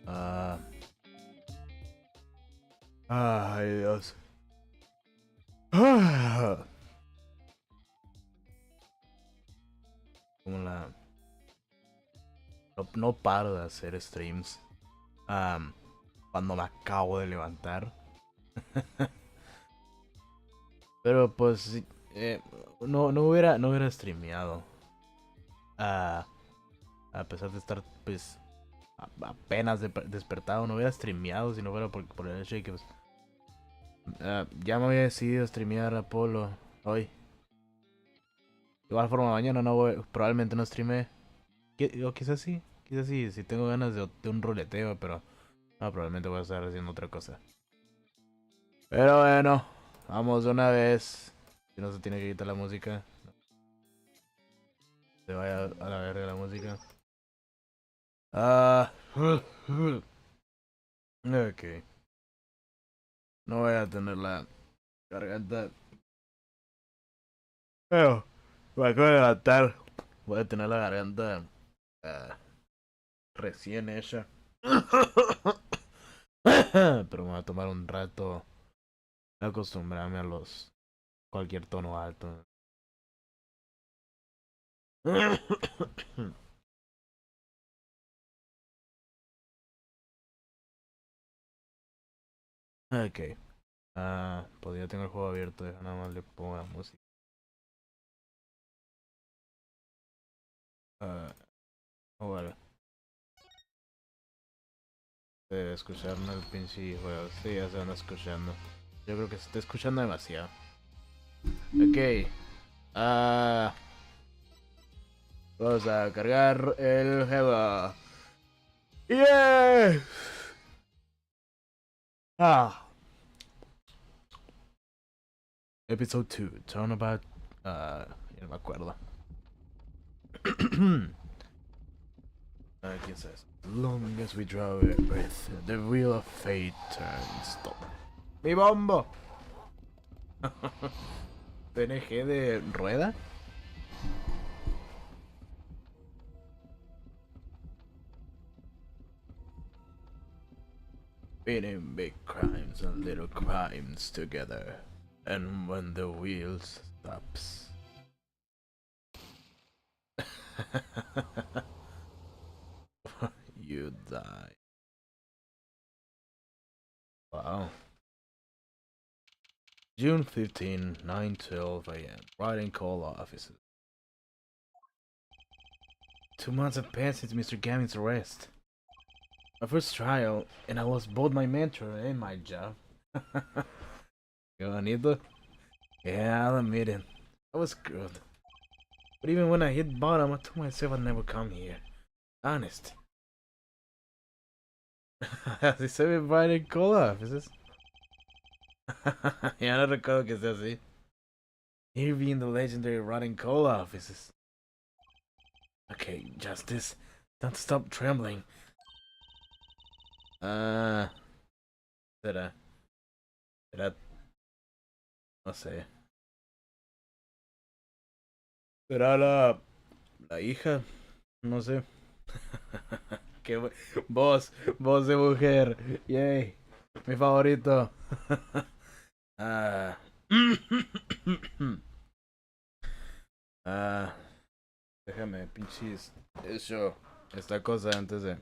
Ah, ay, Dios. Ah, como la... No paro de hacer streams. Cuando me acabo de levantar. Pero pues sí, no hubiera streameado. Ah, a pesar de estar pues apenas despertado, no hubiera streameado si no fuera por el hecho de que pues, ya me había decidido streamear Apolo hoy. De igual forma mañana no voy, probablemente no streame. O quizás sí, si tengo ganas de un roleteo, pero no, probablemente voy a estar haciendo otra cosa. Pero bueno, vamos de una vez. Si no se tiene que quitar la música, se vaya a la verga la música. Ah, ok. No voy a tener la garganta. Pero, me acabo de levantar. Voy a tener la garganta ah, recién hecha. Pero me va a tomar un rato acostumbrarme a los cualquier tono alto. Ok. Pues ya tengo el juego abierto. Nada más le pongo la música. Oh, vale. Debe escucharme el pinche juego. Sí, ya se anda escuchando. Yo creo que se está escuchando demasiado. Ok. Ah. Vamos a cargar el juego. ¡Yeah! Ah. Episode 2. Turnabout. Ya no me acuerdo. Aquí está. As long as we draw a breath, the wheel of fate turns. Stop. ¡Mi bombo! ¿PNG de rueda? Beating big crimes and little crimes together. And when the wheel stops. You die. Wow. June 15, 9:12 a.m. Writing call offices. 2 months have passed since Mr. Gavin's arrest. My first trial, and I lost both my mentor and my job. Qué bonito. Yeah, I'll admit it. I was good. But even when I hit bottom, I told myself I'd never come here. Honest. Así se ve writing call offices. Ya no recuerdo que sea así. Here being the legendary rotting coal offices. Okay, Justice. Don't stop trembling. Será. Será. No sé. Será la hija. No sé. Qué voz. Voz de mujer. Yay. Mi favorito. ah. ah. Déjame, pinches. Eso. Esta cosa antes de.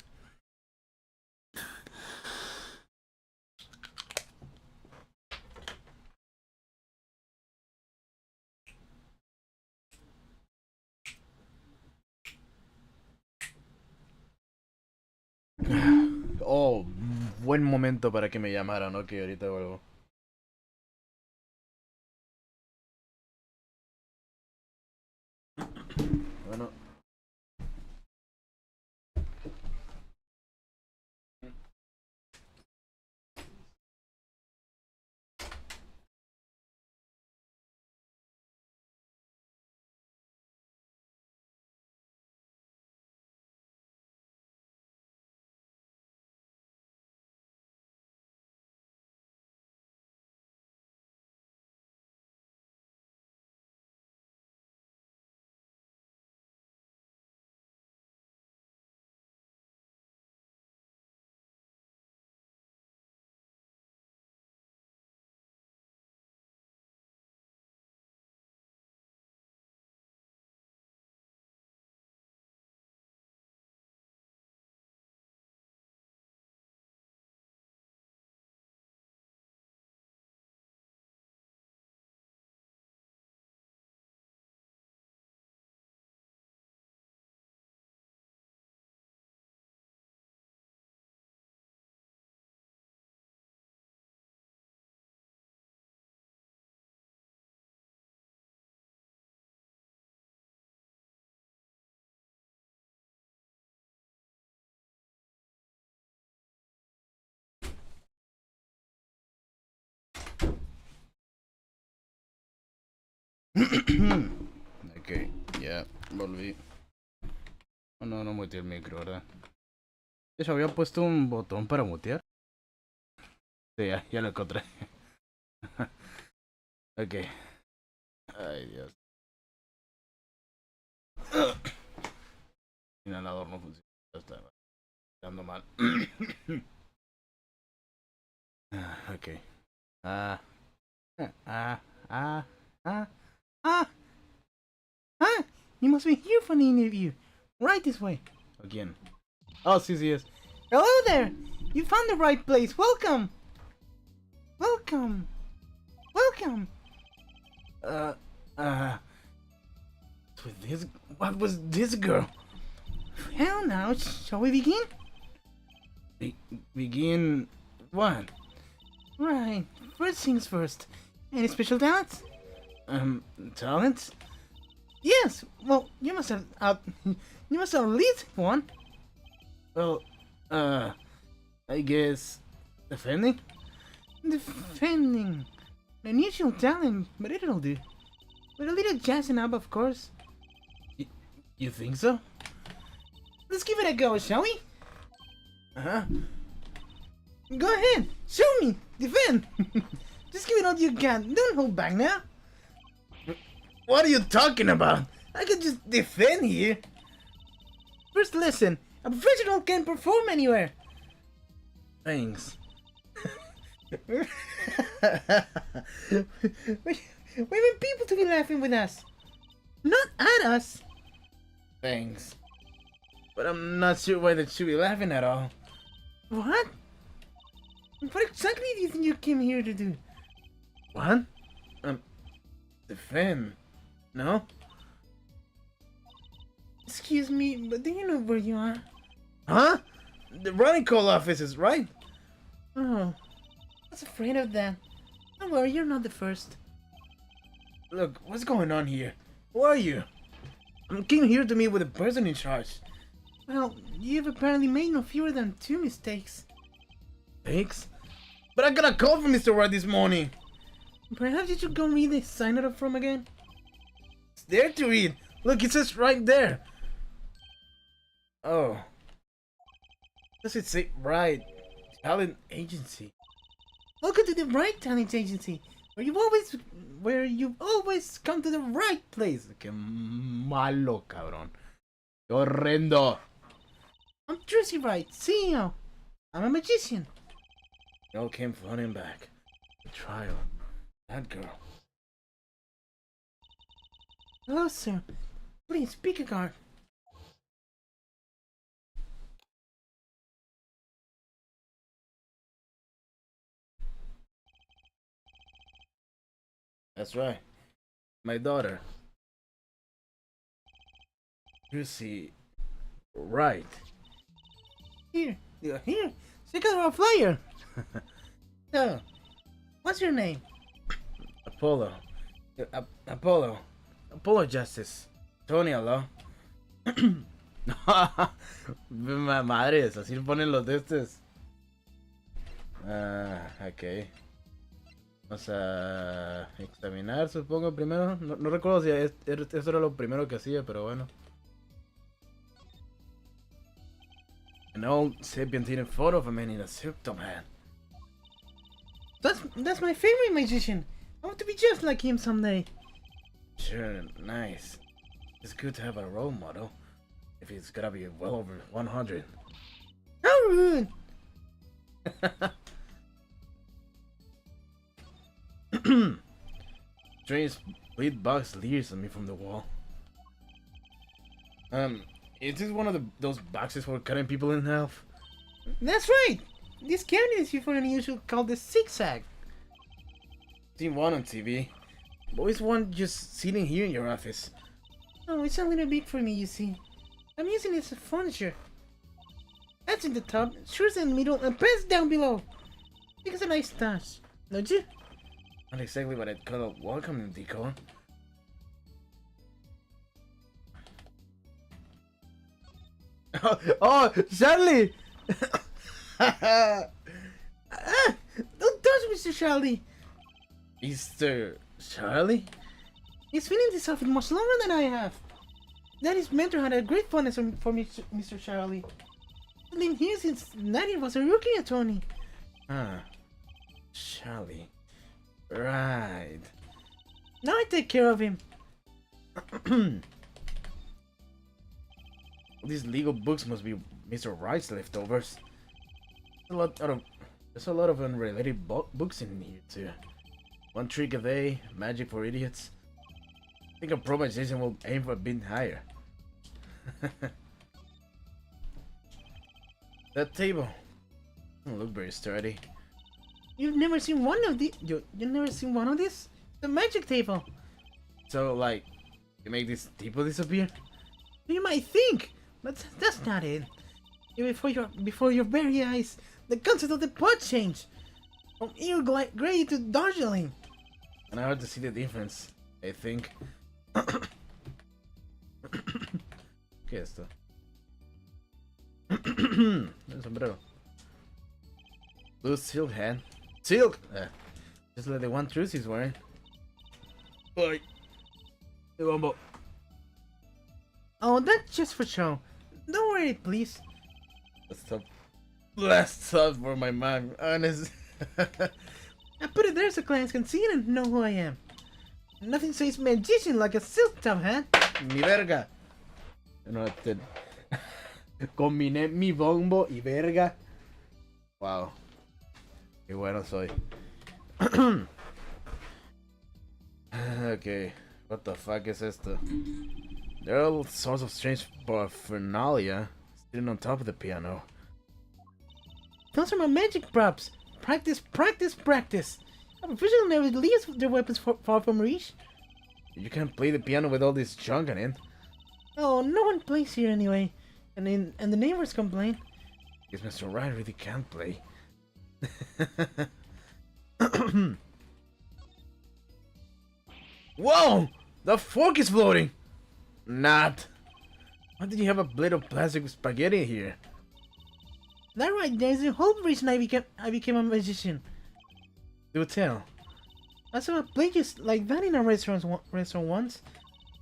Oh, buen momento para que me llamaran, ¿no? Que ahorita vuelvo. Bueno. Ok, ya, volví. Oh, no, no muteé el micro, ¿verdad? De hecho, había puesto un botón para mutear. Sí, ya lo encontré. Ok. Ay, Dios. Inhalador no funciona. Está dando mal. Ok. Ah. Ah. Ah. Ah. Ah. Ah. You must be here for the interview. Right this way. Again. Oh, sí, sí es. Hello there. You found the right place. Welcome. Welcome. Welcome. Uh. Uh. With this. What was this girl? Hell, now shall we begin? Begin what? Right. First things first. Any special talents? Talents? Yes. Well, you must have. You must have at least one. Well, I guess defending. Defending. An unusual talent, but it'll do. With a little jazzing up, of course. You think so? Let's give it a go, shall we? Uh-huh. Go ahead, show me, defend. Just give it all you got. Don't hold back now. What are you talking about? I can just defend here. First lesson, a professional can't perform anywhere. Thanks. We want people to be laughing with us, not at us. Thanks. But I'm not sure why they should be laughing at all. What? What exactly do you think you came here to do? What? Defend. No? Excuse me, but do you know where you are? Huh? The running call office is right. Oh, I was afraid of that. Don't worry, you're not the first. Look, what's going on here? Who are you? I came here to meet with the person in charge. Well, you've apparently made no fewer than 2 mistakes. Mistakes? But I got a call from Mr. Wright this morning. Perhaps you should go read the sign up from again? It's there to read. Look, it says right there. Oh. Does it say right? Talent agency. Welcome to the Right Talent Agency, where you've always come to the right place. Qué malo, cabrón. Qué horrendo. I'm Tracy Wright, CEO. I'm a magician. They all came flooding back. The trial. That girl. Hello, sir. Please, pick a card. That's right. My daughter. Tracy Wright. Here. Check out our flyer. So, what's your name? Apollo. Apollo Justice. Tony, hello. Madres, así ponen los de estos. Ok. Vamos a examinar, supongo, primero. No recuerdo si eso era lo primero que hacía, pero bueno. An old sapient-eating photo of a man in a symptom hat. That's my favorite magician. I want to be just like him someday. Sure, nice. It's good to have a role model. If he's gotta be well over 100. How rude! Strange bleed box leers at me from the wall. Is this one of those boxes for cutting people in half? That's right! This cabinet is here for an unusual called the zigzag. Seen one on TV. Always one just sitting here in your office. Oh, it's a little big for me, you see. I'm using it as furniture. That's in the top, shirts in the middle, and pants down below. It's a nice touch, don't you? Not exactly what I'd call a welcoming decor. Oh, Charlie! Don't touch Mr. Charlie! Mr. Charlie? He's been in this outfit much longer than I have. Daddy's mentor had a great fondness for me, Mr. Charlie. I've been here since Daddy was a rookie attorney. Ah, Charlie. Right. Now I take care of him. These legal books must be Mr. Wright's leftovers. There's a lot of unrelated books in here too. One Trick a Day, Magic for Idiots. I think a proposition will aim for a bit higher. That table doesn't look very sturdy. You've never seen one of these? You've never seen one of these? The magic table. So, like, you make this table disappear? You might think, but that's not it. Before your very eyes, the concept of the pot changed from eel gray to Darjeeling. And I hard to see the difference, I think. ¿Qué es esto? El sombrero. Blue silk hat. Silk! Just like the one Truce is wearing. Boy. The wombo. Oh, that's just for show. Don't worry, please. Blast stuff for my mom, honest. I put it there so clients can see it and know who I am. Nothing says magician like a silk top hat. Mi verga. No, combiné mi bombo y verga. Wow. Qué bueno soy. Okay. What the fuck is esto? There are all sorts of strange paraphernalia sitting on top of the piano. Those are my magic props. Practice, practice, practice. A professional never leaves their weapons far from reach. You can't play the piano with all this junk on it. Oh, no one plays here anyway. And the neighbors complain. Guess Mr. Wright really can't play. Whoa! The fork is floating! Not. Why did you have a plate of plastic spaghetti here? That right, there's the whole reason I became a magician. Do tell. I saw a plate just like that in a restaurant once.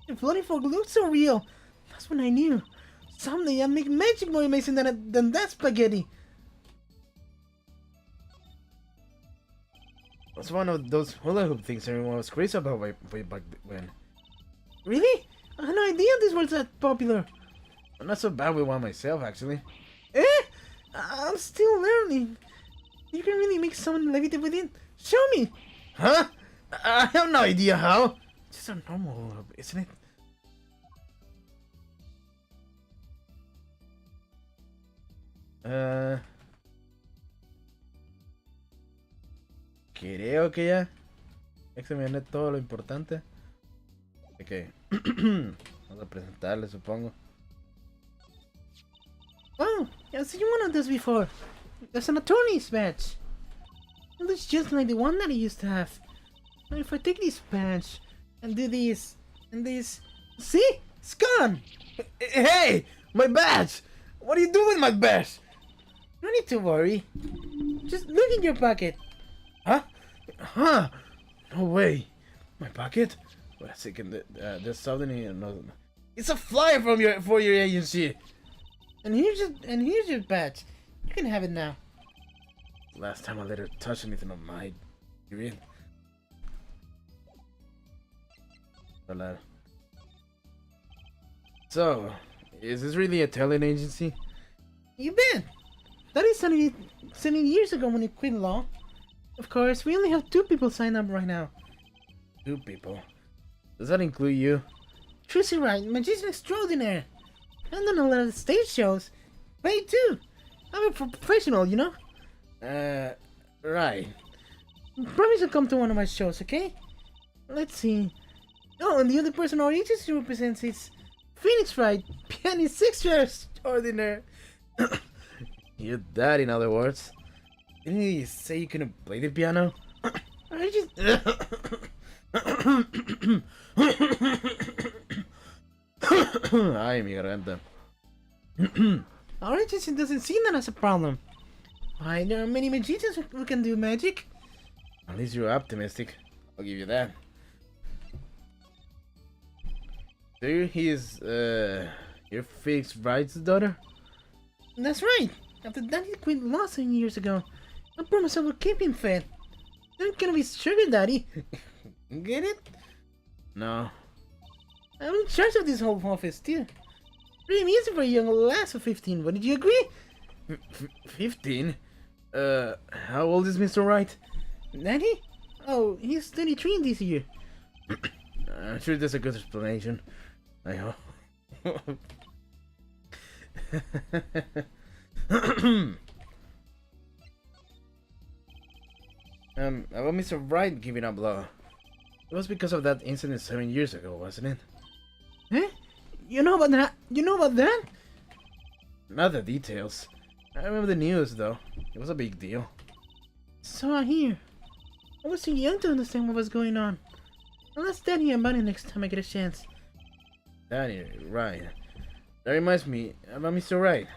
The floating fork looked so real. That's when I knew. Someday I'll make magic more amazing than that spaghetti. What's one of those hula hoop things everyone was crazy about way back when? Really? I had no idea this was that popular. I'm not so bad with one myself, actually. Eh? I'm still learning. You can really make someone levitate with it? Show me! Huh? I have no idea how. It's just a normal hula hoop, isn't it? Creo que ya examiné todo lo importante. Ok. Vamos a presentarle, supongo. Oh, I've seen one of those before. There's an attorney's badge. It looks just like the one that I used to have. Now if I take this badge and do this and this, see? It's gone! Hey! My badge! What do you do with my badge? No need to worry. Just look in your pocket. Huh? Huh? No way. My pocket? Wait a second. There's something here. No. It's a flyer for your agency. And here's your badge. You can have it now. Last time I let her touch anything on mine. You're in. Hola. So, is this really a talent agency? You bet. That is 7 years ago when you quit law. Of course, we only have 2 people signed up right now. 2 people? Does that include you? Trucy right, magician extraordinaire. I've done a lot of stage shows. Paid too. I'm a professional, you know? Right. Promise you'll come to one of my shows, okay? Let's see. Oh, and the other person our agency represents is Phoenix Wright, pianist extraordinaire. You're that, in other words. Didn't you say you couldn't play the piano? I just... Ay, mi garganta. Our agency doesn't see that as a problem. Why, there are many magicians who can do magic. At least you're optimistic. I'll give you that. So he is, your fixed rights daughter? That's right. After Daddy quit law 7 years ago, I promised I would keep him fed. I'm gonna be sugar daddy. Get it? No. I'm in charge of this whole office too. Pretty easy for a young lass of 15, but did you agree? 15? How old is Mr. Wright? Daddy? Oh, he's 33 this year. I'm sure there's a good explanation. I hope. About Mr. Wright giving up law. It was because of that incident 7 years ago, wasn't it? Huh? You know about that? You know about that? Not the details. I remember the news, though. It was a big deal. So I hear. I was too young to understand what was going on. I'll ask Daddy about it next time I get a chance. Danny, right. That reminds me about Mr. Wright.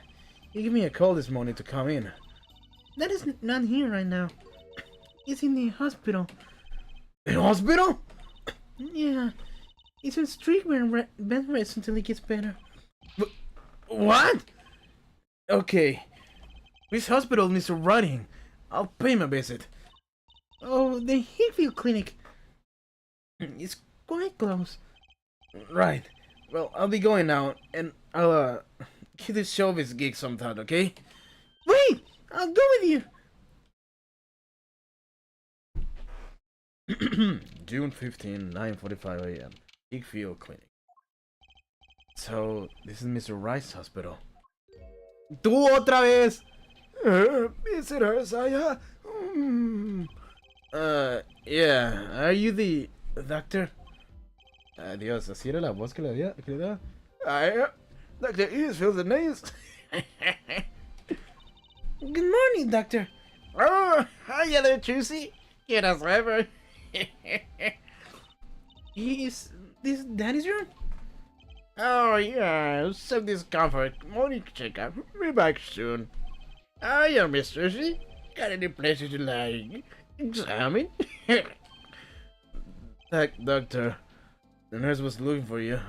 He gave me a call this morning to come in. Dad is not here right now. He's in the hospital. In hospital? Yeah. He's in treatment bed rest until he gets better. What? Okay. Which hospital, Mr. Wright? I'll pay him a visit. Oh, the Hickfield Clinic. It's quite close. Right. Well, I'll be going now, and I'll, give this show this gig sometime, okay? Wait! I'll go with you! June 15, 9:45 a.m. Hickfield Clinic. So, this is Mr. Wright's hospital. ¡Tú otra vez! Visitor, Saya. Yeah. Are you the doctor? Dios, así era la voz que le daba. Dr. Easfield the names. Good morning, Doctor. Oh, hiya there, Trucy. Get us ever. Is this Daddy's room? Oh, yeah, some discomfort. Morning checkup. Be back soon. Hiya, Miss Trucy. Got any places to like examine? Doctor, the nurse was looking for you.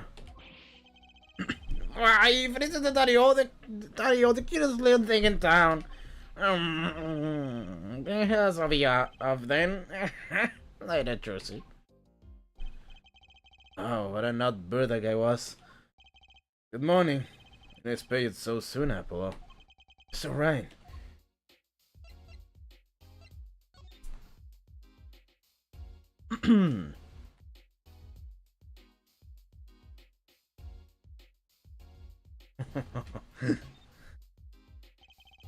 Why, this is the the cutest little thing in town. The hell's of you off then? Later, Trucy. Oh, what a nut bird that guy was. Good morning. Let's pay it so soon, Apollo. It's alright.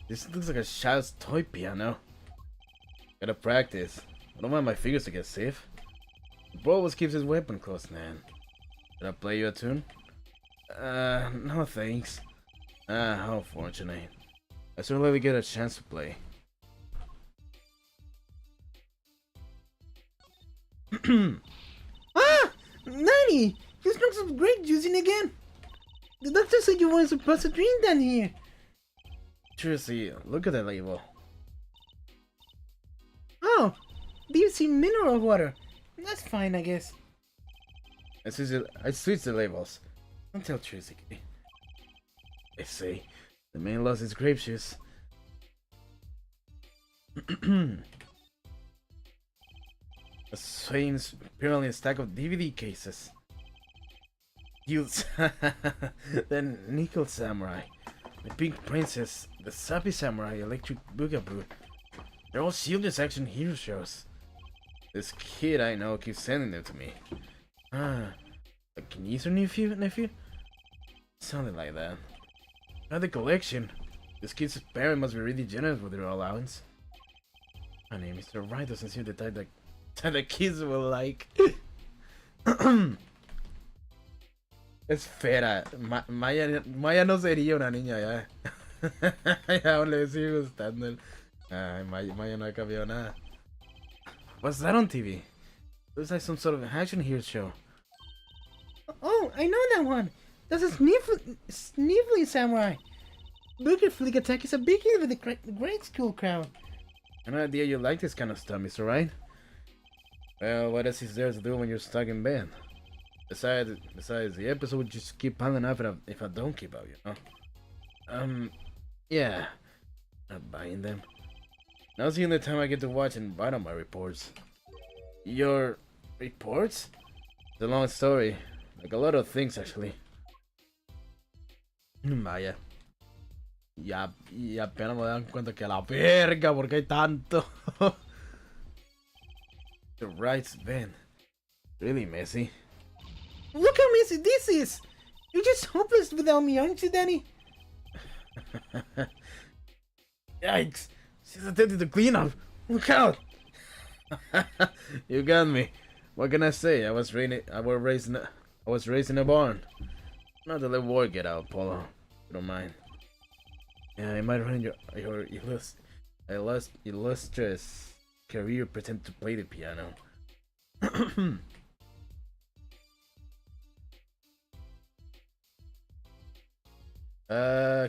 This looks like a child's toy piano. Gotta practice. I don't want my fingers to get stiff. The bro always keeps his weapon close, man. Should I play you a tune? No thanks. How unfortunate. I still let me get a chance to play. Nanny! You snuck some grape juice in again! The doctor said you weren't supposed to drink down here! Seriously, look at that label. Oh! Deep sea mineral water. That's fine, I guess. I switched the labels. Don't tell Tracy. I say, the man lost his grape juice. A swaying spiraling stack of DVD cases. The Nickel Samurai, the Pink Princess, the Sappy Samurai, Electric Boogaboo. They're all Shield's action hero shows. This kid I know keeps sending them to me. Like a niece or nephew? Something like that. Not the collection. This kid's parent must be really generous with their allowance. Honey, Mr. Wright doesn't seem the type that the kids will like. Espera, Maya no sería una niña ya. Ya aún le sigue gustando. Ay, Maya no ha cambiado nada. What's that on TV? Looks like some sort of action hero show. Oh, I know that one! That's a sniffly samurai! Booger Flick Attack is a big hit with the grade school crowd. No idea you like this kind of stuff, Mr. Wright. Well, what else is there to do when you're stuck in bed? Besides, the episode would just keep piling up if I don't keep up, you know? Yeah. Not buying them. Now's the only time I get to watch and write on my reports. Your reports? It's a long story. Like a lot of things, actually. Vaya. Y apenas me dan cuenta que la verga, porque hay tanto. The right's been really messy. Look how messy this is! You're just hopeless without me, aren't you, Danny? Yikes! She's attempting to clean up. Look out! You got me. What can I say? I was raised in a barn. Not to let war get out, Polo. You don't mind. Yeah, I might ruin your illustrious career pretend to play the piano.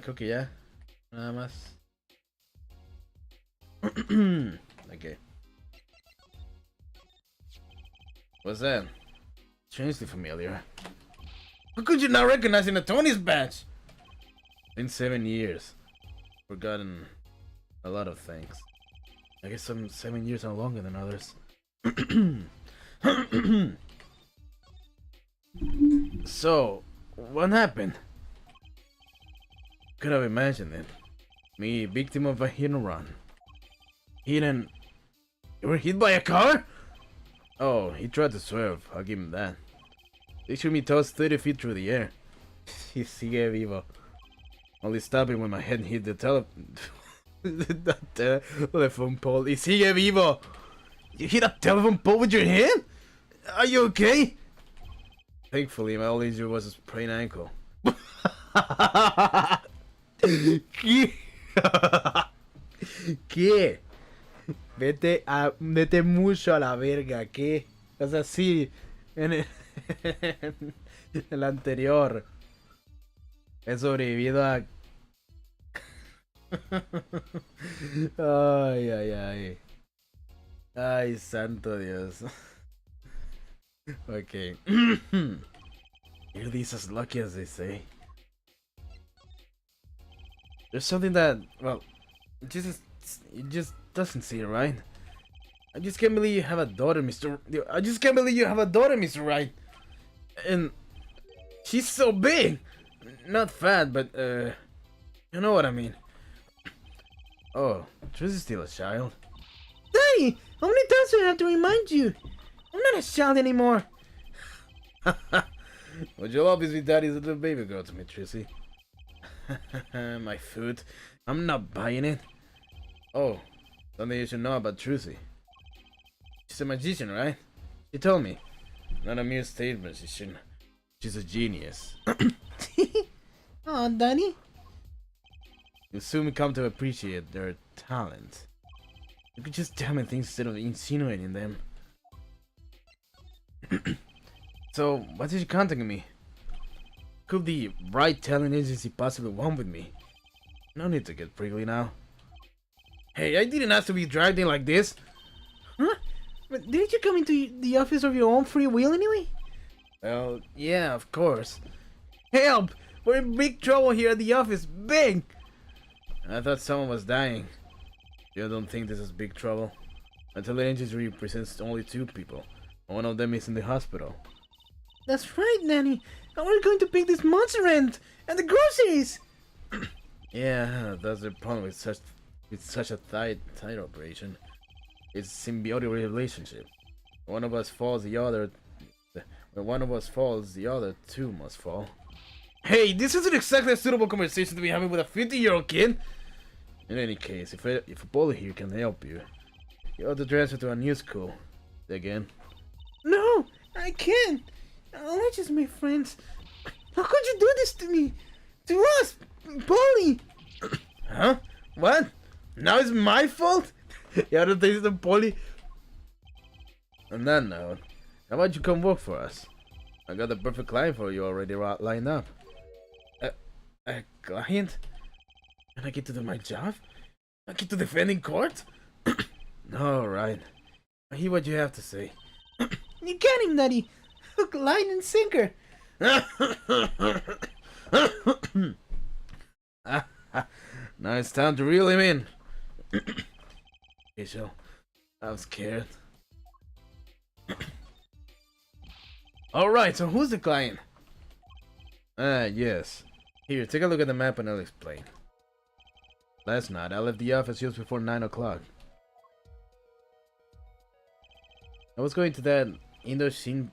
Cookie, yeah? Nada más. Okay. What's that? Strangely familiar. How could you not recognize an Attorney's badge? Been 7 years. Forgotten a lot of things. I guess some 7 years are longer than others. So, what happened? Could have imagined it. Me, victim of a hit and run. You were hit by a car? Oh, he tried to swerve. I'll give him that. Picture me tossed 30 feet through the air. He sigue vivo. Only stopping when my head hit the telephone pole. Y sigue vivo. You hit a telephone pole with your hand? Are you okay? Thankfully, my only injury was a sprained ankle. ¿Qué? ¿Qué? Vete mucho a la verga, ¿qué? O sea, sí, en el anterior he sobrevivido a... Ay, ay, ay. Ay, santo Dios. Okay. You're at least as lucky as they say. There's something that, well, it just doesn't seem right. I just can't believe you have a daughter, Mr. I just can't believe you have a daughter, Mr. Wright. And she's so big. Not fat, but, you know what I mean. Oh, Trici's still a child. Daddy, how many times do I have to remind you? I'm not a child anymore. Well, you'll always be Daddy's little baby girl to me, Trici. My food. I'm not buying it. Oh, something you should know about Trici. She's a magician, right? She told me. Not a mere stage magician. She's a genius. Oh, Danny. You'll soon come to appreciate their talent. You could just tell me things instead of insinuating them. So, why did you contact me? Could the right talent agency possibly want with me? No need to get prickly now. Hey, I didn't ask to be dragged in like this. Huh? But didn't you come into the office of your own free will anyway? Well, yeah, of course. Help! We're in big trouble here at the office. Big! I thought someone was dying. You don't think this is big trouble? My talent agency represents only 2 people. One of them is in the hospital. That's right, Danny. And we're going to pay this month's rent and the groceries. Yeah, that's the problem with such a tight operation. It's a symbiotic relationship. When one of us falls, the other two must fall. Hey, this isn't exactly a suitable conversation to be having with a 50-year-old kid. In any case, if a bully here can help you, you ought to transfer to a new school. Again. No, I can't. We're just my friends. How could you do this to me? To us, Polly. Huh? What? Now it's my fault? You ought to take the Polly. On that note, how about you come work for us? I got the perfect client for you already lined up. A client? And I get to do my job? I get to defend in court? Alright. I hear what you have to say. You get him, Daddy. Hook, line, and sinker. Now it's time to reel him in. Rachel, I'm scared. Alright, so who's the client? Yes. Here, take a look at the map and I'll explain. Last night, I left the office just before 9 o'clock. I was going to that Indochine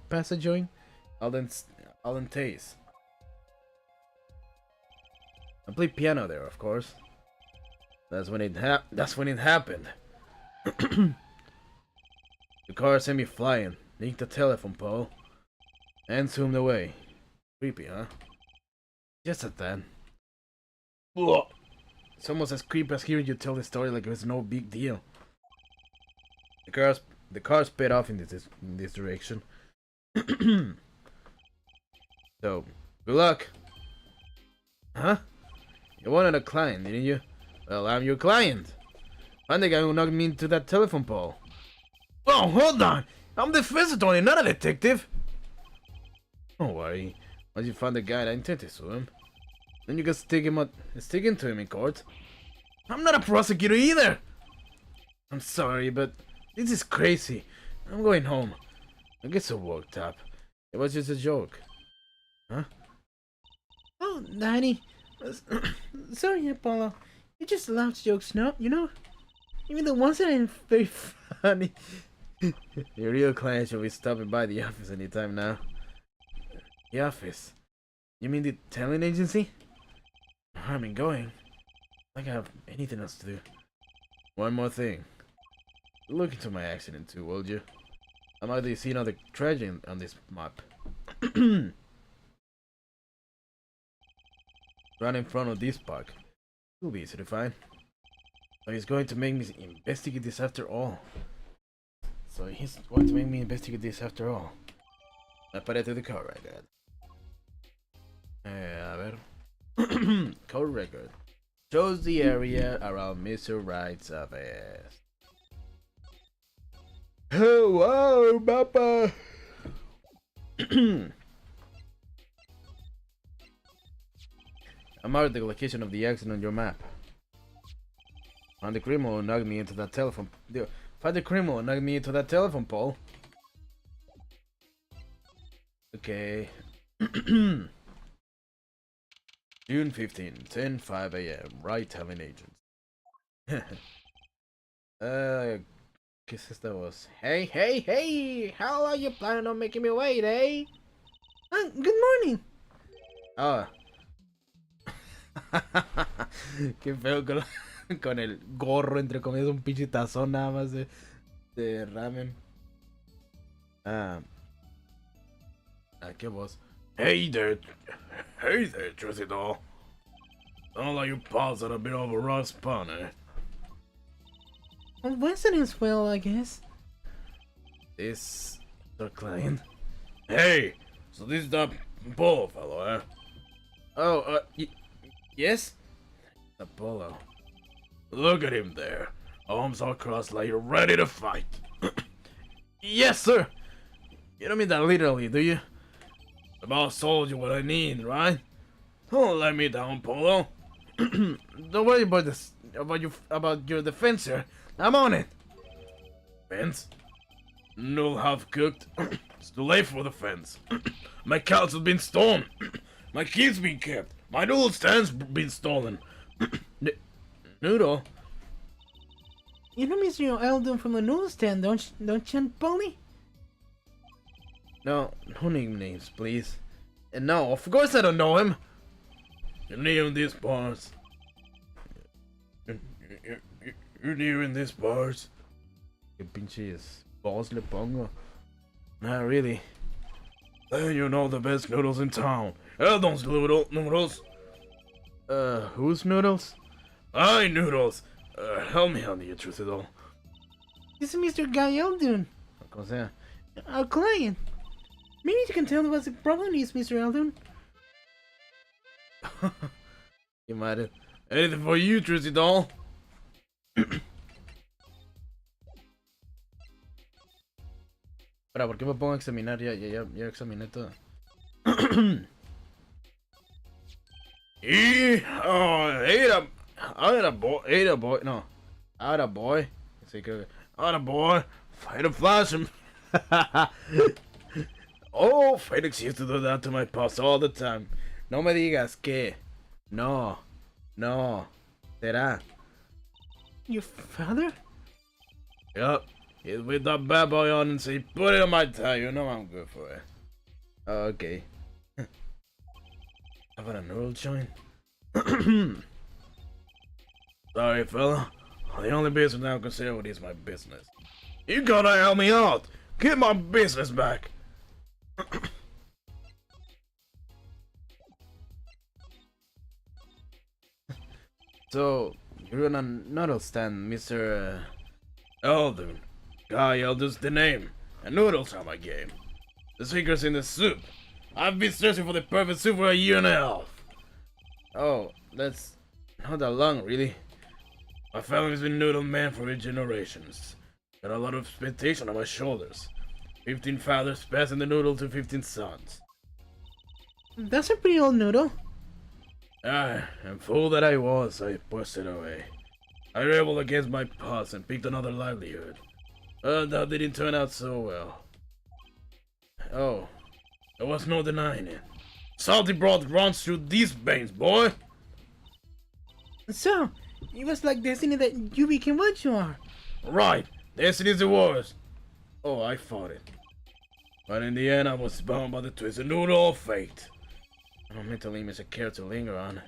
passage joint, Alden Taze. I played piano there, of course. That's when it happened. The car sent me flying, nicked the telephone pole, and zoomed away. Creepy, huh? Just at that. It's almost as creepy as hearing you tell the story like it was no big deal. The car sped off in this direction. So, good luck. Huh? You wanted a client, didn't you? Well, I'm your client. I'm the guy who knocked me into that telephone pole. Oh, hold on! I'm the defense attorney, not a detective! Don't worry. Once you find the guy, I intend to sue him. Then you can stick into him in court. I'm not a prosecutor either! I'm sorry, but this is crazy. I'm going home. I get so worked up. It was just a joke. Huh? Oh, Danny. Sorry, Apollo. You just laugh jokes, no? You know? Even the ones that ain't very funny. Your real client should be stopping by the office anytime now. The office? You mean the talent agency? I mean, going. Like I have anything else to do. One more thing. Look into my accident too, will you? I might have seen other tragedy on this map. Right in front of this park. It'll be easy to find. So he's going to make me investigate this after all. I put it to the car record. A ver. Car record. Shows the area around Mr. Wright's office. Hello, Papa. I marked the location of the accident on your map. Find the criminal and knocked me into that telephone. Find the criminal and knocked me into that telephone pole. Okay. June 15, 10:05 a.m. Right telling agents. ¿Qué es esta voz? Hey! How are you planning on making me wait, eh? Good morning. Ah. Qué feo con el gorro, entre comillas, un pinche tazón nada más de ramen. ¿Qué voz? Hey there, Trusty Doll. Sound like your paws had a bit of a rough spun, eh? Well, Weston well, I guess. This the client? Hey, so this is that Polo fellow, eh? Oh, yes? Apollo. Look at him there. Arms all crossed like you're ready to fight. Yes, sir. You don't mean that literally, do you? The boss told you what I need, right? Don't let me down, Polo. Don't worry about this, about your defense, sir. I'm on it. Fence? Noodle half cooked. It's too late for the fence. My couch has been stolen. My keys been kept. My noodle stand's been stolen. Noodle? You know Mr. Eldon from the newsstand, don't you, Pony? No nicknames, please. And no, of course I don't know him. You're new in these bars. You're new in these bars. ¿Qué pinches balls le pongo? Not really. Then you know the best noodles in town. Eldon's noodles. Whose noodles? I noodles. Help me on the truth at all. This is Mr. Guy Eldon. ¿Cómo sea? Our client. Maybe you can tell me what the problem is, Mr. Eldon. You might have. Anything for you, Trusty Doll. Espera, ¿por qué me pongo a examinar? Ya examiné todo. Y... Oh, era boy, no. Era boy. Sí, creo que... Era boy. Fight a flash. Oh, Felix used to do that to my pops all the time. No me digas que... No. No. ¿Será? Your father? Yup. He's with that bad boy on and say, put it on my tie. You know I'm good for it. Okay. How about a noodle joint? Sorry, fella. The only business I'm concerned with is my business. You gotta help me out. Get my business back. So, you're on a noodle stand, Mr. Eldon. Guy Elder's the name, and noodles are my game. The secret's in the soup. I've been searching for the perfect soup for a year and a half. Oh, that's not that long, really. My family's been noodle man for generations. Got a lot of expectation on my shoulders. 15 fathers passing the noodle to 15 sons. That's a pretty old noodle. Ah, and fool that I was, I pushed it away. I rebelled against my past and picked another livelihood. That didn't turn out so well. Oh, there was no denying it. Salty broth runs through these veins, boy! So, it was like destiny that you became what you are. Right, destiny's the worst. Oh, I fought it. But in the end, I was bound by the twisted noodle of fate. I don't mentally miss a care to linger on.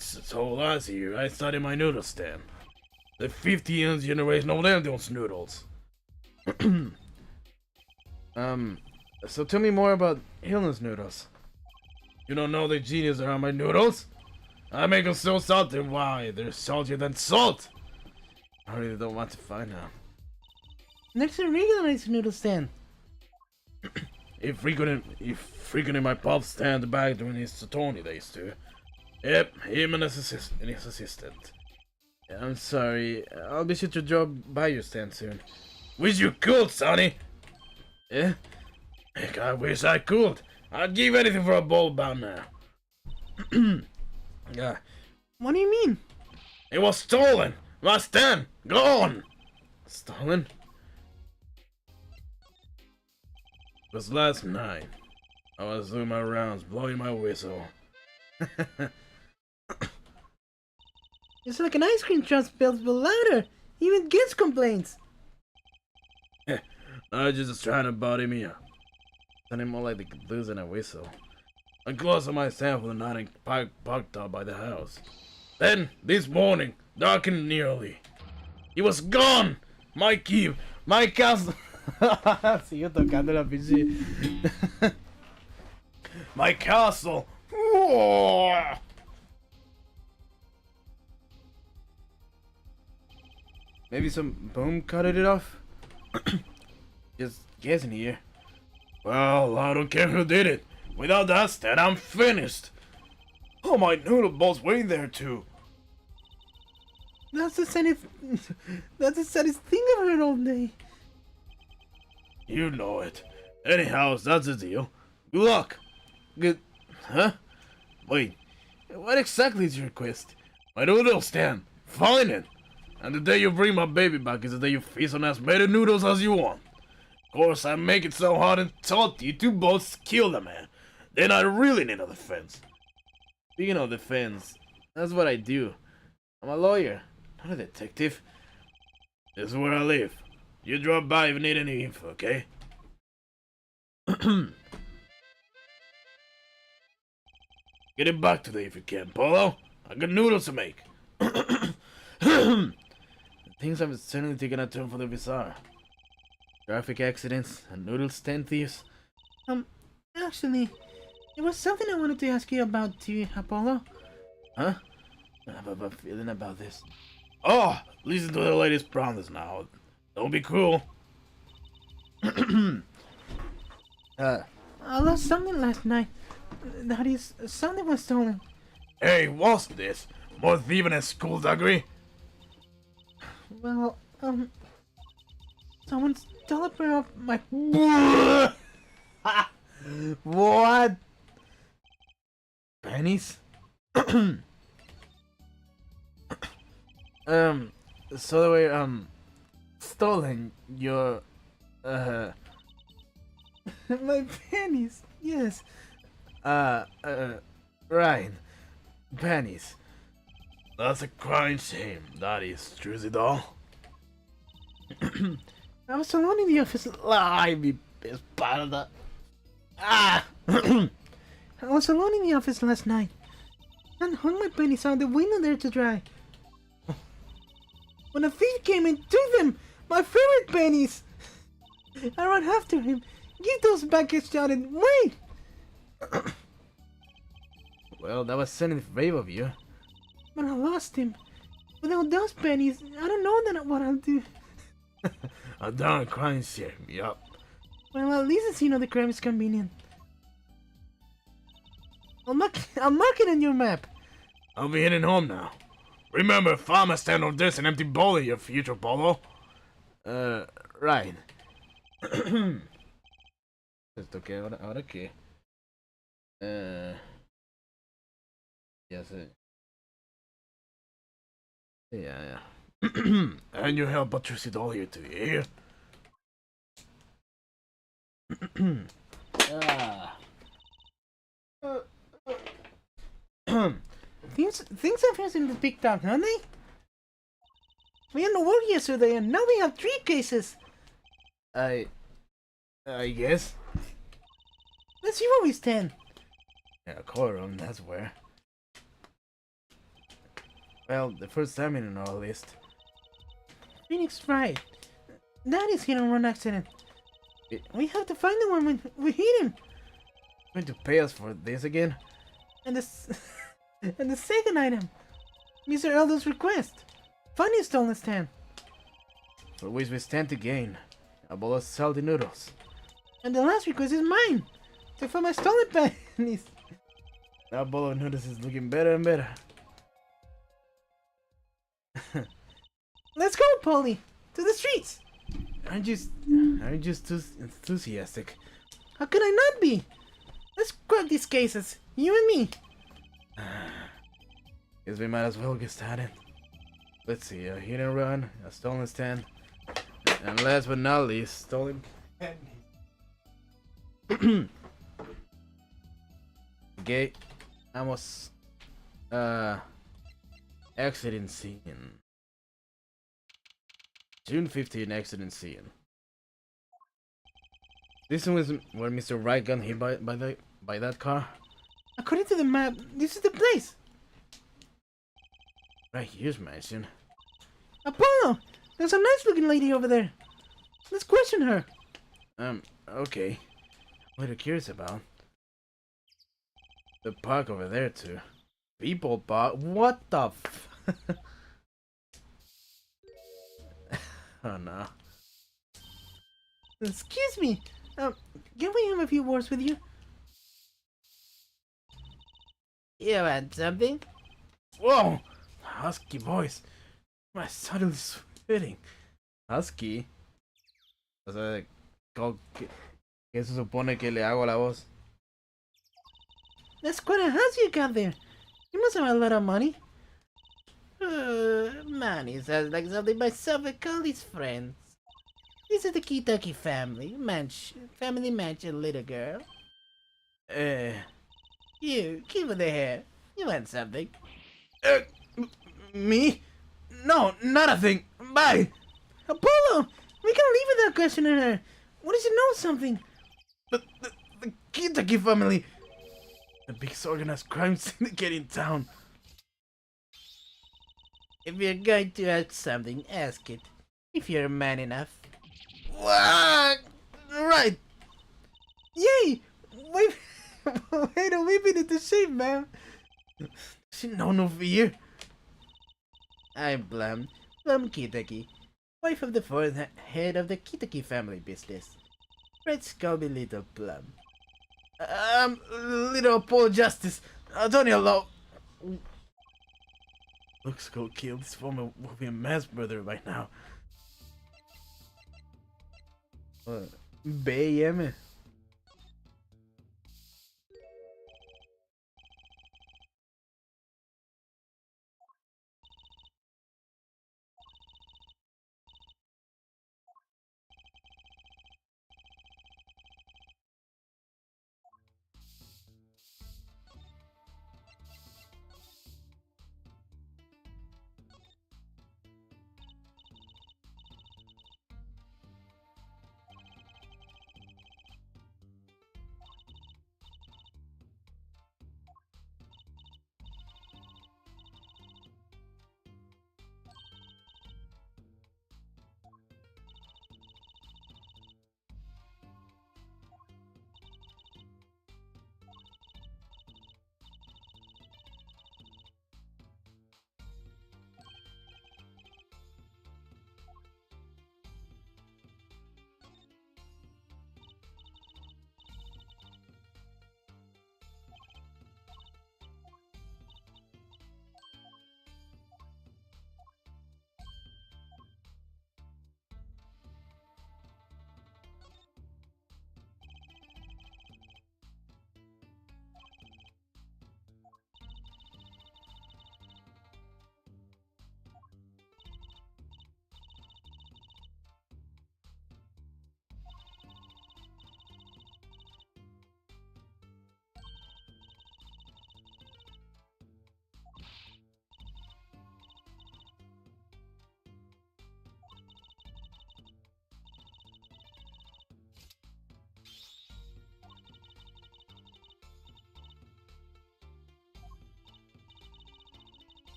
So last year, I started my noodle stand. The 50th generation of Eldon's noodles. So tell me more about Hilna's noodles. You don't know the genius around my noodles? I make them so salty, why, they're saltier than salt! I really don't want to find out. Next a regularized noodle stand. If frequenting my pop stand back during his Attorney days too. Yep, him and his assistant. Yeah, I'm sorry, I'll be sure to drop by your stand soon. Wish you could, Sonny! Yeah? Heck, I wish I could. I'd give anything for a bowl bound now. Yeah. What do you mean? It was stolen! My stand! Gone! Stolen? It was last night. I was doing my rounds, blowing my whistle. It's like an ice cream truck spells but louder. Even gets complaints. I just trying to body me up. Sounding more like the blues than a whistle. I closed on my stand for the night and parked up by the house. Then, this morning, dark and nearly, he was gone! My key, my castle. Sigo tocando la pinche. My castle. Maybe some boom cut it off? Just guessing here. Well, I don't care who did it. Without that stand, I'm finished. Oh, my noodle ball's way there too. That's the saddest thing I've heard all day. You know it. Anyhow, that's the deal. Good luck. Good... Huh? Wait, what exactly is your request? My noodle stand. Find it. And the day you bring my baby back is the day you feast on as many noodles as you want. Of course, I make it so hot and salty you two both kill the man. Then I really need a defense. Speaking of defense, that's what I do. I'm a lawyer, not a detective. This is where I live. You drop by if you need any info, okay? Get it back today if you can, Polo. I got noodles to make. Things have certainly taken a turn for the bizarre. Traffic accidents and noodle stand thieves. Actually, there was something I wanted to ask you about too, Apollo. Huh? I have a feeling about this. Oh, listen to the latest promise now. Don't be cruel. I lost something last night. That is, something was stolen. Hey, what's this? More thieving and skullduggery? Well, Someone stole a pair of my... What? Pennies? So they were, stolen your, my pennies, yes. Right. Pennies. That's a crying shame, that is, Truzy doll. I was alone in the office. Ay, mi espalda. Ah! I was alone in the office last night and hung my pennies out the window there to dry. When a thief came and took them, my favorite pennies. I ran after him. Give those back, I shouted. Wait! Well, that was sending brave of you. But I lost him. Without those pennies, I don't know what I'll do. A darn crime shame, yup. Well, at least the scene of the crime is convenient. I'll mark it on your map. I'll be heading home now. Remember, farmer stand on this an empty bowl in your future, Polo. Right. ¿Esto qué? ¿Ahora qué? Ya sé. Yeah. And you help Patricia all here to hear. Things have seemed to picked up, haven't they? We had no work yesterday, and now we have 3 cases. I guess. Let's see where we stand. Yeah, courtroom, that's where. Well, the first time in our list. Phoenix right. That is hit and run accident. We have to find the one when we hit him. Going to pay us for this again? And the second item, Mr. Elder's request. Find his stolen stand. For which we stand to gain. A bowl of salty noodles. And the last request is mine. To find my stolen pennies. That bowl of noodles is looking better and better. Let's go, Polly. To the streets. Aren't you too enthusiastic? How could I not be? Let's grab these cases. You and me. Guess we might as well get started. Let's see, a hit and run, a stolen stand, and last but not least, stolen pennies. Okay, vamos. Accident scene. June 15, accident scene. This one was where Mr. Wright got hit by that car. According to the map, this is the place. Right here's mansion. Apollo! There's a nice looking lady over there. Let's question her. Okay. What are you curious about? The park over there too. People park? What the f- Oh no. Excuse me. Can we have a few words with you? You want something? Whoa! Husky voice. My suddenly sweating. Husky. O sea, ¿qué se supone que le hago a la voz? That's quite a house you got there. You must have a lot of money. Money sounds like something myself and call his friends. This is the Kentucky family mansion, little girl. You, keep with the hair. You want something? Me? No, not a thing. Bye. Apollo, we can leave without questioning her. What does she know something? The Kentucky family. The biggest organized crime syndicate in town. If you're going to ask something, ask it. If you're man enough. What? Right. Yay! Wait, wait a whipping into shape, man. She know no fear. I'm Plum from Kentucky, wife of the fourth head of the Kentucky family business. Let's call me Little Plum. Little Apollo Justice. Attorney Law. Looks go kill this woman will be a mass murderer by now. B y M.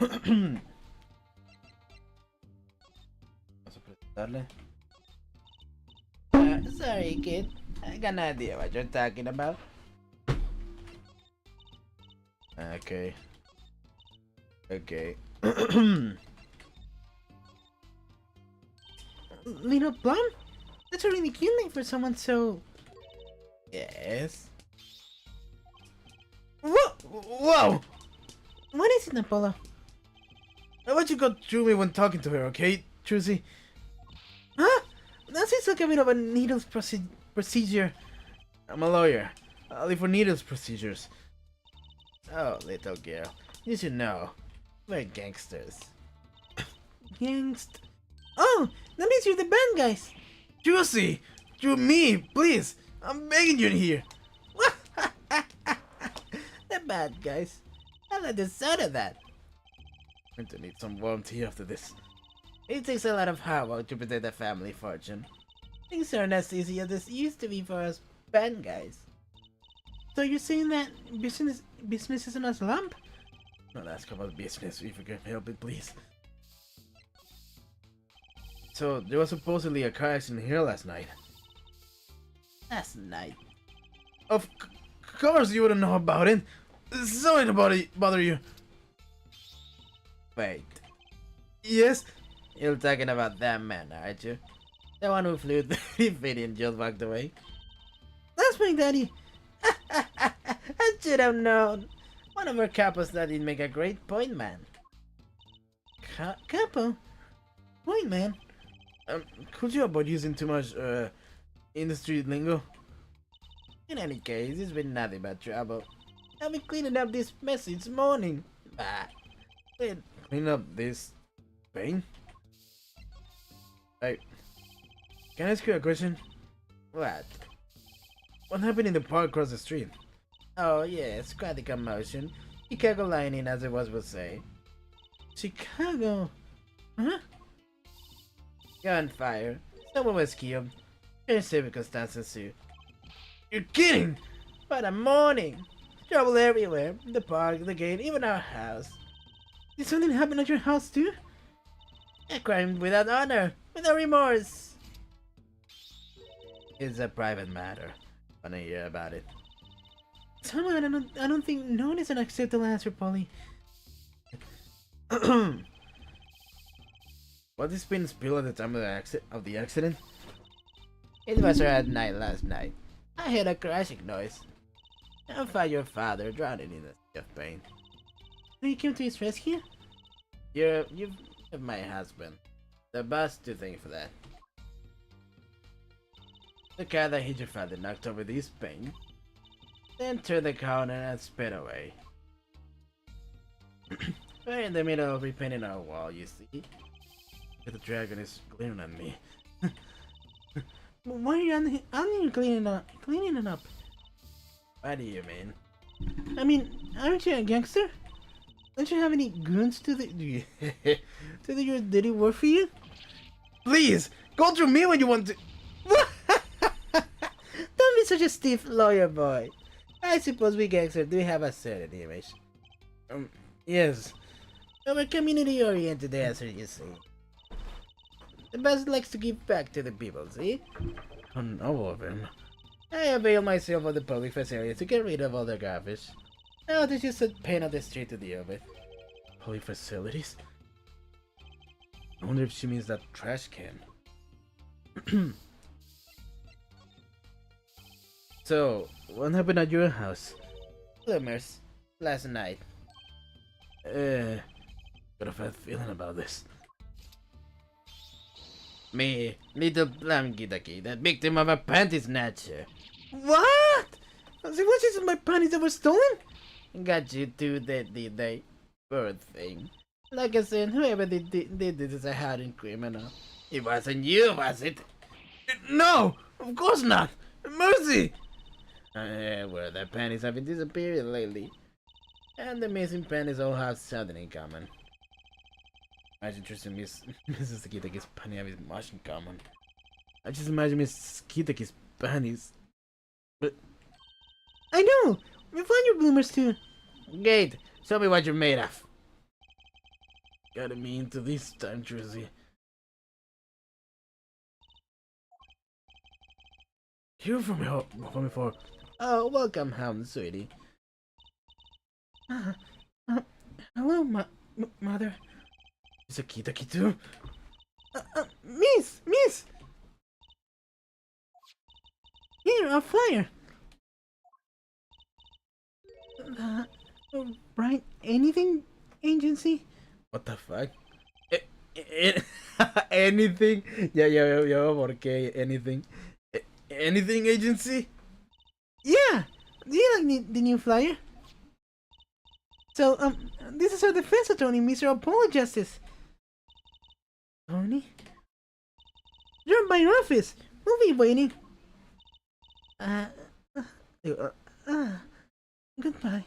Vamos a presentarle. Sorry, kid. I got no idea what you're talking about. Okay. Okay. Little Plum? That's a really cute name for someone so... Yes. Whoa! Whoa! What is it, Apollo? I want you to go through me when talking to her, okay, Trucy? Huh? That seems like a bit of a needles procedure. I'm a lawyer. I live for needles procedures. Oh, little girl. You should know. We're gangsters. Gangst. Oh, that means you're the band guys. Juicy! To me, please! I'm begging you in here! The bad guys. I like the sound of that. I'm going to need some warm tea after this. It takes a lot of hard work to protect the family fortune. Things aren't as easy as this used to be for us band guys. So you're saying that business is in a slump? Don't ask about business if you can help it, please. So, there was supposedly a car accident here last night. Last night. Of course you wouldn't know about it. Sorry to bother you. Wait. Yes? You're talking about that man, aren't you? The one who flew 3 feet and just walked away? That's my daddy. I should have known. One of our capos that did make a great point man. Capo? Point man? Could you avoid using too much, industry lingo? In any case, it's been nothing but trouble. I've been cleaning up this mess since morning. Bah. Wait, Clean up this pain? Can I ask you a question? what? What happened in the park across the street? Oh yes, quite the commotion. Chicago lining, as it was would say. Chicago? Huh? Gunfire. Someone was killed. Very circumstances too. You're kidding! What a morning! Trouble everywhere. The park, the gate, even our house. Did something happen at your house too? A crime without honor, without remorse. It's a private matter. I don't hear about it. Somehow, I don't think no one is an acceptable answer, Polly. What is being spilled at the time of the accident? It was around night last night. I heard a crashing noise. I found your father drowning in a sea of pain. So you came to his rescue? You're my husband. The boss to thank for that. The car that hit your father knocked over this pain, then turned the corner and sped away. We're in the middle of repainting our wall, you see. The dragon is glaring at me. Why are you on here cleaning it up? What do you mean? I mean, aren't you a gangster? Don't you have any goons to do your dirty work for you? Please, go through me when you want to. Don't be such a stiff lawyer boy. I suppose we gangsters do have a certain image. Yes. I'm a community oriented answer, you see. The boss likes to give back to the people, see? I know of him. I avail myself of the public facilities to get rid of all the garbage. Now there's just a pain on the street to deal with. Public facilities? I wonder if she means that trash can. So, what happened at your house? Bloomers. Last night. Got a bad feeling about this. Me, little plum Gidaki, the victim of a panty snatcher. What? So what is my panties that were stolen? Got you too, that did they? Poor thing. Like I said, whoever did this is a hardened criminal. It wasn't you, was it? No! Of course not! Mercy! Well, the panties have been disappearing lately. And the missing panties all have something in common. Imagine Tristan Mrs. Kitaki's panty have much in common. I just imagine Miss Kitaki's panties. But I know! We found your bloomers too. Gate, show me what you're made of. Getting me into this time, Tracy. Hear from before. Oh, welcome home, sweetie. Uh, uh, hello, mother. Is a Kitaki too? Miss! Here, a flyer. Uh, right, anything, agency? What the fuck? Anything? Yeah, ¿por qué? Anything? Anything, agency? Yeah! Do you like the new flyer? So, this is our defense attorney, Mr. Apollo Justice. Tony? You're by your office. We'll be waiting. Uh, uh, uh, goodbye.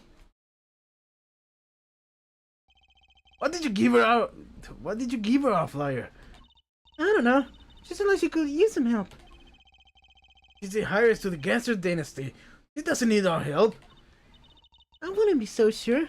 What did you give her out? What did you give her, a flyer? I don't know. She said like she could use some help. She's the heiress to the Gangster dynasty. She doesn't need our help. I wouldn't be so sure.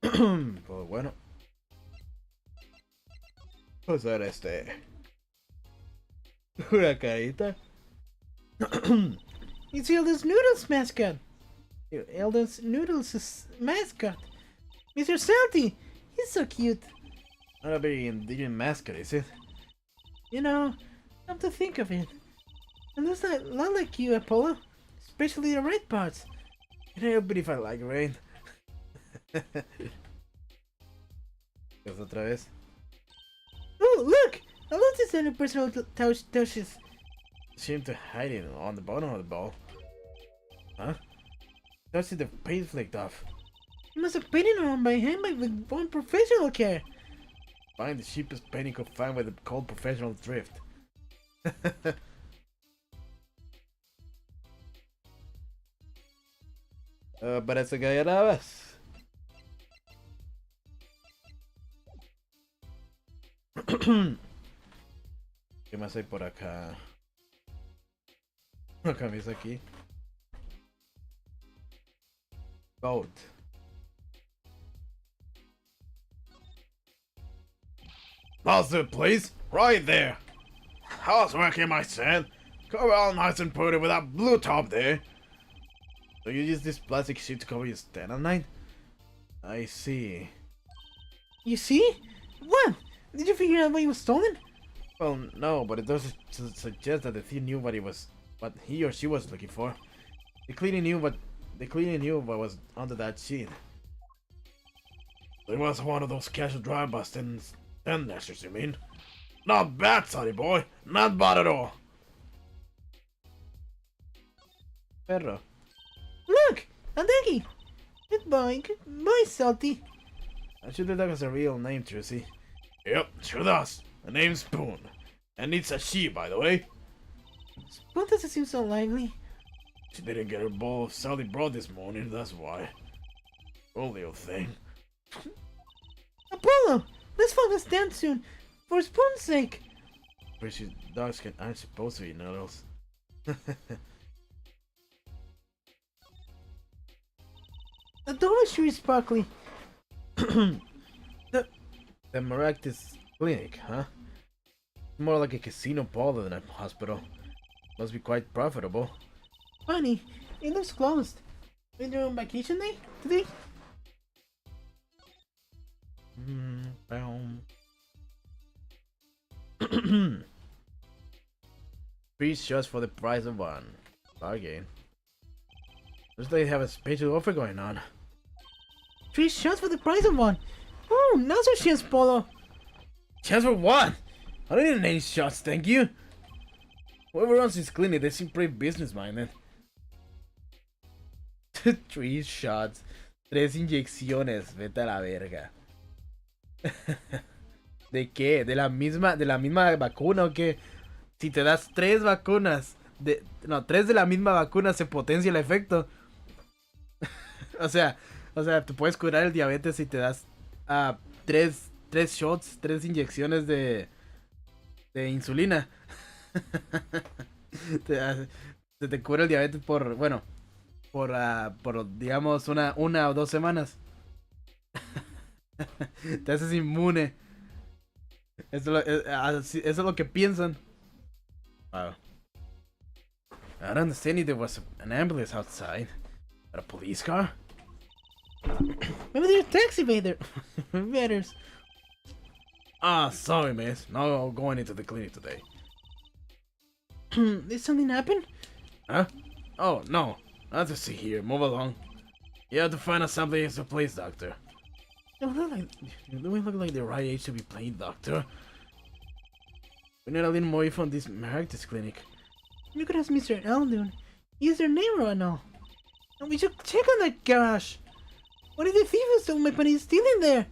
Pues bueno. Pues ahora una carita. It's Elden's Noodles mascot. Elden's Noodles' mascot. Mr. Salty. He's so cute. Not a very indigenous mascot, is it? You know, come to think of it. It looks a lot like you, Apollo. Especially the red parts. Can I help it if I like rain? ¿Es otra vez? Oh, look! I love this little personal touches. Seem to hide it on the bottom of the ball. Huh? Don't see the paint flicked off. You must have painted it on by hand with one professional care. Find the cheapest paint you could find with a cold professional drift. Parece que ya nada más. ¿Qué más hay por acá? Una camisa aquí. Goat. That's it, please. Right there. How's working, my son? Cover all nice and pretty with that blue top there. So you use this plastic sheet to cover your stand at night? I see. You see? What? Did you figure out what he was stolen? Well, no, but it does suggest that the thief knew what he or she was looking for. They clearly knew what was under that sheet. It was one of those casual drive-bys and dashers, you mean? Not bad, sonny boy. Not bad at all. Perro. Look! A doggy! Goodbye, Salty. I should that has a real name, Trucy. Yep, sure does. The name's Spoon. And it's a she, by the way. Spoon doesn't seem so lively. She didn't get her bowl of salty broth this morning, that's why. Poor little thing. Apollo! Let's find this stand soon. For Spoon's sake. Precious dogs aren't supposed to eat noodles. The door is sure sparkly. The Maractus Clinic, huh? More like a casino parlor than a hospital. Must be quite profitable. Funny, it looks closed. Are you on vacation day today? Three shots for the price of one. Bargain. Looks like they have a special offer going on. 3 shots for the price of 1. Oh, now's your chance, Polo. Chance for one? I don't need any shots, thank you. Whoever runs this clinic, they seem pretty business-minded. 3 shots. 3 inyecciones. Vete a la verga. ¿De qué? ¿De la misma vacuna o qué? Si te das 3 vacunas, 3 de la misma vacuna se potencia el efecto. o sea, te puedes curar el diabetes si te das 3 shots, 3 inyecciones de insulina. te cura el diabetes por digamos una o 2 semanas. Te haces inmune. Eso es lo que piensan. Wow. I don't understand if there was an ambulance outside. A police car? Maybe they're taxi evaders. Sorry, miss. No going into the clinic today. Did something happen? Huh? Oh, no. Not to see here. Move along. You have to find us someplace to place, doctor. Do we look like the right age to be playing doctor? We need a little more info on this Maractus clinic. You could ask Mr. Eldon. He's their neighbor and all. And we should check on that garage. What if the thief is still my money stealing there?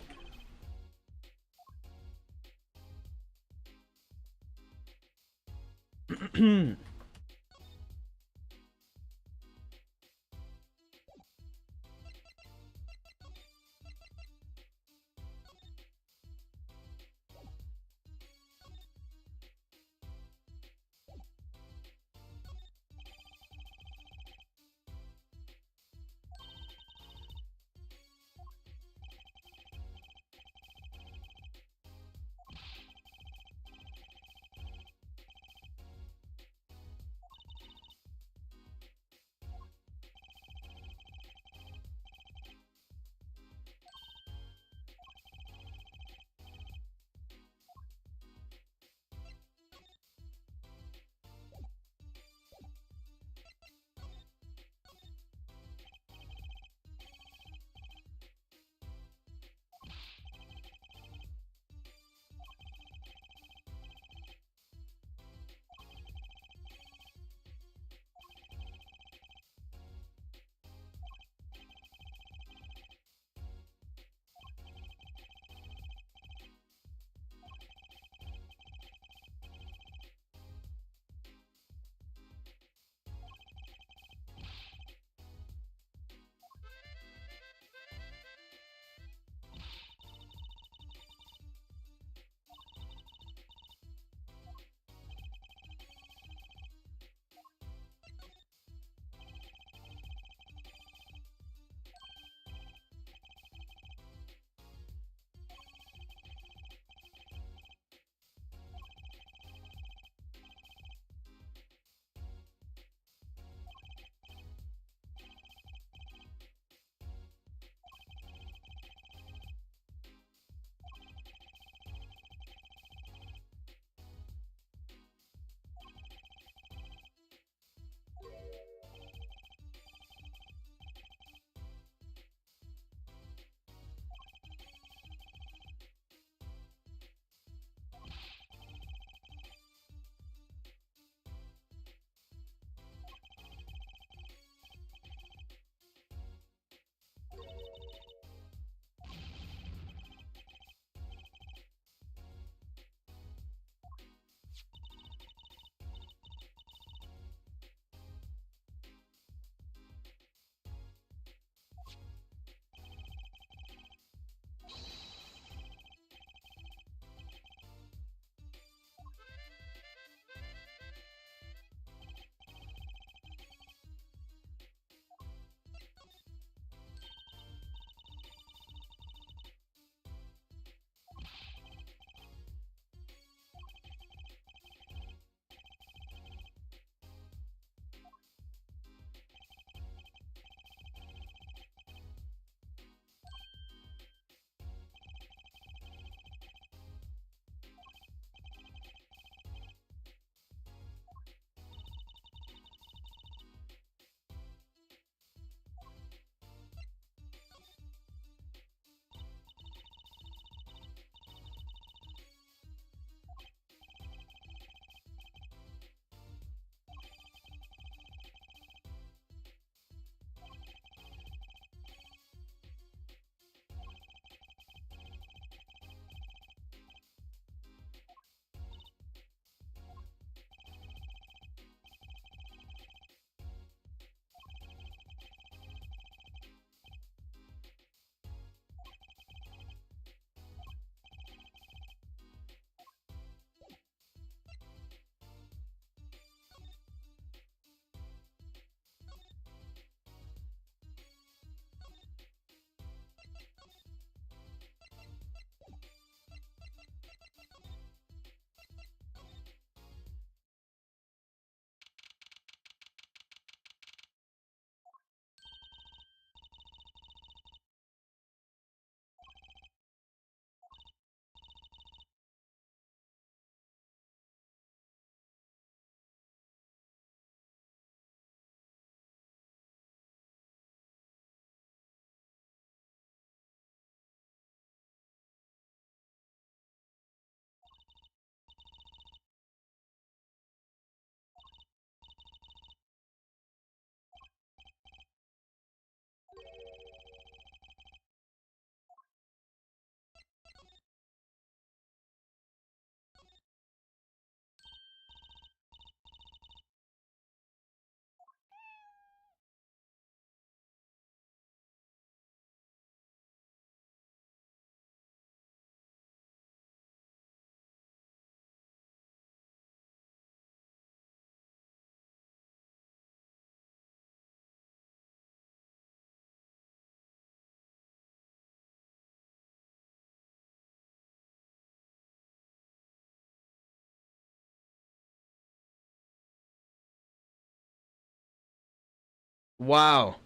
Wow.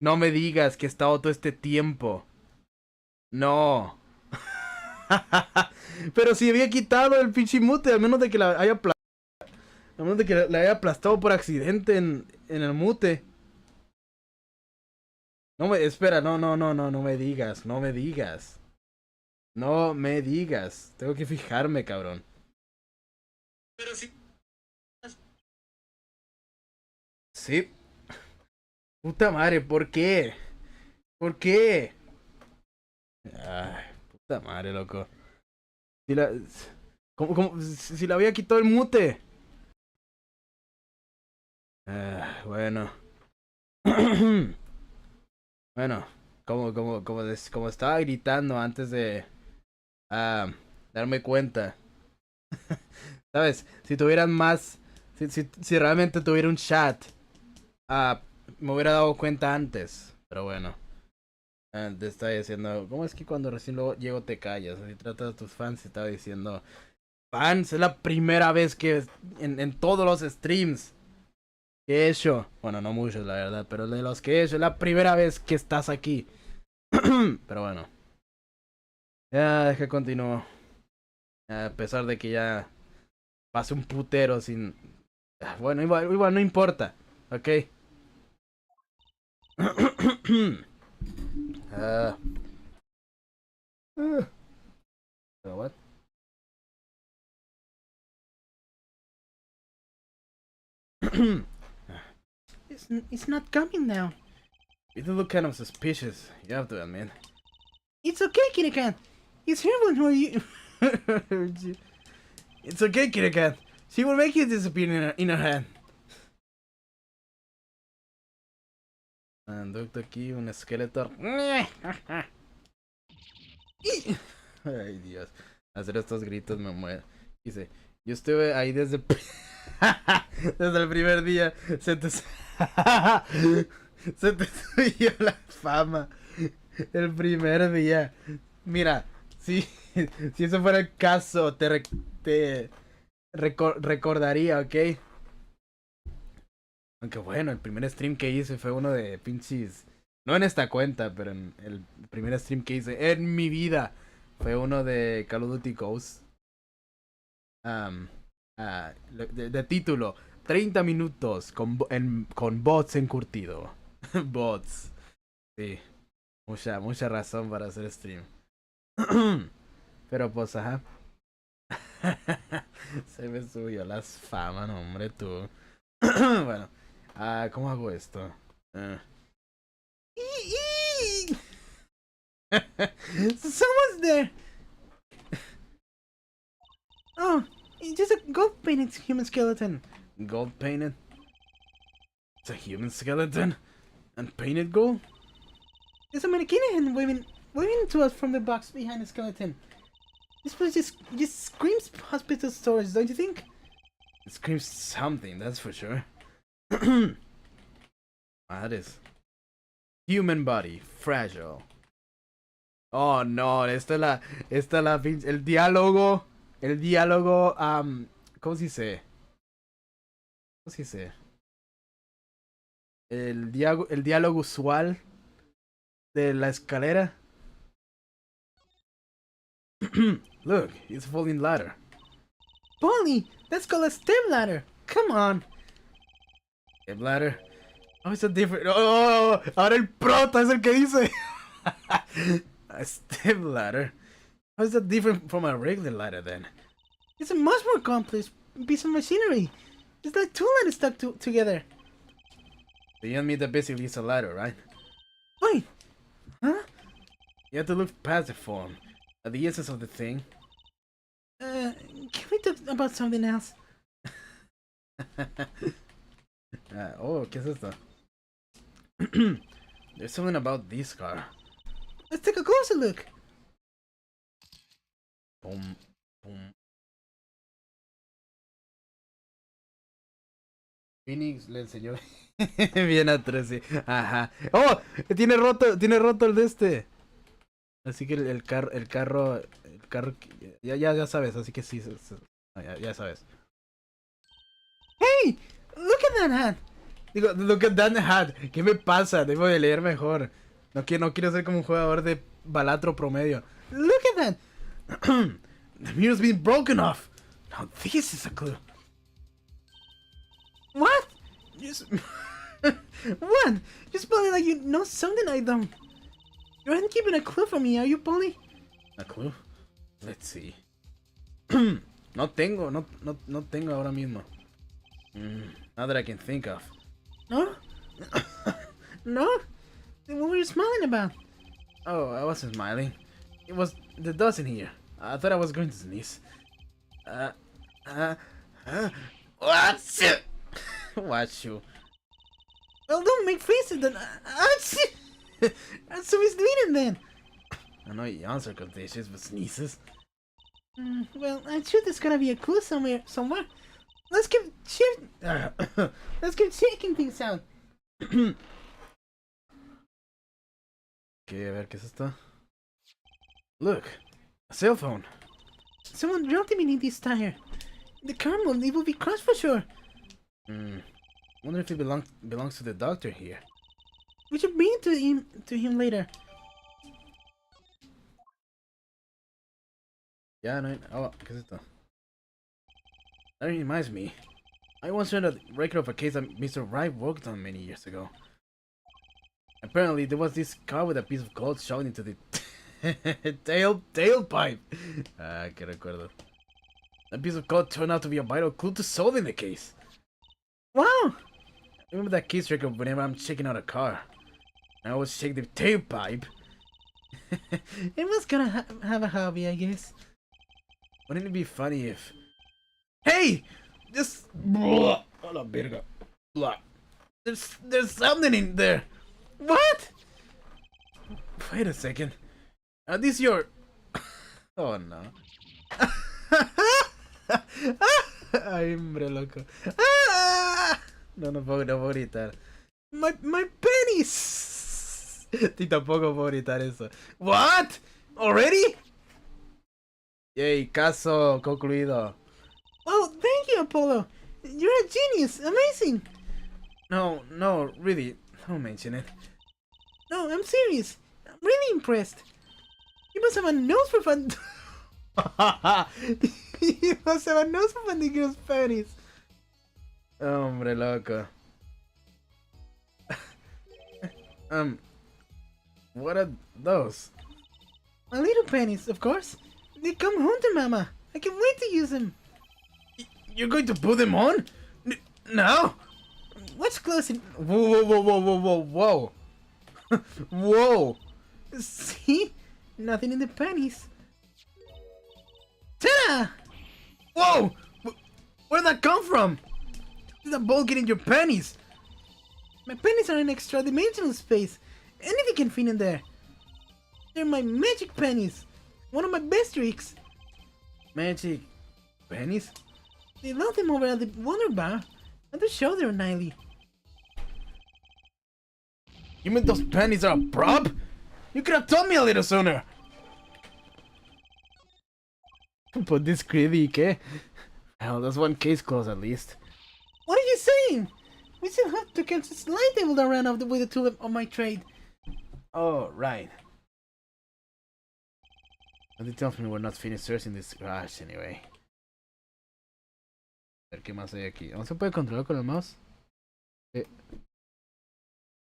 No me digas que he estado todo este tiempo. No. Pero si había quitado el pinche mute, al menos de que la haya aplastado. A menos de que la haya aplastado por accidente en el mute. No me. Espera, no me digas. No me digas. No me digas. Tengo que fijarme, cabrón. Pero sí. Sí. Puta madre, ¿por qué? ¿Por qué? Ay, puta madre, loco. Si la. ¿Cómo? Si la había quitado el mute. Bueno. Bueno, como estaba gritando antes de darme cuenta. ¿Sabes? Si tuvieran más. Si realmente tuviera un chat. Me hubiera dado cuenta antes. Pero bueno. Te estaba diciendo. ¿Cómo es que cuando recién luego llego te callas? Así tratas a tus fans. Te estaba diciendo. Fans, es la primera vez que en todos los streams que he hecho. Bueno, no muchos, la verdad. Pero de los que he hecho, es la primera vez que estás aquí. Pero bueno. Ya, deja continúo. A pesar de que ya pasé un putero sin. Bueno, igual no importa. Ok. What? It's not coming now. You do look kind of suspicious, you have to admit. It's okay, Kitty Cat. It's her one who you. It's okay, Kitty Cat. She will make you disappear in her hand. Doctor aquí, un esqueleto. Ay, Dios. Hacer estos gritos me muero. Dice, yo estuve ahí desde... desde el primer día. Se te subió la fama. El primer día. Mira, si eso fuera el caso, te recordaría, ¿ok? Aunque bueno, el primer stream que hice fue uno de pinches... No en esta cuenta, pero en el primer stream que hice en mi vida fue uno de Call of Duty Ghosts. De título, 30 minutos con bots encurtido. Bots. Sí. Mucha razón para hacer stream. Pero pues, ajá. Se me subió las famas, no, hombre, tú. Bueno. ¿Cómo hago esto? Someone's there. Oh, it's just a gold painted human skeleton. Gold painted? It's a human skeleton? And painted gold? There's a mannequin and waving to us from the box behind the skeleton. This place just screams hospital stores, don't you think? It screams something, that's for sure. That is human body, fragile. Oh no, esta es la el diálogo, ¿cómo se dice? ¿Cómo se dice? El diálogo usual de la escalera. Look, it's a falling ladder. Polly, that's called a step ladder. Come on. Step ladder. Oh, it's a different. Oh, ahora el prota es el que dice. A step ladder. How is that different from a regular ladder then? It's a much more complex piece of machinery. It's like two ladders stuck together. So you admit that basically it's a ladder, right? Wait. Huh? You have to look past the form. At the essence of the thing. Can we talk about something else? ¿Qué es esto? There's something about this car. Let's take a closer look. Pum, pum. Phoenix le enseñó bien a 13. Ajá. ¡Oh! Tiene roto el de este. Así que el carro ya sabes, así que sí, ya sabes. Hey! Look at that hat! Digo, look at that hat. ¿Qué me pasa? Debo de leer mejor. No quiero ser como un jugador de balatro promedio. Look at that! The mirror's been broken off. Now this is a clue. What? Yes. What? You spell it like you know something I don't. You aren't keeping a clue from me, are you, Polly? A clue? Let's see. No tengo ahora mismo. Not that I can think of. No? No? Then what were you smiling about? Oh, I wasn't smiling. It was the dust in here. I thought I was going to sneeze. What's it? Watch you. Well, don't make faces then. So he's bleeding then. I know your answer contagious, but sneezes. Well, I'm sure there's gotta be a clue somewhere. Let's keep checking things out. Okay, a ver, ¿qué es esto? Look, a cell phone. Someone dropped him in this tire. The car it will be crushed for sure. Wonder if it belongs to the doctor here. We should bring it to him later. Yeah, no. Oh, ¿qué es esto? That reminds me. I once read a record of a case that Mr. Wright worked on many years ago. Apparently, there was this car with a piece of gold shot into the tailpipe. Ah, que recuerdo. That piece of gold turned out to be a vital clue to solving the case. Wow! I remember that case record whenever I'm checking out a car. I always check the tailpipe. Everyone's gonna have a hobby, I guess. Wouldn't it be funny if... Hey! Just... Blah. Hola, verga. Blah. There's something in there. What? Wait a second. Are these your... Oh, no. Ay, hombre, loco. No puedo gritar. My penis. Y tampoco puedo gritar eso. What? Already? Yay, caso concluido. Oh, thank you, Apollo. You're a genius. Amazing. No, really. Don't mention it. No, I'm serious. I'm really impressed. You must have a nose for fun. You must have a nose for finding girls' panties. Hombre, loco. What are those? My little panties, of course. They come home to Mama. I can't wait to use them. You're going to put them on? Now? Watch closely. Whoa. Whoa. See? Nothing in the panties. Ta-da! Whoa! Where'd that come from? Did that ball get in your panties? My panties are in extra dimensional space. Anything can fit in there. They're my magic panties. One of my best tricks. Magic panties? They left them over at the Wonder Bar. At the show there nightly. You mean those panties are a prop? You could have told me a little sooner. But this creepy, ¿qué? Hell, that's one case closed at least. What are you saying? We still have to catch this light table that ran off with the tool of my trade. Oh, right. And it tells me we're not finished searching this garage anyway. A ver qué más hay aquí. ¿No se puede controlar con el mouse? Sí.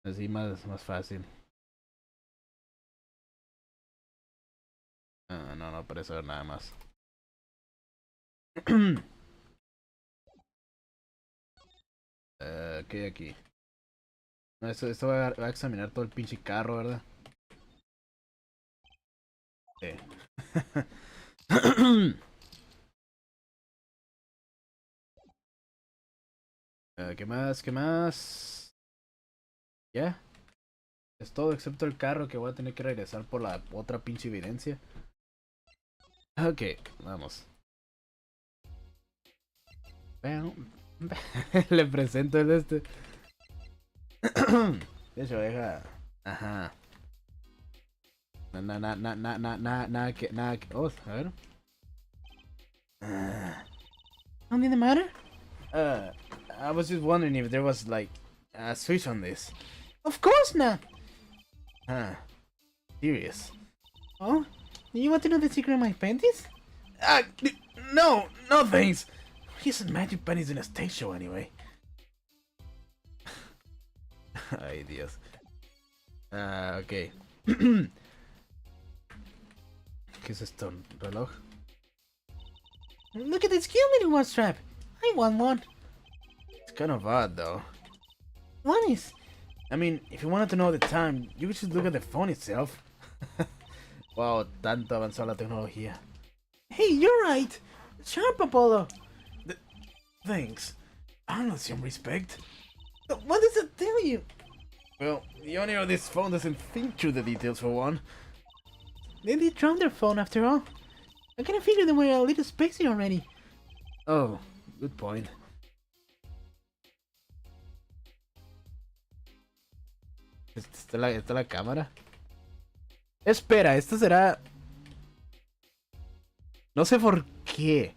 Así más fácil. Ah, no parece haber nada más. ¿Qué hay aquí? No, esto va a examinar todo el pinche carro, ¿verdad? Sí. ¿Qué más? ¿Ya? Es todo excepto el carro que voy a tener que regresar por la otra pinche evidencia. Ok, vamos. Le presento el este. De hecho, deja. Ajá. Nada que. Oh, a ver. Something the matter? I was just wondering if there was like switch on this. Of course not! Huh. Serious. Oh? Do you want to know the secret of my panties? No! No thanks! He said magic pennies in a stage show anyway. Ay, Dios. Ok. ¿Qué es esto? ¿Un reloj? Look at this cute little watch strap. I want one. It's kind of odd though. What is? I mean, if you wanted to know the time, you could just look at the phone itself. Wow, tanto avanzó la tecnología. Hey, you're right. Sharp, Apollo. Thanks. I don't know some respect. What does it tell you? Well, the owner of this phone doesn't think through the details for one. They did drown their phone after all. I kinda figured they were a little spacey already. Oh, good point. ¿Está la cámara? Espera, esto será... No sé por qué.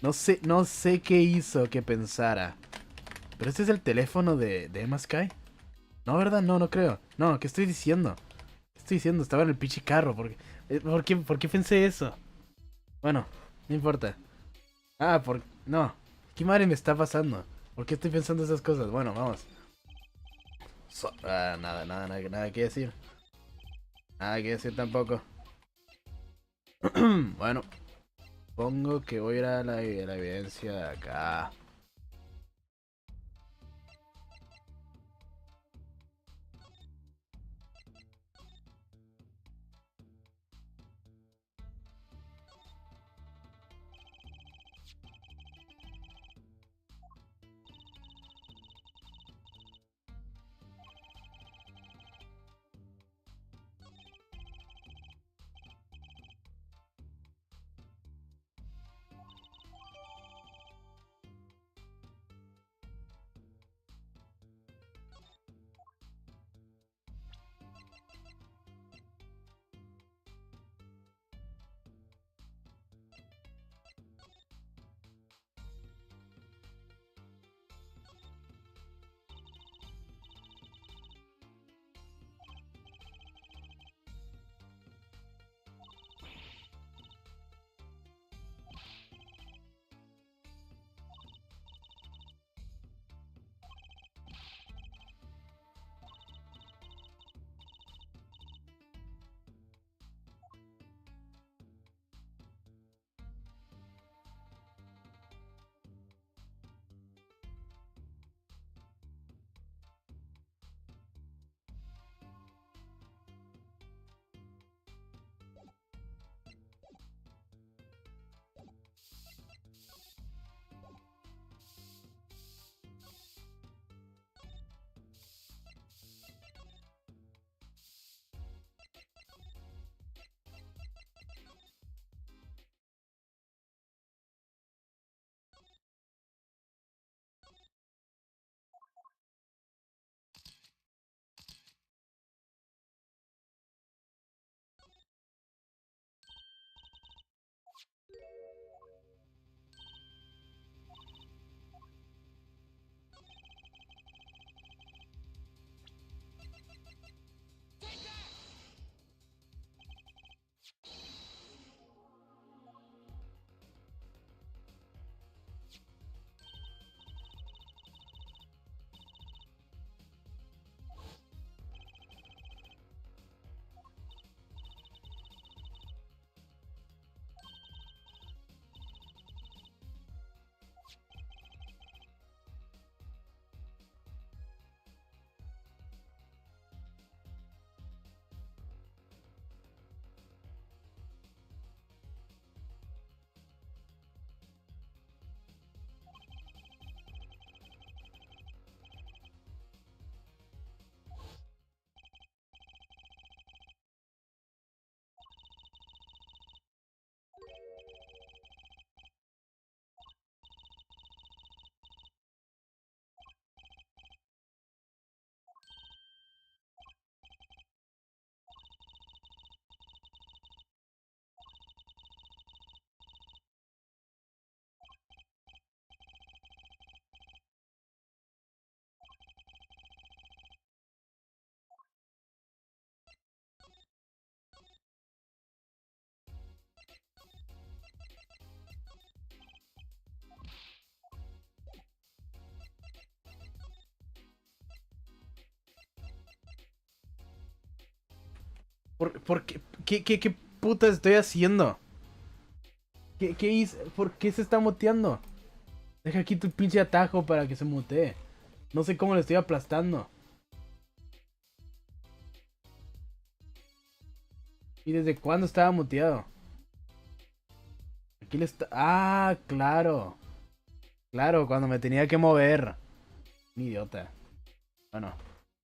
No sé qué hizo que pensara. Pero este es el teléfono de Emma Sky. No, ¿verdad? No, no creo. No, ¿qué estoy diciendo? ¿Qué estoy diciendo? Estaba en el pinche carro. ¿Por qué pensé eso? Bueno, no importa. No. ¿Qué madre me está pasando? ¿Por qué estoy pensando esas cosas? Bueno, vamos. Nada que decir. Nada que decir tampoco. Bueno. Supongo que voy a ir a la evidencia de acá. ¿Por qué puta estoy haciendo? ¿Qué hice? ¿Por qué se está muteando? Deja aquí tu pinche atajo para que se mutee. No sé cómo le estoy aplastando. ¿Y desde cuándo estaba muteado? Aquí le está... Ah, claro. Claro, cuando me tenía que mover. Un idiota. Bueno,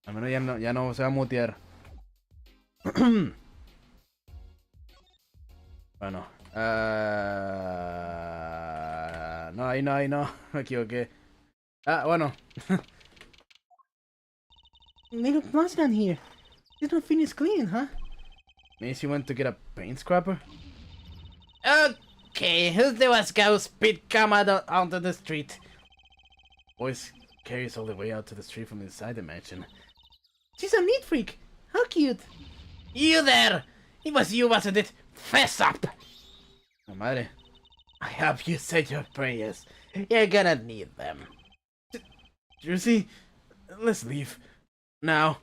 al menos ya no se va a mutear. Bueno. No, ahí no. Me equivoqué. Ah, bueno. Little plastic on here. There's no finish clean, huh? Means you went to get a paint scrapper? Okay, who's the was go speed come out onto the street? Voice carries all the way out to the street from inside the mansion. She's a neat freak. How cute. You there! It was you, wasn't it? Fess up! Oh, madre. I hope you said your prayers. You're gonna need them. Jersey, let's leave. Now.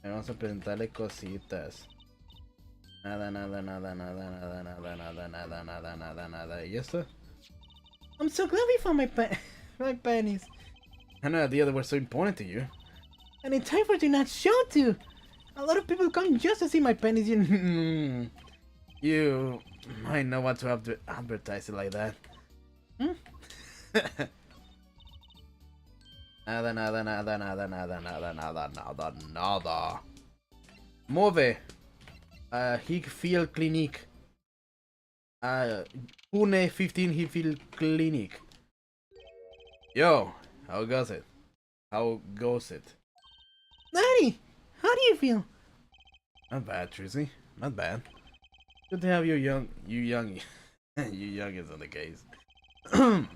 Vamos a presentarle cositas. Nada. ¿Y esto? I'm so glad we found my panties. I had no idea they were so important to you. And in time for it to not show to. A lot of people come just to see my panties. You might not want to advertise it like that. Hmm? Nada. Move. Higfield Clinic. Pune 15 Higfield Clinic. Yo, how goes it? Daddy, how do you feel? Not bad, Tracy. Not bad. Good to have you youngies on the case.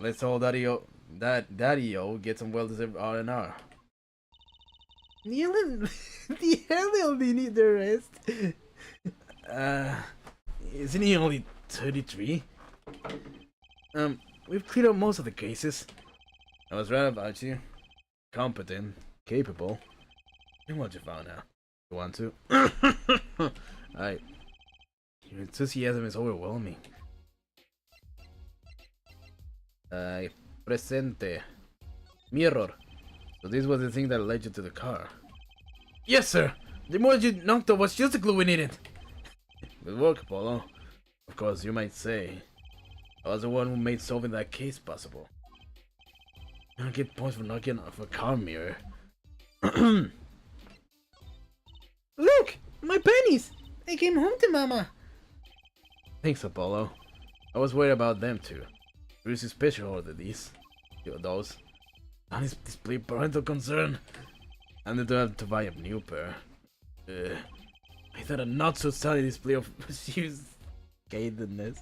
Let's all Daddy-O get some well-deserved R&R. The elderly need the rest. Isn't he only 33? We've cleared up most of the cases. I was right about you. Competent, capable. And what you found out? You want to? Your enthusiasm is overwhelming. Presente. Mirror. So this was the thing that led you to the car. Yes, sir. The more you knocked off was just the glue we needed. Good work, Apollo. Of course, you might say. I was the one who made solving that case possible. I don't get points for knocking off a car mirror. Look! My panties! I came home to Mama. Thanks, Apollo. I was worried about them too. Bruce special ordered these. Those. On his display parental concern. And they don't have to buy a new pair. I thought a not so sunny display of mischievous cadedness.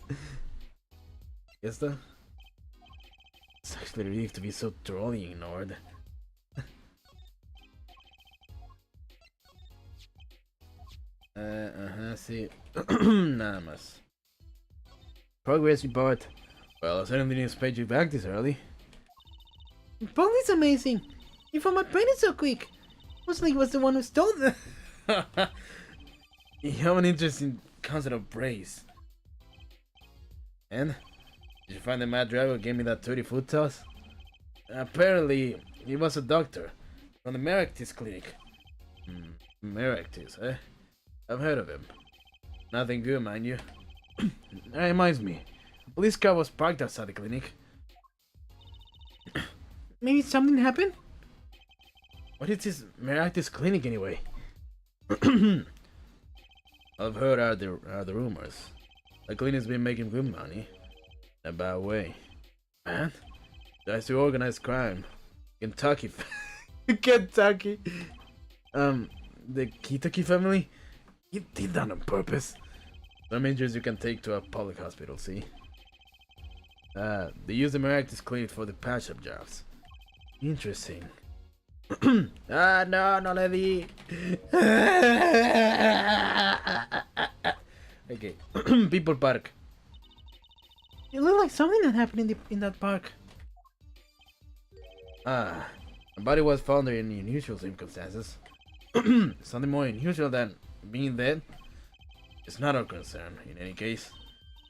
Yes, though? It's actually a relief to be so thoroughly ignored. Sí. Nada más. Progress report. Well, I certainly didn't expect you back this early. Polly's amazing. You found my panties so quick. Looks like he was the one who stole them. You have an interesting concept of praise. And? Did you find the mad driver who gave me that 30-foot toss? Apparently, he was a doctor from the Meractis clinic. Meractis, eh? I've heard of him. Nothing good, mind you. That reminds me. A police car was parked outside the clinic. Maybe something happened? What is this Meractis clinic anyway? I've heard are the rumors. The clinic's been making good money. In a bad way. Man, that's the organized crime. Kentucky. Kentucky. The Kitaki family? You did that on purpose. Some injuries you can take to a public hospital, see? They use the Meractis clinic for the patch-up jobs. Interesting. No, no le di. Okay. People Park. It looked like something that happened in that park. The body was found in unusual circumstances. Something more unusual than being dead. It's not our concern, in any case.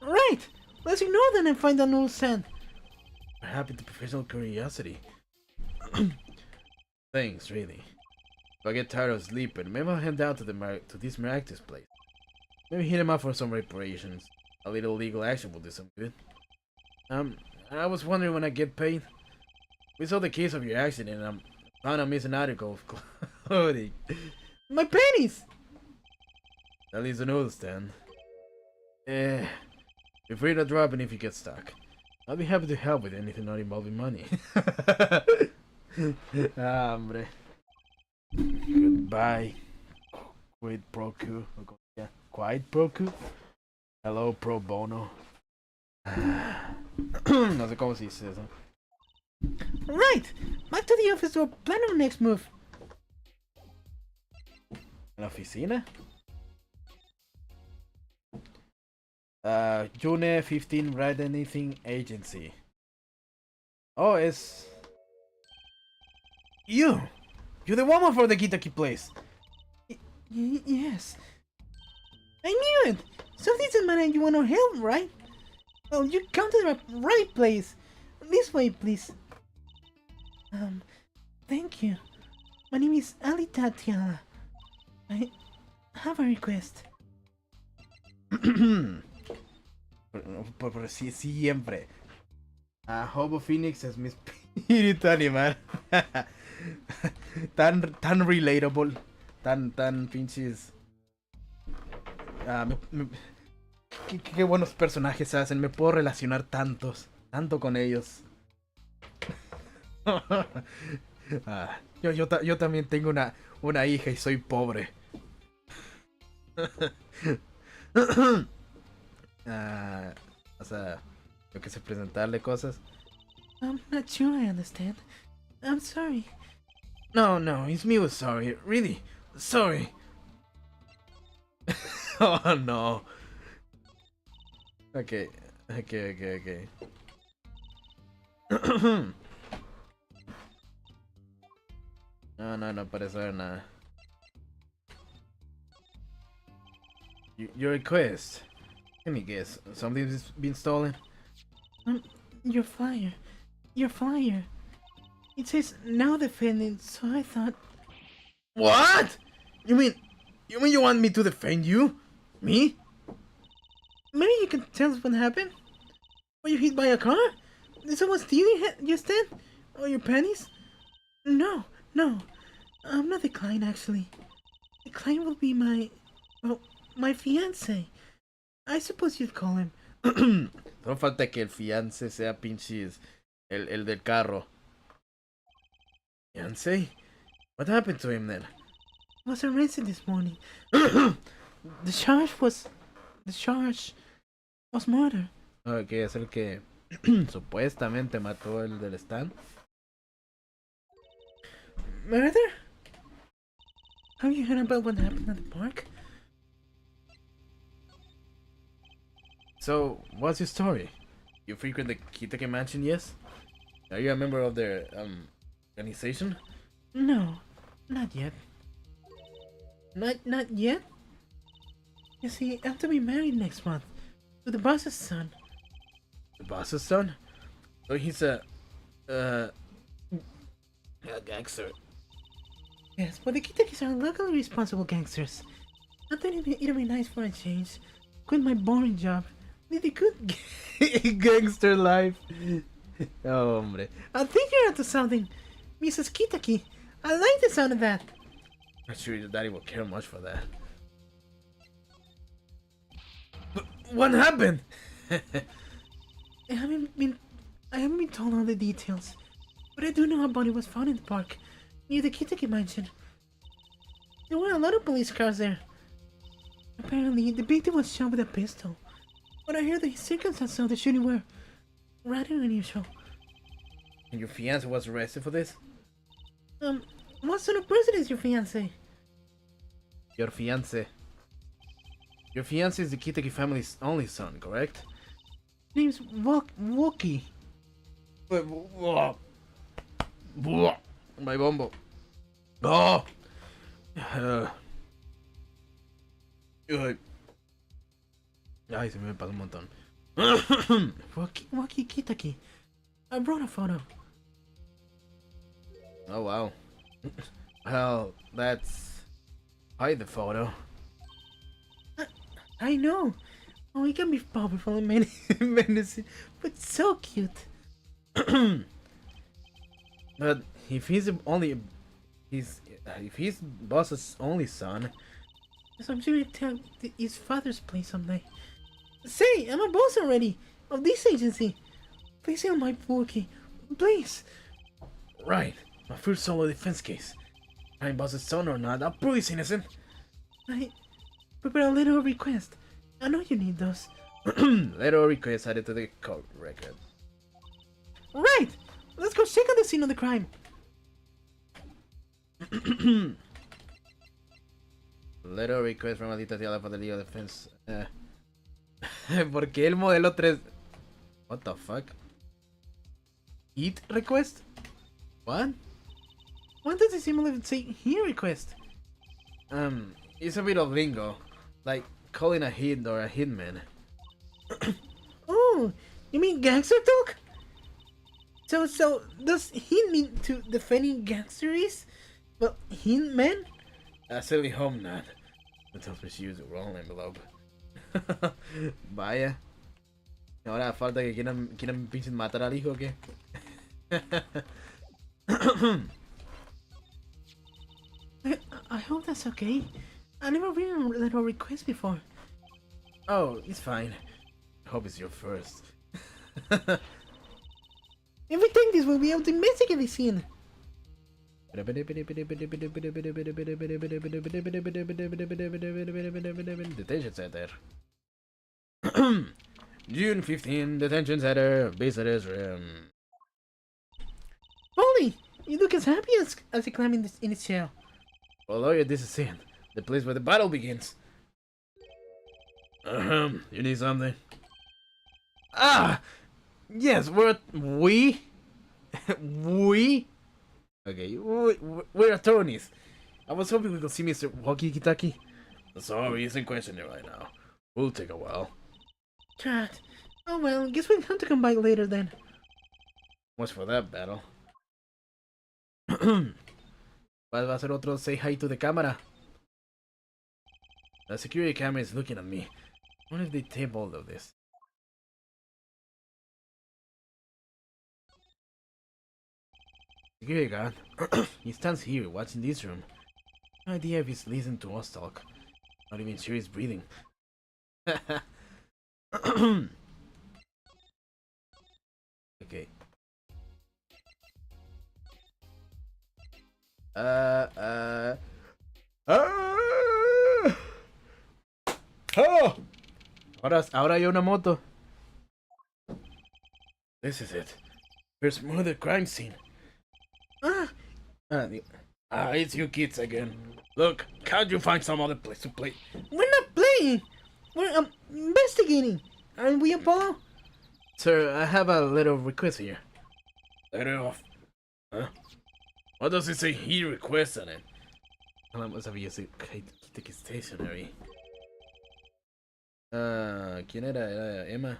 Right! Let's ignore them and find a new sand. We're happy to professional curiosity. Thanks, really. If I get tired of sleeping, maybe I'll head down to to this miraculous place. Maybe hit him up for some reparations. A little legal action will do some good. I was wondering when I get paid. We saw the case of your accident and found a missing article of clothing. My pennies! At least an old stand. Feel free to drop in if you get stuck. I'll be happy to help with anything not involving money. Hombre. Goodbye. Quid pro quo. Yeah, quid pro quo. Hello, pro bono. No sé cómo se dice eso. Right! Back to the office to plan our next move. ¿En la oficina? June 15 Write Anything Agency. Oh, es... You! You're the woman for the Kitaki place! Yes. I knew it! Something's the man you want our help, right? Well, you come to the right place. This way, please. Thank you. My name is Ali Tatiana. I have a request. Por sí, siempre. Hobo Phoenix es mi espíritu animal. tan relatable. Tan pinches. Qué buenos personajes hacen. Me puedo relacionar tanto con ellos. Yo también tengo una hija y soy pobre. O sea, yo que sé presentarle cosas. I'm not sure I understand. I'm sorry. No, it's me who's sorry. Really, sorry. Oh no. Okay. No parece haber nada. Your request. Let me guess. Something's been stolen? Your flyer. It says now defending, so I thought... What? You mean you want me to defend you? Me? Maybe you can tell us what happened? Were you hit by a car? Did someone steal your stand? Or your pennies? No. I'm not the client, actually. The client will be my fiance. I suppose you'd call him. No falta que el fiance sea pinches el del carro. Fiance? What happened to him then? He was arrested this morning. The charge was murder. Ok, es el que supuestamente mató el del stand. Murder? Have you heard about what happened at the park? So, what's your story? You frequent the Kitake mansion, yes? Are you a member of their organization? No, not yet. Not yet? You see, I have to be married next month to the boss's son. The boss's son? So he's a gangster. Yes, but the Kitakis are locally responsible gangsters. I thought it'd be nice for a change. Quit my boring job. Live a good Gangster life. Oh, hombre. I think you're onto something, Mrs. Kitaki. I like the sound of that. Not sure your daddy will care much for that. But what happened? I haven't been told all the details, but I do know a body was found in the park near the Kitaki mansion. There were a lot of police cars there. Apparently, the victim was shot with a pistol, but I heard the circumstances of the shooting were rather unusual. And your fiance was arrested for this? What sort of person is your fiance? Your fiance. Your fiance is the Kitaki family's only son, correct? Name's Wookie. Buah, my bombo. Oh. Ay, se me pasó un montón. Waki Kitaki. I brought a photo. Oh wow. Well, that's quite the photo. I know. Oh, he can be powerful and menacing, but so cute. But if he's if he's boss's only son, So I'm sure he'll tell his father's place someday. Say, I'm a boss already of this agency. Please help my Wookie. Please. right? My first solo defense case. I'm boss's son or not, I'll prove he's innocent. I prepare a little request. I know you need those. Letter request added to the court record. Right! Let's go check on the scene of the crime. Letter request from maldita sea for the legal defense. ¿Por qué el modelo 3? What the fuck? Eat request? What? What does it similar say here request? It's a bit of lingo. Like calling a hit or a hitman. Oh, you mean gangster talk? So does he mean to defending gangsters? Well, hitman? I certainly hope not. Let's hope she used the wrong envelope. Vaya. Ahora falta que quieran pinches matar al hijo o qué. I hope that's okay. I never read a little request before. Oh, it's fine. I hope it's your first. If we take this, we'll be able to investigate the scene. Detention center. June 15, detention center, visitors room. Polly, you look as happy as a clam in its shell. Well, lawyer, this is it. The place where the battle begins. You need something? Ah! Yes, we? Okay, we're attorneys. I was hoping we could see Mr. Walkie-Kitaki. Sorry, he's in question right now. Will take a while. Drat. Oh well, guess we'll have to come by later then. Much for that battle. Va a hacer otro say hi to the camera. The security camera is looking at me. I wonder if they tape all of this. Security guard. He stands here, watching this room. No idea if he's listening to us talk. Not even sure he's breathing. Okay. Oh! Ahora hay una moto. This is it. First murder crime scene. It's you kids again. Look, can't you find some other place to play? We're not playing. We're investigating. Aren't we, Apollo? Sir, I have a little request here. Letter off. Huh? What does it say he requested it? Vamos a ver si que stationary. ¿Quién era? Era Emma.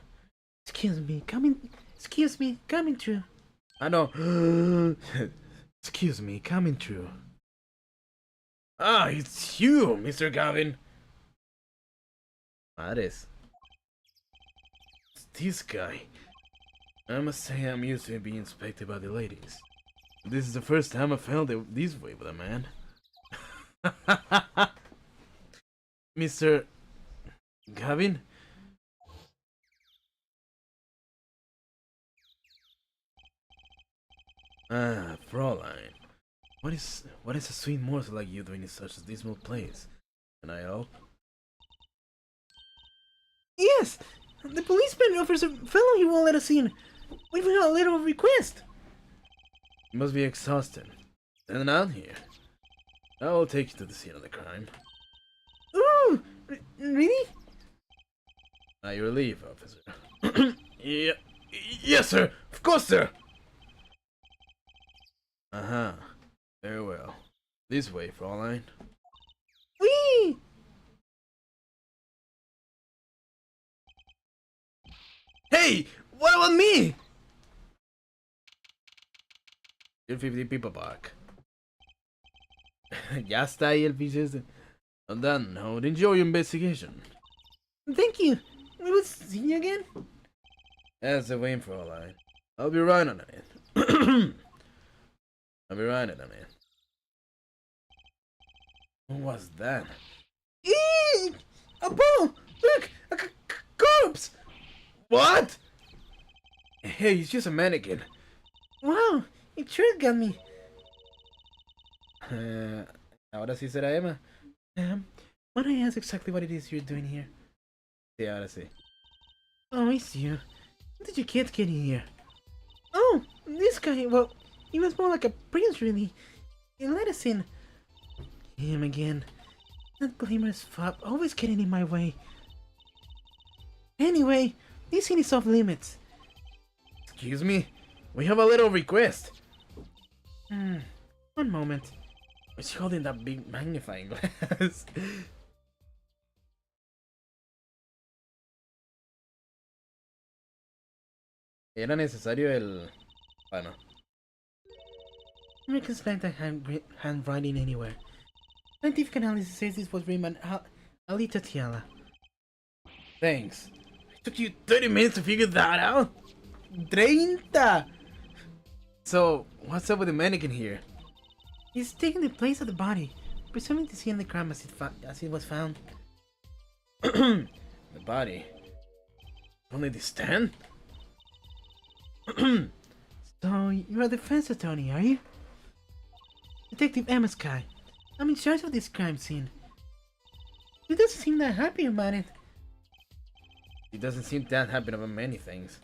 Excuse me, coming through. Ah, no. Excuse me, coming through. Ah, it's you, Mr. Gavin. Mares. It's this guy. I must say I'm used to being inspected by the ladies. This is the first time I felt it this way with a man. Mr. Gavin? Ah, Fraulein. What is a sweet morsel like you doing in such a dismal place? Can I help? Yes, the policeman offers a fellow he won't let us in. We've got a little request. You must be exhausted. Stand out here. I will take you to the scene of the crime. Ooh, really? At your leave, officer. Yeah. Yes, sir. Of course, sir. Uh-huh. Very well. This way, Fräulein. Whee! Hey! What about me? You're 50 people back. Ya está ahí el pinche este. I'm done now. Enjoy your investigation. Thank you. We will see you again. That's the way, Fräulein. I'll be right on it. I'll be right on it. What was that? Eek! Apollo! Look! A corpse! What? Hey, he's just a mannequin. Wow! It sure got me. Ahora sí será Emma. Might I ask exactly what it is you're doing here? Sí, ahora sí. Oh, it's you. How did your kids get in here? Oh, this guy, well, he was more like a prince, really. He let us in. Him again. That glamorous fop, always getting in my way. Anyway, this scene is off limits. Excuse me? We have a little request. One moment. Is he holding that big magnifying glass? Era necesario el... Bueno. I can spell that handwriting anywhere. Scientific analysis says this was written by Alita Tiala. Thanks. It took you 30 minutes to figure that out? 30! So, what's up with the mannequin here? He's taking the place of the body, presuming to see in the crime as it was found. The body? Only the stand? So, you're a defense attorney, are you? Detective Emma Sky. I'm in charge of this crime scene. You doesn't seem that happy about it. He doesn't seem that happy about many things.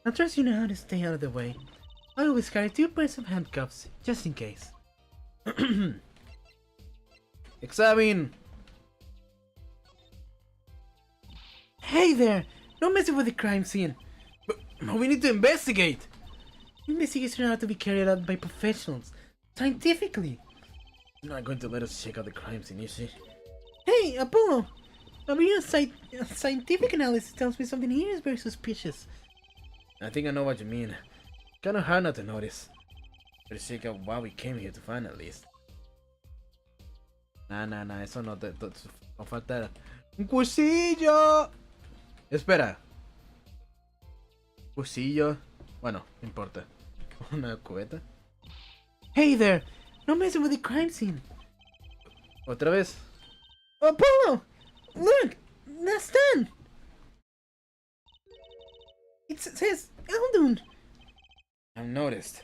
I trust you know how to stay out of the way. I always carry 2 pairs of handcuffs, just in case. Examine! Hey there! Don't mess with the crime scene. But we need to investigate! Investigations are to be carried out by professionals, scientifically. You're not going to let us check out the crime scene, is she? Hey, Apollo! A scientific analysis tells me something here is very suspicious. I think I know what you mean. Kinda hard not to notice. Better check out what we came here to find at least. Nah, eso no te... Va a faltar... ¡Un cuchillo! Espera. ¿Cuchillo? Bueno, no importa. ¿Una cubeta? Hey there! No messing with the crime scene. ¿Otra vez? Apollo! Look! That's done! It says Eldon! I've noticed.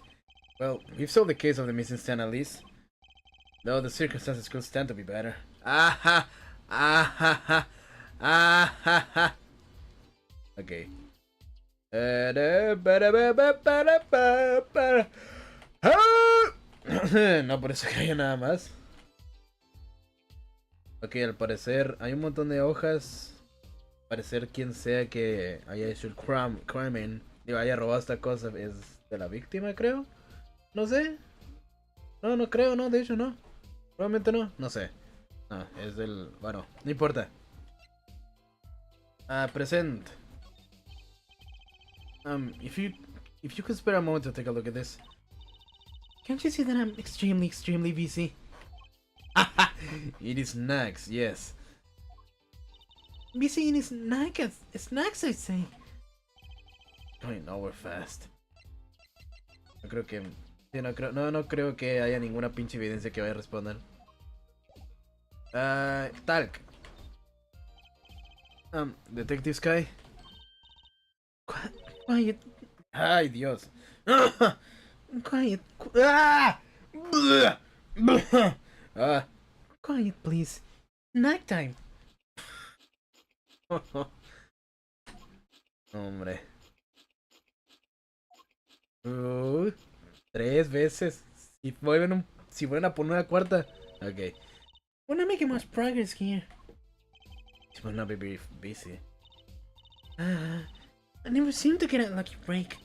Well, we've solved the case of the missing stand at least. Though the circumstances could stand to be better. Ah ha! Ah ha ha! Ah ha ha! Okay. No, por eso que haya nada más. Ok, al parecer hay un montón de hojas. Al parecer quien sea que haya hecho el crimen, digo, haya robado esta cosa es de la víctima, creo. No sé. No creo, no, de hecho no. Probablemente no, no sé. No, es del... Bueno, no importa. Present. If you could spare a moment to take a look at this. Can't you see that I'm extremely busy? It is snacks, yes. Busy in his snacks, I say. Going nowhere fast. No creo que... Sí, no creo que haya ninguna pinche evidencia que vaya a responder. Talk. Detective Sky. Quiet. Ay, Dios. Quiet. Ah! Quiet, please. Night time. Hombre. 3 veces. Si vuelven a poner una cuarta. Ok. We're not making much progress here. She must not be very busy. I never seem to get a lucky break.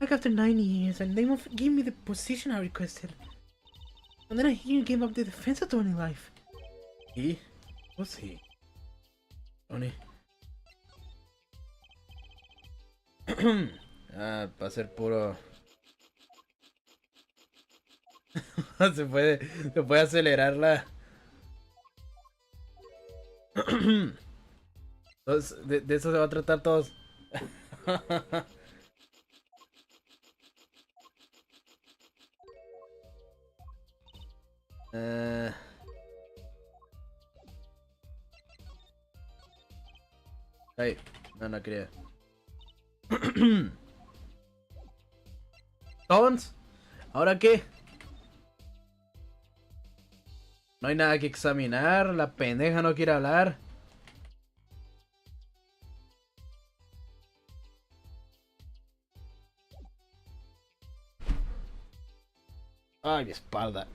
Back after 9 years, and they won't give me the position I requested. And then I hear you gave up the defense attorney life. He? Who's he? Tony. Va a ser puro. se puede acelerar la. Entonces, de eso se va a tratar todos. Ay, no quería. Tons, ¿ahora qué? No hay nada que examinar, la pendeja no quiere hablar. Ay, mi espalda.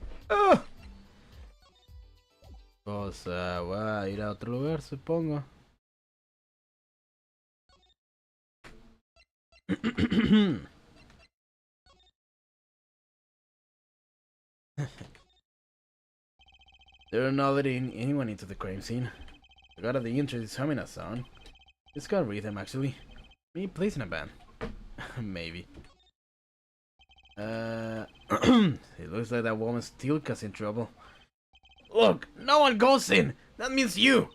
Pues voy a ir a otro lugar, supongo. They're not letting anyone into the crime scene. The god of the interest is humming a song. It's got rhythm, actually. Me placing a band. Maybe. It looks like that woman's still causing trouble. Look, no one goes in! That means you!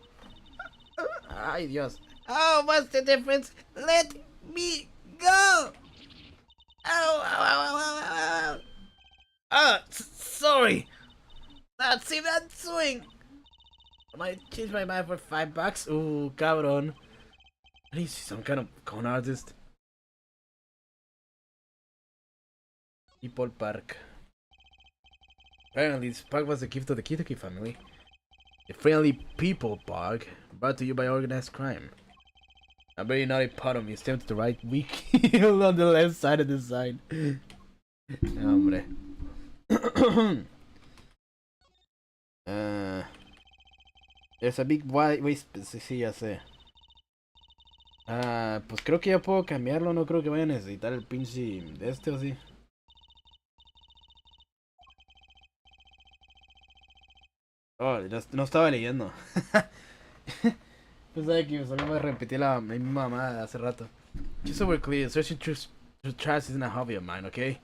Ay, Dios. Oh, what's the difference? Let me go! Ow. Sorry! Let's see that swing! I might change my mind for $5. Ooh, cabrón. What is he, some kind of con artist? People Park. Apparently, this park was a gift of the Kitaki family. The friendly People Park, brought to you by organized crime. A very naughty part of me is tempted to write weak on the left side of the sign. Hombre. There's a big white waste. Sí, ya sé. Pues creo que ya puedo cambiarlo. No creo que vaya a necesitar el pinche de este o sí. Oh, no estaba leyendo. Pensaba que solo me repetí la misma mamada de hace rato. Just so we're clear, searching through trash isn't a hobby of mine, okay?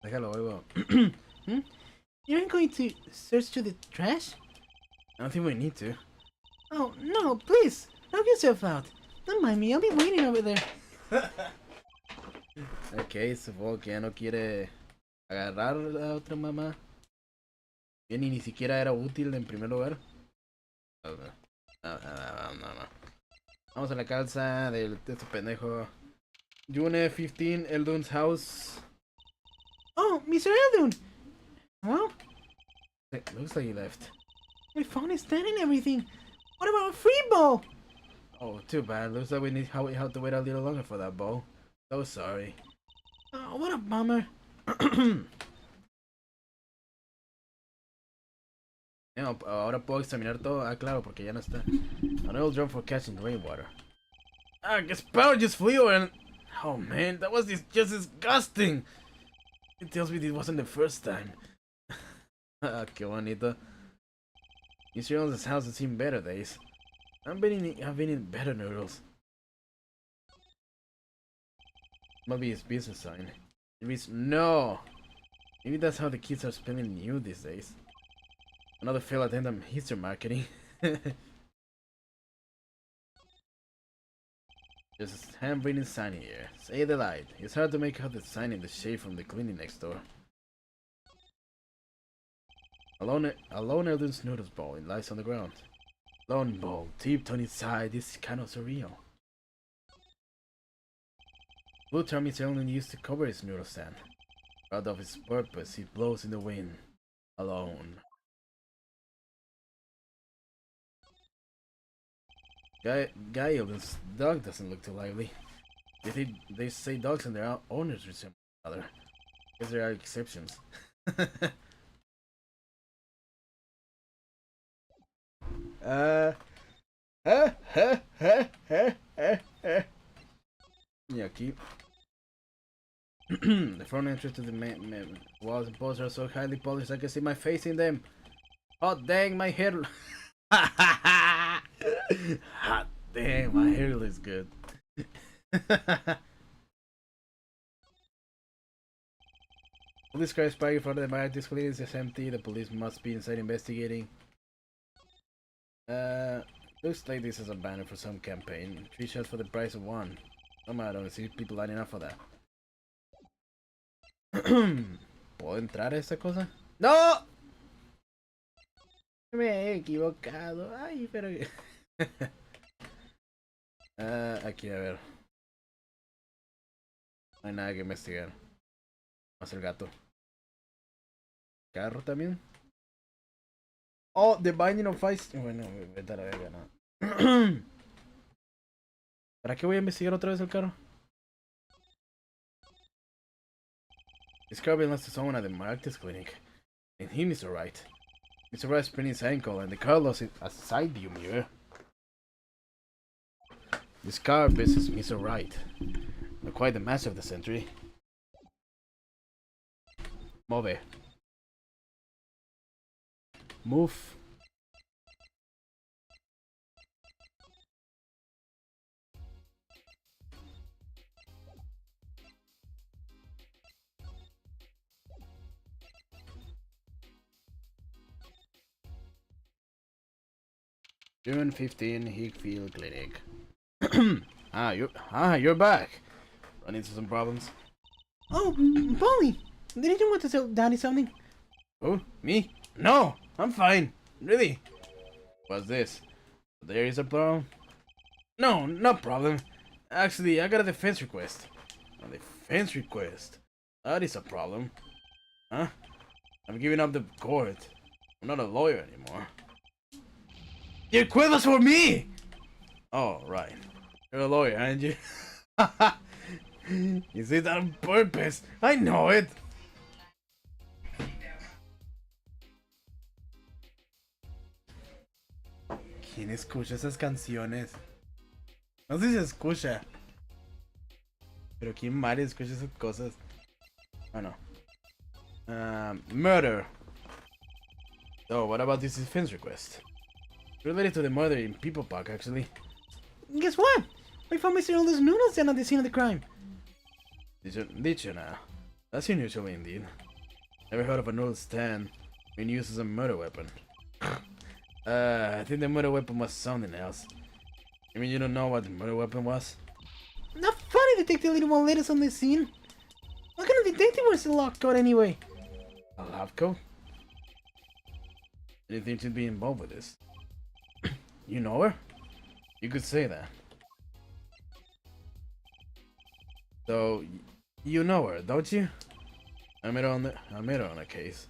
Déjalo, oigo. You're going to search through the trash? I don't think we need to. Oh, no, please, knock yourself out. Don't mind me, I'll be waiting over there. Ok, supongo que ya no quiere agarrar a la otra mamá. Bien, y ni siquiera era útil en primer lugar. No. Vamos a la calza de este pendejo. June 15, Eldon's house. Oh, Mr. Eldon! Well, It looks like he left. my phone is dead and everything. What about a free ball? Oh, too bad. Looks like we have to wait a little longer for that ball. So sorry. Oh, what a bummer. Ahora puedo examinar todo. Ah, claro, porque ya no está. An oil drum for catching rainwater. Ah, the sparrow just flew and... Oh man, that was just disgusting. It tells me this wasn't the first time. Ah, qué bonito. Mr. Jones' house has seen better days. I've been in better noodles. Must be his business sign. It reads no. Maybe that's how the kids are spelling new these days. Another failed attempt at history marketing. There's a handwritten sign here. Say the light. It's hard to make out the sign in the shade from the clinic next door. A lone Eldon's noodles bowl. It lies on the ground. Lone bowl, tipped on its side. This is kind of surreal. Blue Termite only used to cover his noodle stand. Proud of his purpose, he blows in the wind. Alone. Guy Eldon's dog doesn't look too lively. They say dogs and their owners resemble each other. Guess there are exceptions. Y aquí The front entrance to the main walls and posters are so highly polished I can see my face in them. Hot dang, my hair. Hot dang, my hair looks good. Police car is parked in front of the bar. This clinic is empty. The police must be inside investigating. Looks like this is a banner for some campaign. 3 shots for the price of 1. Somehow I don't see people lining up for that. ¿Puedo entrar a esta cosa? ¡No! Me he equivocado. Ay, pero... aquí, a ver. No hay nada que investigar. Más el gato. Carro también. Oh, The Binding of Isaac. Bueno, vete a la verga, no. ¿Para qué voy a investigar otra vez el carro? This car belongs to someone at the Marcus Clinic. And him, Mr. Wright. Mr. Wright sprained his ankle and the car lost a side view mirror. This car visits Mr. Wright. Not quite the match of the century. Move. Move. June 15, Hickfield Clinic. You're back. Run into some problems. Oh, Polly! Didn't you want to tell Daddy something? Oh, me? No, I'm fine. Really? What's this? There is a problem? No, no problem. Actually, I got a defense request. A defense request? That is a problem. Huh? I'm giving up the court. I'm not a lawyer anymore. Your quit was for me! Oh, right. You're a lawyer, aren't you? You did that on purpose. I know it. ¿Quién escucha esas canciones? No sé si se escucha. Pero ¿quién más escucha esas cosas? Bueno. Murder. So, what about this defense request? Related to the murder in People Park, actually. Guess what? I found Mr. Aldo's noodles down at the scene of the crime. Did you now? That's unusual indeed. Never heard of a noodle stand being used as a murder weapon. I think the murder weapon was something else. You mean you don't know what the murder weapon was? Not funny, Detective Little one latest on the scene. What kind of detective was the lock code anyway? A lab coat? Anything to be involved with this? You know her? You could say that. So, you know her, don't you? I met her on a case.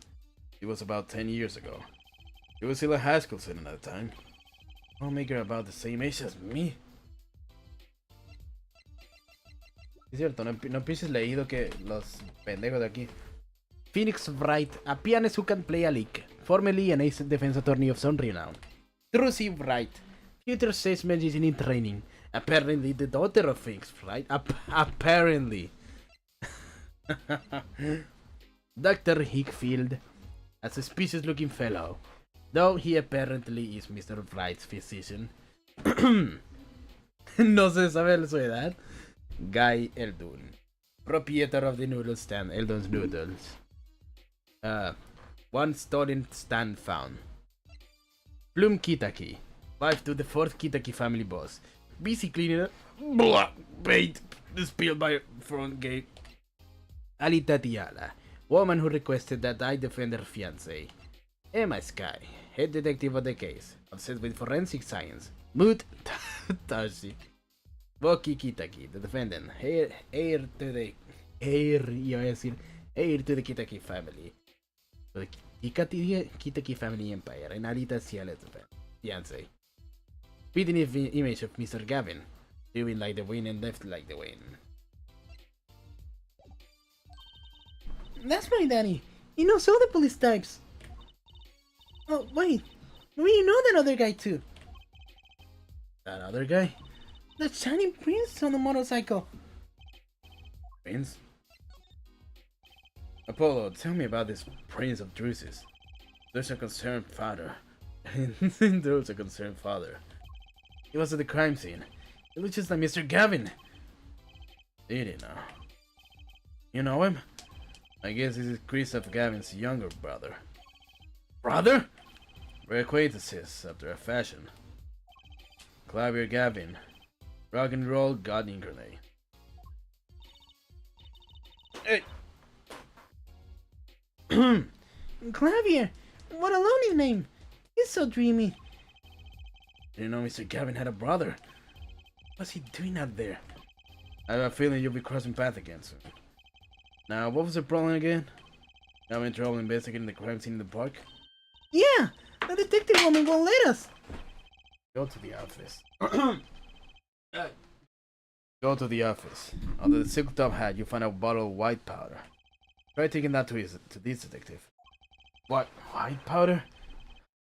It was about 10 years ago. She was still a high school student at the time. I'll make her about the same age as me. Es cierto, no pienses leído que los pendejos de aquí. Phoenix Wright, a pianist who can play a lick. Formerly an ace defense attorney of some renown. Trucy Wright, future sales magician in training. Apparently the daughter of Phoenix Wright. Apparently. Dr. Hickfield, a suspicious looking fellow. Though he apparently is Mr. Wright's physician. No se sabe su edad. Guy Eldon, proprietor of the noodle stand Eldon's Noodles. One stolen stand found. Bloom Kitaki, wife to the 4th Kitaki family boss. Busy cleaning up paint spilled by front gate. Alita Tiala, woman who requested that I defend her fiancé. Emma Sky, head detective of the case, obsessed with forensic science. Moot Tashi. Boki Kitaki, the defendant, heir to the Kitaki family. The Kitaki family empire, and Alita Tiala's fiancé. Fitting image of Mr. Gavin, doing like the wind and left like the wind. That's my daddy. He knows all the police types. Oh, wait. We know that other guy too. That other guy? The shiny prince on the motorcycle. Prince? Apollo, tell me about this Prince of Drusus. There's a concerned father. There's a concerned father. He was at the crime scene. He looks just like Mr. Gavin. Did he now? You know him? I guess this is Christoph Gavin's younger brother. Brother? We're acquaintances, after a fashion. Clavier Gavin. Rock and roll god incarnate. Hey! Clavier, what a lonely name. He's so dreamy. Didn't know Mr. Gavin had a brother. What's he doing out there? I have a feeling you'll be crossing paths again soon. Now, what was the problem again? Having trouble investigating the crime scene in the park? Yeah, the detective woman won't let us. Go to the office. Go to the office. Under the silk top hat, you find a bottle of white powder. Try taking that to this detective. What? White powder?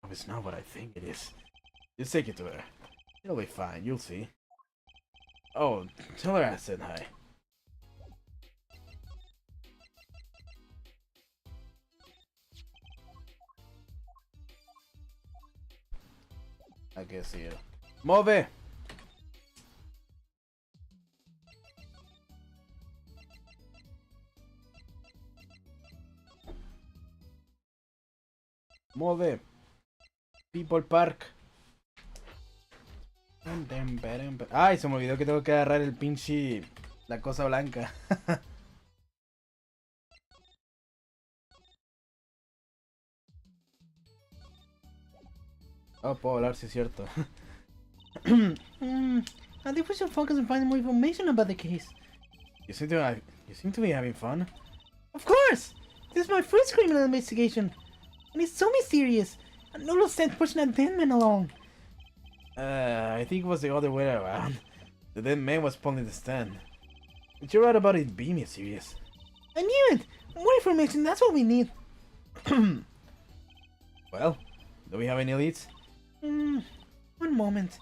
Oh, it's not what I think it is. Just take it to her. It'll be fine, you'll see. Oh, tell her I said hi. I guess here. Move! Move! People Park. Ay, se me olvidó que tengo que agarrar el pinche... La cosa blanca. Oh, puedo hablar, sí es cierto. I think we should focus on finding more information about the case. You seem to be having fun. Of course! This is my first criminal investigation. And it's so mysterious. And Noodle said pushing a dead man along. I think it was the other way around. The dead man was pulling the stand. But you're right about it being mysterious. I knew it! More information, that's what we need. Well, do we have any leads? One moment.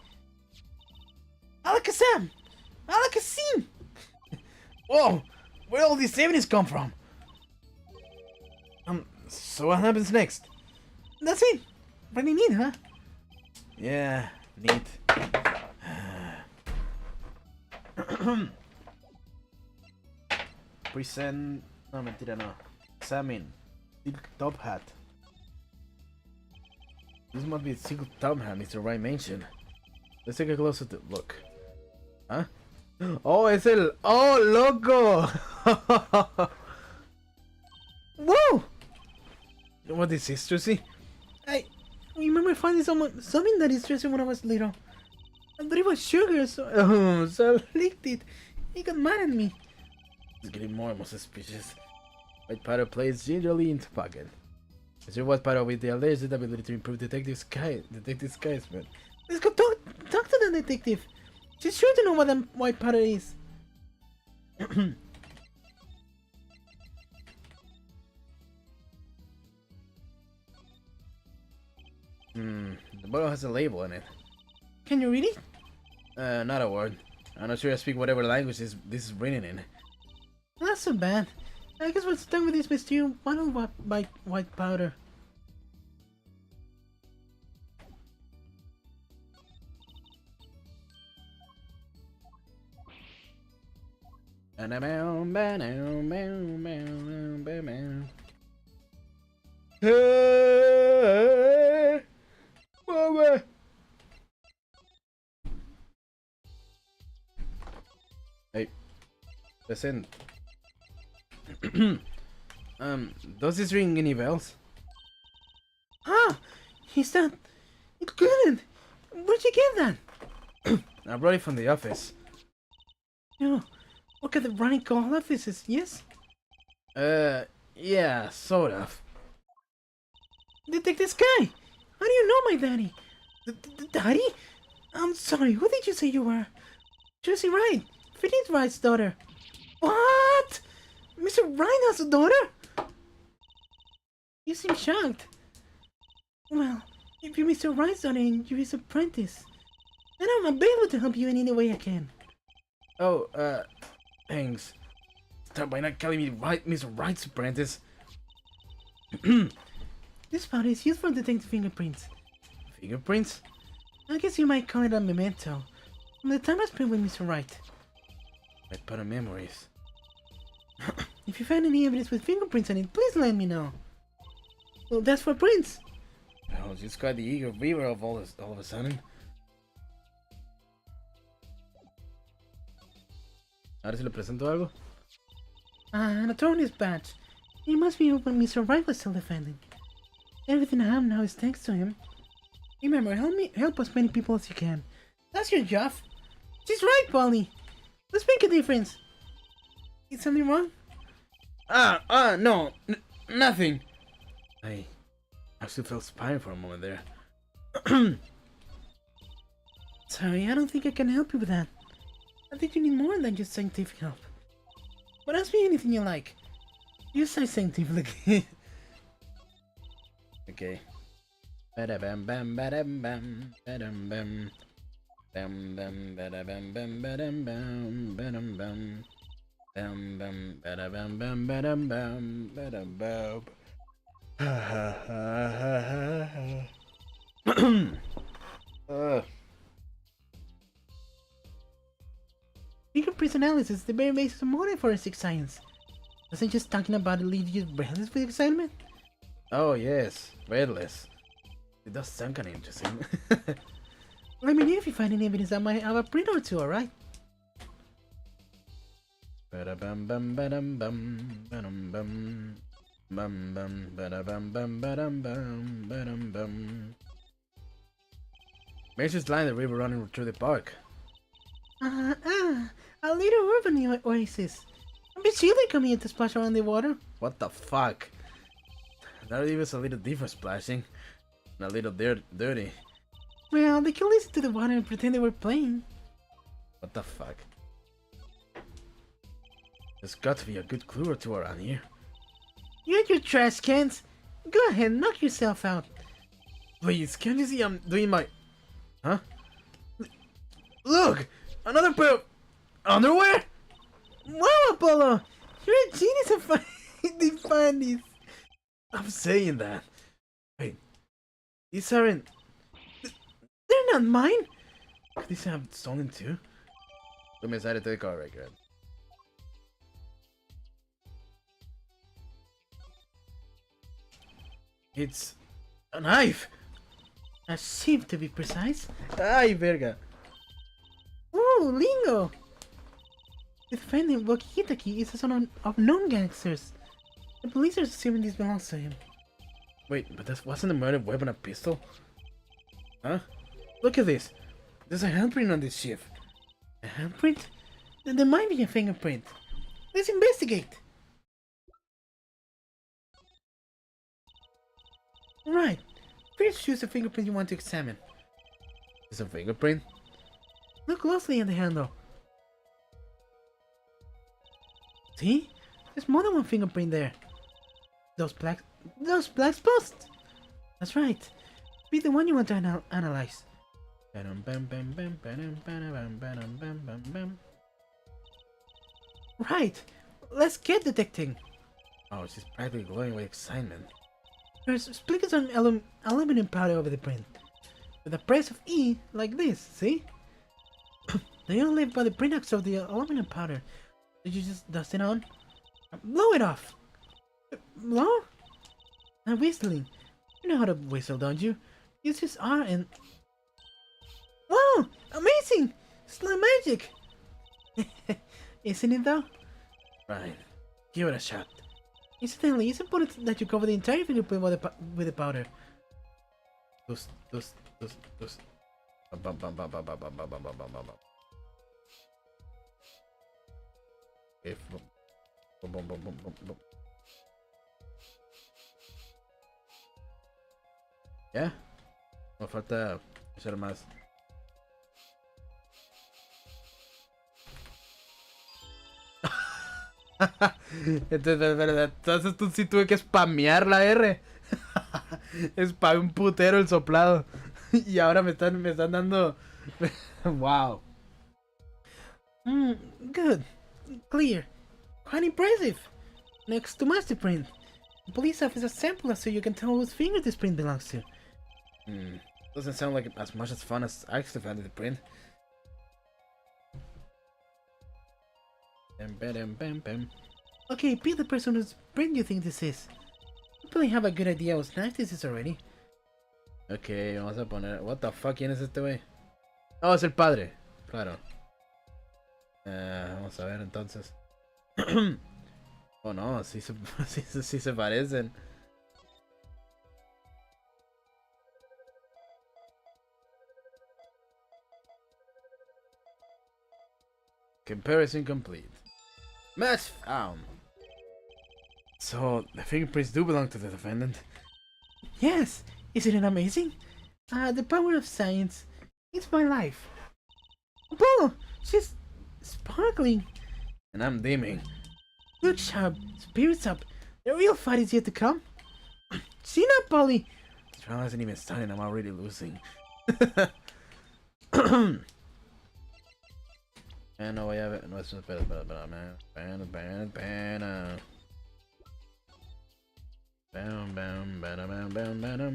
Alakazam! Alakazam! Whoa! Where all these evidence come from? So what happens next? That's it. Pretty neat, huh? Yeah, neat. Present... No, mentira, no. Examine. Silk top hat. This must be Silk top hat Mr. Wright mentioned. Let's take a closer look. Huh? Oh, es el... Oh, loco! Whoa! What is this, Lucy? I remember finding something that is dressing when I was little. I thought it was sugar, so I licked it. He got mad at me. It's getting more and more suspicious. White powder plays gingerly into pocket. Mr. White powder with the alleged ability to improve detective disguisement. Let's go talk to the detective. She's sure to know what that white powder is. The bottle has a label on it. Can you read it? Not a word. I'm not sure I speak whatever language this is written in. Not so bad. I guess we're stuck with this mysterious bottle of white powder. Hey, listen. Does this ring any bells? Ah, he's that. It couldn't. Where'd you get that? I brought it from the office. No, look at the running call offices. Yes. Yeah, sort of. Detective Sky, how do you know my daddy? Daddy? I'm sorry. Who did you say you were? Josie Wright, Phineas Wright's daughter. What? Mr. Wright has a daughter? You seem shocked. Well, if you're Mr. Wright's daughter and you're his apprentice, then I'm available to help you in any way I can. Oh, thanks. Start by not calling me Mr. Wright's apprentice. This powder is used for detecting fingerprints. Fingerprints? I guess you might call it a memento. From the time I spent with Mr. Wright. My part of memories. If you find any evidence with fingerprints on it, please let me know. Well, that's for prints. Oh, just got the eager beaver of all of a sudden. Ahora si le presento algo. An attorney's badge. It must be what Mr. Wright was still defending. Everything I have now is thanks to him. Remember, help as many people as you can. That's your job. She's right, Polly. Let's make a difference. Is something wrong? No, nothing. I actually felt spine for a moment there. Sorry, I don't think I can help you with that. I think you need more than just scientific help. But ask me anything you like. You say scientifically. Okay. Ba-da-bam bam ba-dam bam ba-dam bam bam bam ba-da-bam bam ba-dam bam ba-dam bam bam bam ba-da-bam bam ba-dam bam ba-dam bam. Fingerprint analysis is the very basis of modern forensic science. Wasn't just talking about it leave you breathless with excitement? Oh yes, breathless. It does sound kinda interesting. Let me know if you find any evidence I might have a print or two, alright? Ba-da-bam bam ba-dam bam ba-dam bam bam bam ba-da-bam bam ba-dam bam ba-dam bam. Macy's line the river running through the park. A little urban oasis. A bit chilly coming in to splash around the water. What the fuck? That even a little different splashing. And a little dirty. Well, they can listen to the water and pretend they were playing. What the fuck? There's got to be a good clue or two around here. You and your trash cans. Go ahead, knock yourself out. Please, can't you see I'm doing my... Huh? Look! Another pair of underwear? Wow, Apollo! You're a genius at finding funnies. I'm saying that. Wait. These aren't... They're not mine. Could these have stolen too? Let me inside to the car record. It's a knife! A sheep, to be precise. Ay, verga. Ooh, lingo! The defendant, Wakitaki, is a son of known gangsters. The police are assuming this belongs to him. Wait, but that wasn't a murder weapon a pistol? Huh? Look at this. There's a handprint on this ship. A handprint? Then there might be a fingerprint. Let's investigate. Right. Please choose the fingerprint you want to examine. Is a fingerprint? Look closely at the handle. See? There's more than one fingerprint there. Those black spots. That's right. Be the one you want to analyze. Right. Let's get detecting. Oh, she's practically glowing with excitement. There's splinkers on aluminum powder over the print. With a press of E, like this, see? They all live by the print axis of the aluminum powder. Did you just dust it on? Blow it off! Blow? I'm whistling. You know how to whistle, don't you? Use this R and... Wow! Amazing! It's like magic! Isn't it though? Right. Give it a shot. Incidentally, it's important that you cover the entire fingerprint with the powder. Dos. Bum, bum, bum, bum, bum, bum, bum, bum, bum, bum, bum. Okay. Bum, bum, bum, bum, bum, bum. ¿Ya? Nos falta hacer más. Entonces tú sí tuve que spamear la R. Spamé un putero el soplado. Y ahora me están dando. Wow. Good. Clear. Quite impressive. Next to Masterprint. The police officer sample us so you can tell whose finger this print belongs to. Doesn't sound like as much as fun as actually finding the print. Okay, be the person whose print you think this is. You probably have a good idea whose knife this is already. Okay, vamos a poner... What the fuck, ¿quién es este güey? Oh, es el padre. Claro. Vamos a ver entonces. Oh no, sí se parecen. Comparison complete. Match found. So, the fingerprints do belong to the defendant. Yes! Isn't it amazing? The power of science. It's my life. Apollo! She's sparkling. And I'm dimming. Look sharp. Spirits up. The real fight is yet to come. See now, Polly! The trial hasn't even started, I'm already losing. No voy a ver... No, eso... Espera,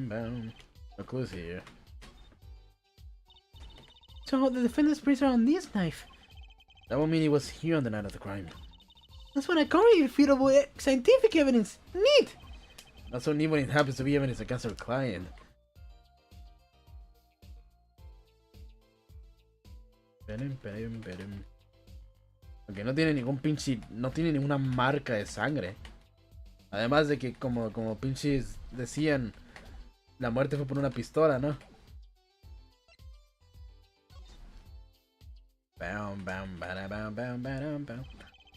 Bam. No clues here. So the defendant's prints are on this knife. That would mean he was here on the night of the crime. That's what I call irrefutable scientific evidence. Neat! Not so neat when it happens to be evidence against our client. Aunque no tiene ningún pinche... No tiene ninguna marca de sangre. Además de que como pinches decían, la muerte fue por una pistola, ¿no?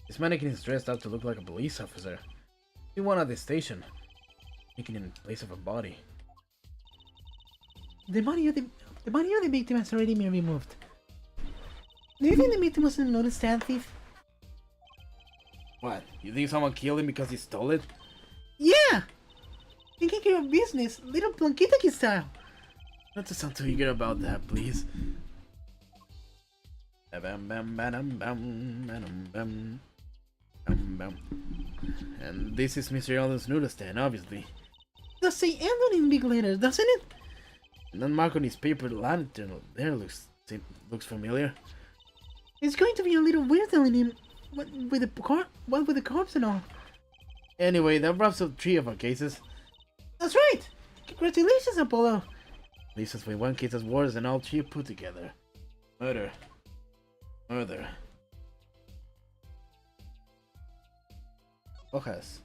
This mannequin is dressed up to look like a police officer. He won at the station, making it in place of a body. The body of the victim has already been removed. Do you think the victim was a noticed stand thief? What? You think someone killed him because he stole it? Yeah! Taking care of business, little Blanquita style. Not to sound too eager about that, please. And this is Mr. Alden's noodle stand, obviously. Does say Eldon in big letters, doesn't it? And that mark on his paper lantern there looks familiar. It's going to be a little weird telling him what with the corpse and all. Anyway, that wraps up 3 of our cases. That's right! Congratulations, Apollo! Leaves us with 1 case that's worse than all 3 put together. Murder. Hojas.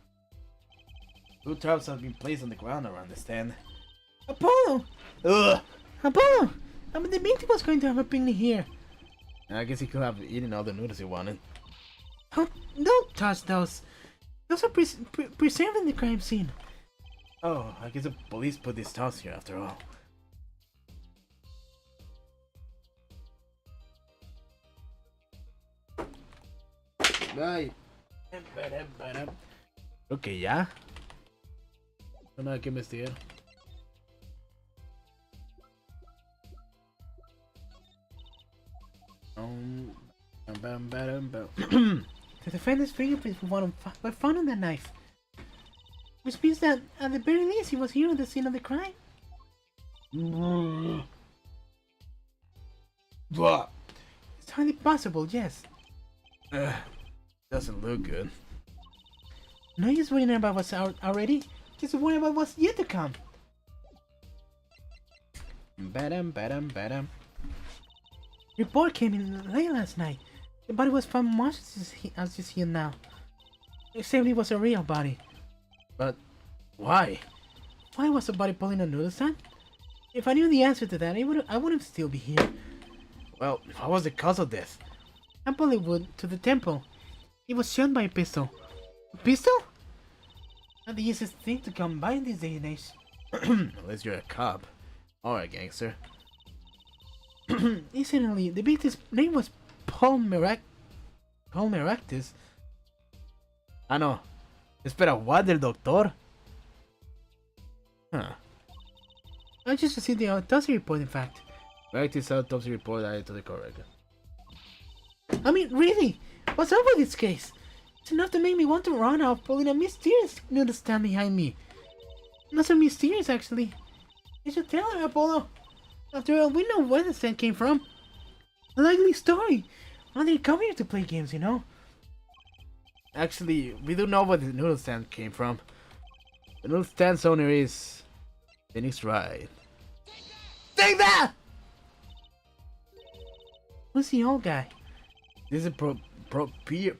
2 traps have been placed on the ground around the stand. Apollo! Ugh! Apollo! I mean, the victim was going to have a picnic here. I guess he could have eaten all the noodles he wanted. Don't touch those. Those are preserving the crime scene. Oh, I guess the police put these towels here after all. Bye. Creo que ya. No hay nada que investigar. The defendant's fingerprints were found on that knife. Which means that, at the very least, he was here at the scene of the crime. It's highly possible, yes. Doesn't look good. No use worrying about what's out already, just worry about what's yet to come. Report came in late last night. The body was found much as you see it now. Except it was a real body. But why? Why was the body pulling a noodle stand? If I knew the answer to that, I wouldn't still be here. Well, what was the cause of death? I probably would to the temple. He was shot by a pistol. A pistol? Not the easiest thing to come by in this day and age. Unless you're a cop. Or a gangster. Incidentally, the victim's name was Paul Meractus. Ah, no. Espera, what? ¿Del doctor? Huh. I just received the autopsy report, in fact. Meractus autopsy report added to the court record. I mean, really? What's up with this case? It's enough to make me want to run off pulling a mysterious noodle stand behind me. Not so mysterious, actually. You should tell her, Apollo. After all, we know where the stand came from. A likely story. Why did you come here to play games, you know? Actually, we do know where the noodle stand came from. The noodle stand's owner is Phoenix Wright. Take that! Who's the old guy? This is a proprietor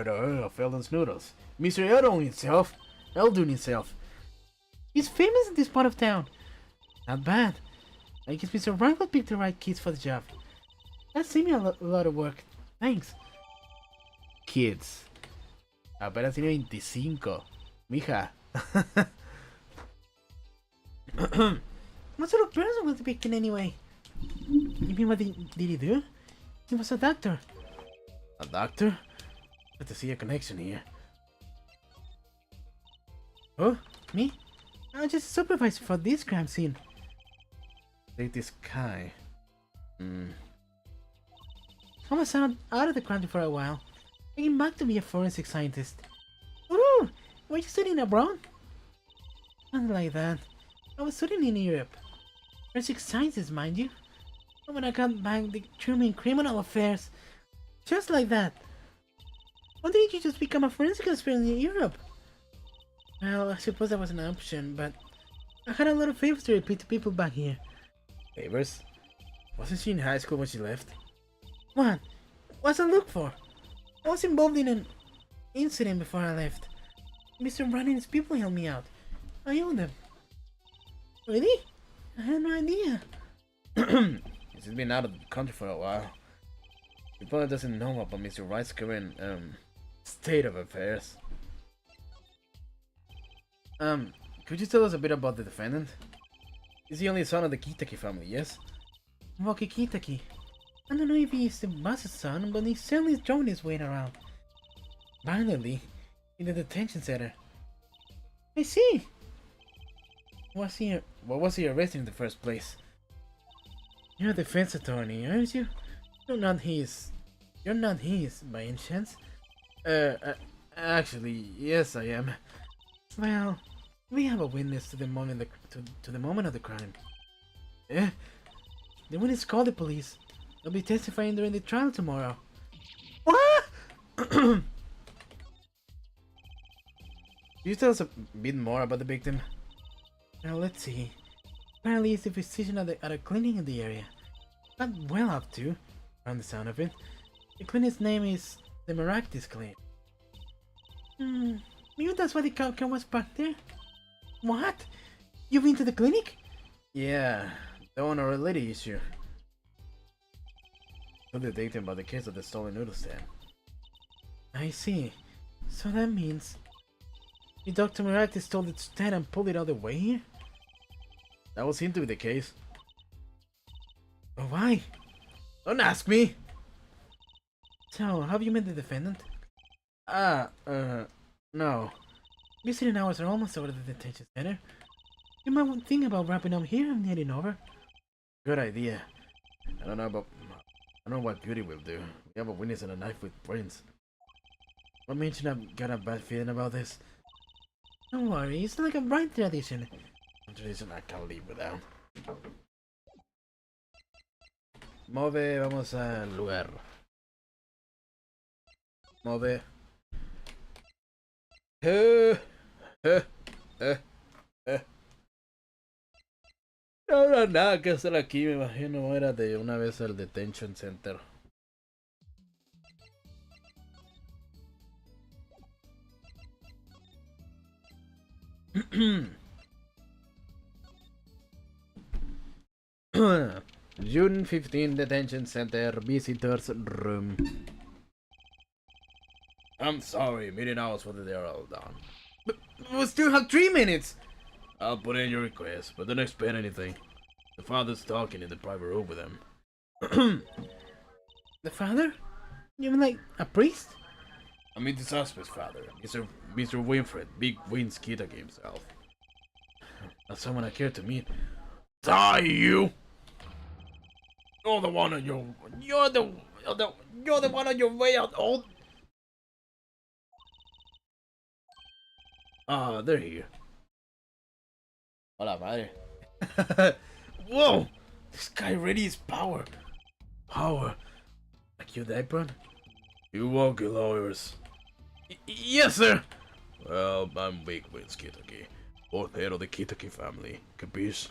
of Eldon's Noodles. Mr. Eldon himself. He's famous in this part of town. Not bad. I guess Mr. Wright will pick the right kids for the job. That seemed a lot of work. Thanks. Kids. Apenas tiene 25. Mija. What sort of person was he picking anyway? You mean what did he do? He was a doctor. A doctor? Good to see a connection here. Oh, me? I'm just a supervisor for this crime scene. Take this guy. I was out of the country for a while. I came back to be a forensic scientist. Ooh, were you studying abroad? Something like that. I was studying in Europe. Forensic sciences, mind you. And when I got back, they threw me in criminal affairs. Just like that. Why didn't you just become a forensic expert in Europe? Well, I suppose that was an option, but I had a lot of favors to repeat to people back here. Favors? Wasn't she in high school when she left? What? What's I look for? I was involved in an incident before I left. Mr. Wright and his people helped me out. I owe them. Really? I had no idea. She's been out of the country for a while. She probably doesn't know about Mr. Wright's current, state of affairs. Could you tell us a bit about the defendant? He's the only son of the Kitaki family, yes? Rocky Kitaki. I don't know if he's the boss's son, but he's certainly throwing his weight around. Violently, in the detention center. I see. What was he arrested in the first place? You're a defense attorney, aren't you? You're not his by any chance. Actually, yes, I am. Well, we have a witness to the moment to the moment of the crime. Eh? The witness called the police. They'll be testifying during the trial tomorrow. What? Can you tell us a bit more about the victim? Well, let's see. Apparently, he's a physician at a clinic in the area. Not well up to, from the sound of it. The clinic's name is the Maractus Clinic. Maybe that's why the car was parked there? What? You've been to the clinic? Yeah, the owner-related issue. Told the victim about the case of the stolen noodle stand. I see. So that means Dr. Maractus stole the stand and pulled it all the way here? That would seem to be the case. But why? Don't ask me! So, have you met the defendant? No. Visiting hours are almost over at the detention center. You might think about wrapping up here and heading over. Good idea. I don't know what Beauty will do. We have a witness and a knife with brains. What made you not get a bad feeling about this? Don't worry, it's like a right tradition. A tradition I can't live without. Move, vamos al lugar. Move. No habrá nada que hacer aquí, me imagino. Era de una vez al detention center. June 15 detention center visitors room. I'm sorry, meeting hours for the day are all done. But we still have 3 minutes! I'll put in your request, but don't expect anything. The father's talking in the private room with him. The father? You mean like a priest? I mean the suspect's father, Mr. Winfred, Big Wins Kitaki himself. Not someone I care to meet. Die, you! You're the one on your way out. Ah, they're here. Hola, madre. Whoa! This guy really is power. Power. Like you, Apron? You walk lawyers. Yes, sir! Well, I'm Big Wins Kitaki. Fourth head of the Kitaki family. Capiche?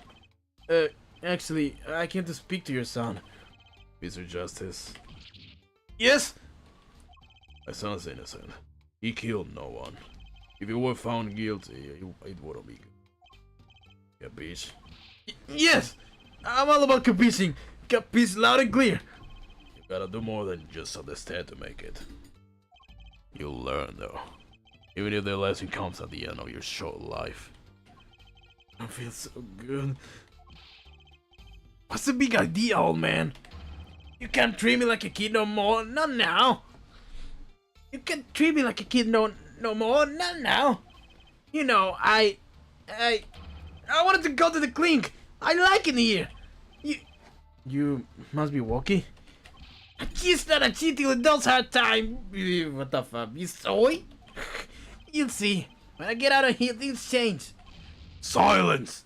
Actually, I came to speak to your son. Mr. Justice. Yes? My son's innocent. He killed no one. If he were found guilty, it wouldn't be good. Capiche? Yes! I'm all about capiching. Capiche loud and clear. You gotta do more than just understand to make it. You'll learn though. Even if the lesson comes at the end of your short life. I feel so good. What's the big idea, old man? You can't treat me like a kid no more, not now. You can't treat me like a kid no more, not now. You know, I wanted to go to the clink. I like it here. You must be walkie. A cheat's not a cheat till adults have time. What the fuck? You soy? You'll see. When I get out of here, things change. Silence!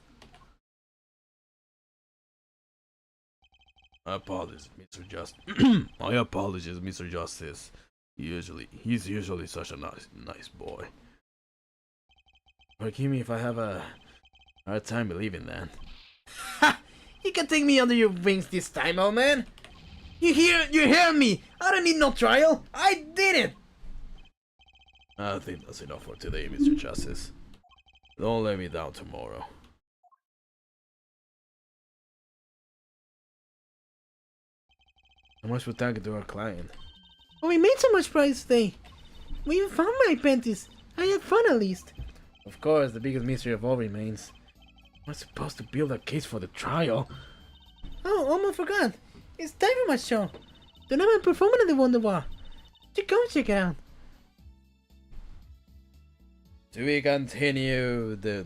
My apologies, Mr. Justice. My apologies, Mr. Justice. He's usually such a nice boy. Forgive me if I have a hard time believing that. Ha! You can take me under your wings this time, old man. You hear me? I don't need no trial. I did it. I think that's enough for today, Mr. Justice. Don't let me down tomorrow. How much we're talking to our client? Oh, we made so much progress today. We even found my apprentice. I had fun at least. Of course, the biggest mystery of all remains. We're supposed to build a case for the trial. Oh, almost forgot. It's time for my show. Tonight I'm performing at the Wonder Bar. You go check it out. Do we continue? Do.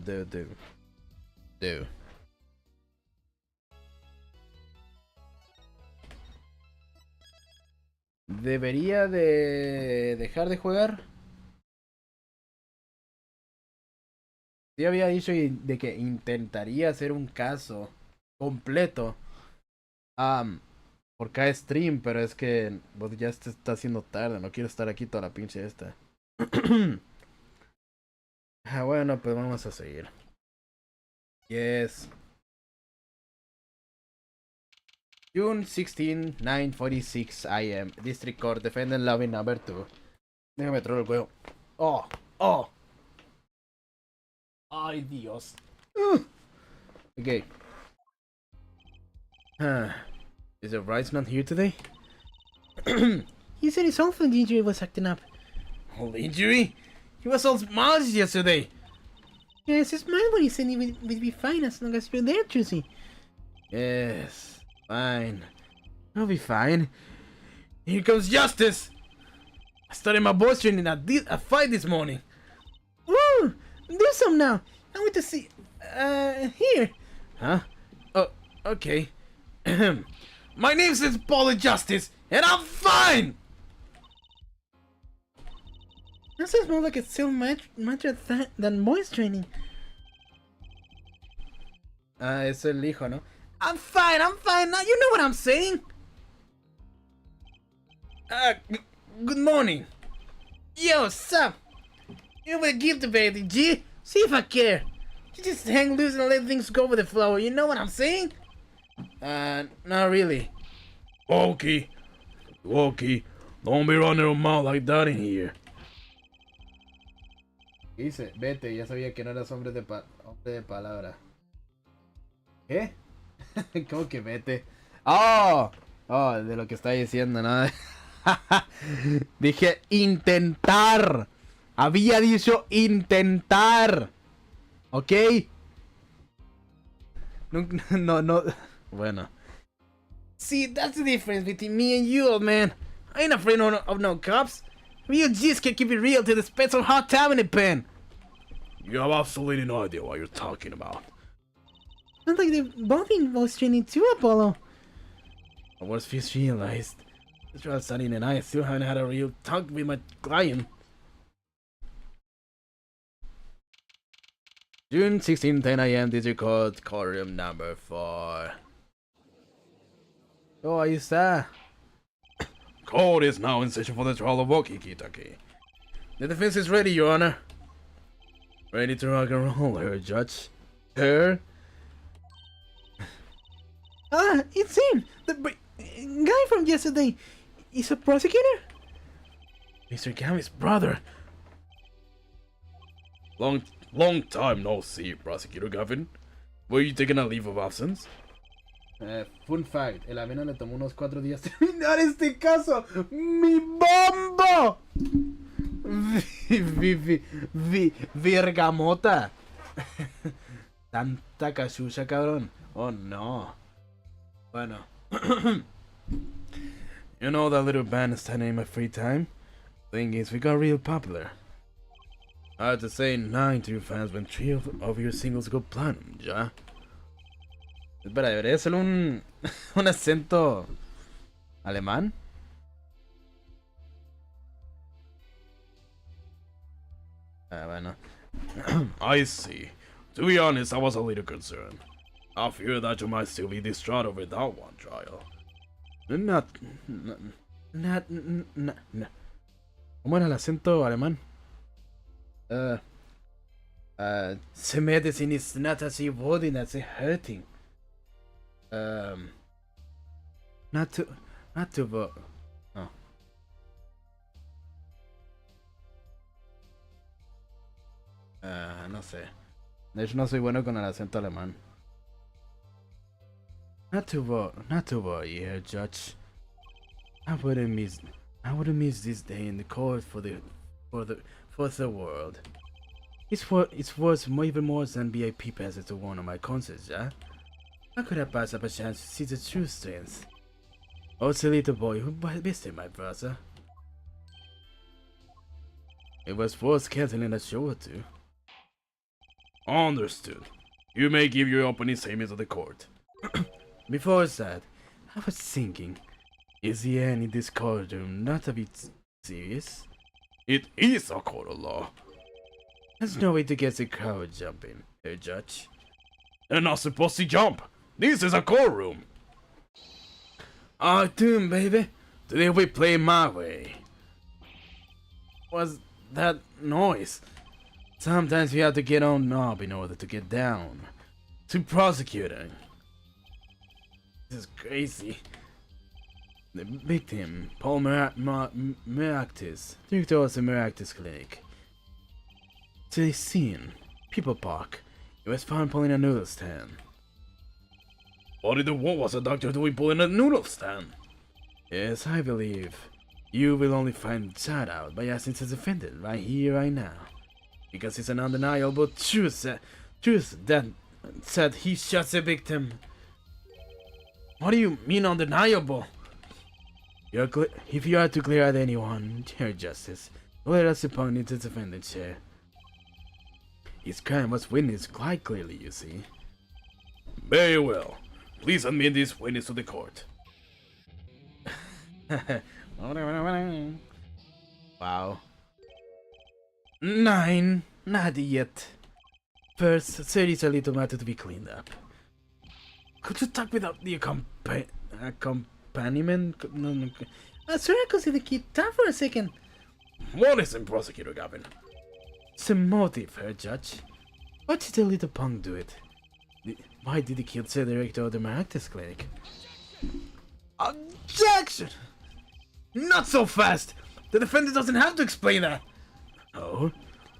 ¿Debería de dejar de jugar? Sí había dicho de que intentaría hacer un caso completo por cada stream, pero es que pues, ya se está haciendo tarde, no quiero estar aquí toda la pinche esta. Bueno, pues vamos a seguir. Yes. June 16, 9:46 AM. District Court, defendant lobby number 2. Déjame troll el juego. Oh. Ay, Dios. Okay. Is the Rice not here today? He said his old injury was acting up. Old injury? He was all smiles yesterday. Yes, he smiled when he said he would be fine as long as you're there, Juicy. Yes, fine. I'll be fine. Here comes Justice! I started my boys training at a fight this morning. Woo! Do some now. I want to see. Here. Huh? Oh, okay. My name is Paul Justice, and I'm fine! That sounds more like a still matter than voice training. Es el hijo, ¿no? I'm fine. Now you know what I'm saying? Good morning. Yo, sup? You will give the baby, G? See if I care. You just hang loose and let things go with the flow, you know what I'm saying? Not really. Walkie. Don't be running your mouth like that in here. Dice, vete, ya sabía que no eras hombre de palabra. ¿Qué? ¿Cómo que vete? Oh, de lo que está diciendo, ¿no? Dije intentar. Había dicho intentar. ¿Ok? No. Bueno. See, that's the difference between me and you, old man. I ain't afraid of no cops. Real G's can keep it real till they spend some hot time in the pen. You have absolutely no idea what you're talking about. Sounds like they're bombing voice training too, Apollo. I was first realized. Mr. Sunny and I still haven't had a real talk with my client. June 16, 10 a.m. District Court, courtroom number 4. Oh, ahí está. Court is now in session for the trial of Woki Kitaki. The defense is ready, Your Honor. Ready to rock and roll, her judge. Her? Ah, it's him! The guy from yesterday. He's a prosecutor? Mr. Kami's brother. Long time no see, Prosecutor Gavin. Were you taking a leave of absence? Fun fact, el Avena le tomó unos 4 días terminar este caso. ¡Mi bombo! Virgamota. Tanta cachucha, cabrón. Oh no. Bueno. You know that little band standing in my free time? Thing is, we got real popular. I have to say 9 to your fans when 3 of your singles go platinum, ¿ya? Espera, ¿debería ser un acento alemán? Ah, bueno. I see. To be honest, I was a little concerned. I fear that you might still be distraught over that one trial. Not. ¿Cómo era el acento alemán? Some medicine is not as rewarding as hurting. Not to, oh. No sé. De hecho, no soy bueno con el acento alemán. Not to worry, here, Judge. I wouldn't miss this day in the court for the world. It's worth even more than VIP passes to one of my concerts, yeah? I could have passed up a chance to see the true strength. Oh, the little boy who visited my brother. It was worth canceling a show or two. Understood. You may give your opening statement to the court. Before that, I was thinking, is the end in this courtroom not a bit serious? It is a court of law. There's no way to get the crowd jumping, Herr Judge. They're not supposed to jump. This is a courtroom. Oh, doom, baby. Today we play my way. What's that noise? Sometimes we have to get on knob in order to get down. To prosecuting. This is crazy. The victim, Paul Meractis, director of the Meractis Clinic. To the scene, People Park. He was found pulling a noodle stand. What was the doctor doing pulling a noodle stand? Yes, I believe. You will only find that out by asking the defendant right here, right now. Because it's an undeniable truth that said he shot the victim. What do you mean undeniable? If you are to clear out anyone, Your Justice, let us appoint it to the defendant's chair. His crime was witnessed quite clearly, you see. Very well. Please admit this witness to the court. Wow. 9. Not yet. First, there is a little matter to be cleaned up. Could you talk without the accompaniment? No. Sorry, I consider the kid down for a second. What is in, Prosecutor Gavin? Some motive, Herr Judge. Why did the little punk do it? Why did he kill the director of the Maractus Clinic? Objection! Not so fast! The defendant doesn't have to explain that! Oh?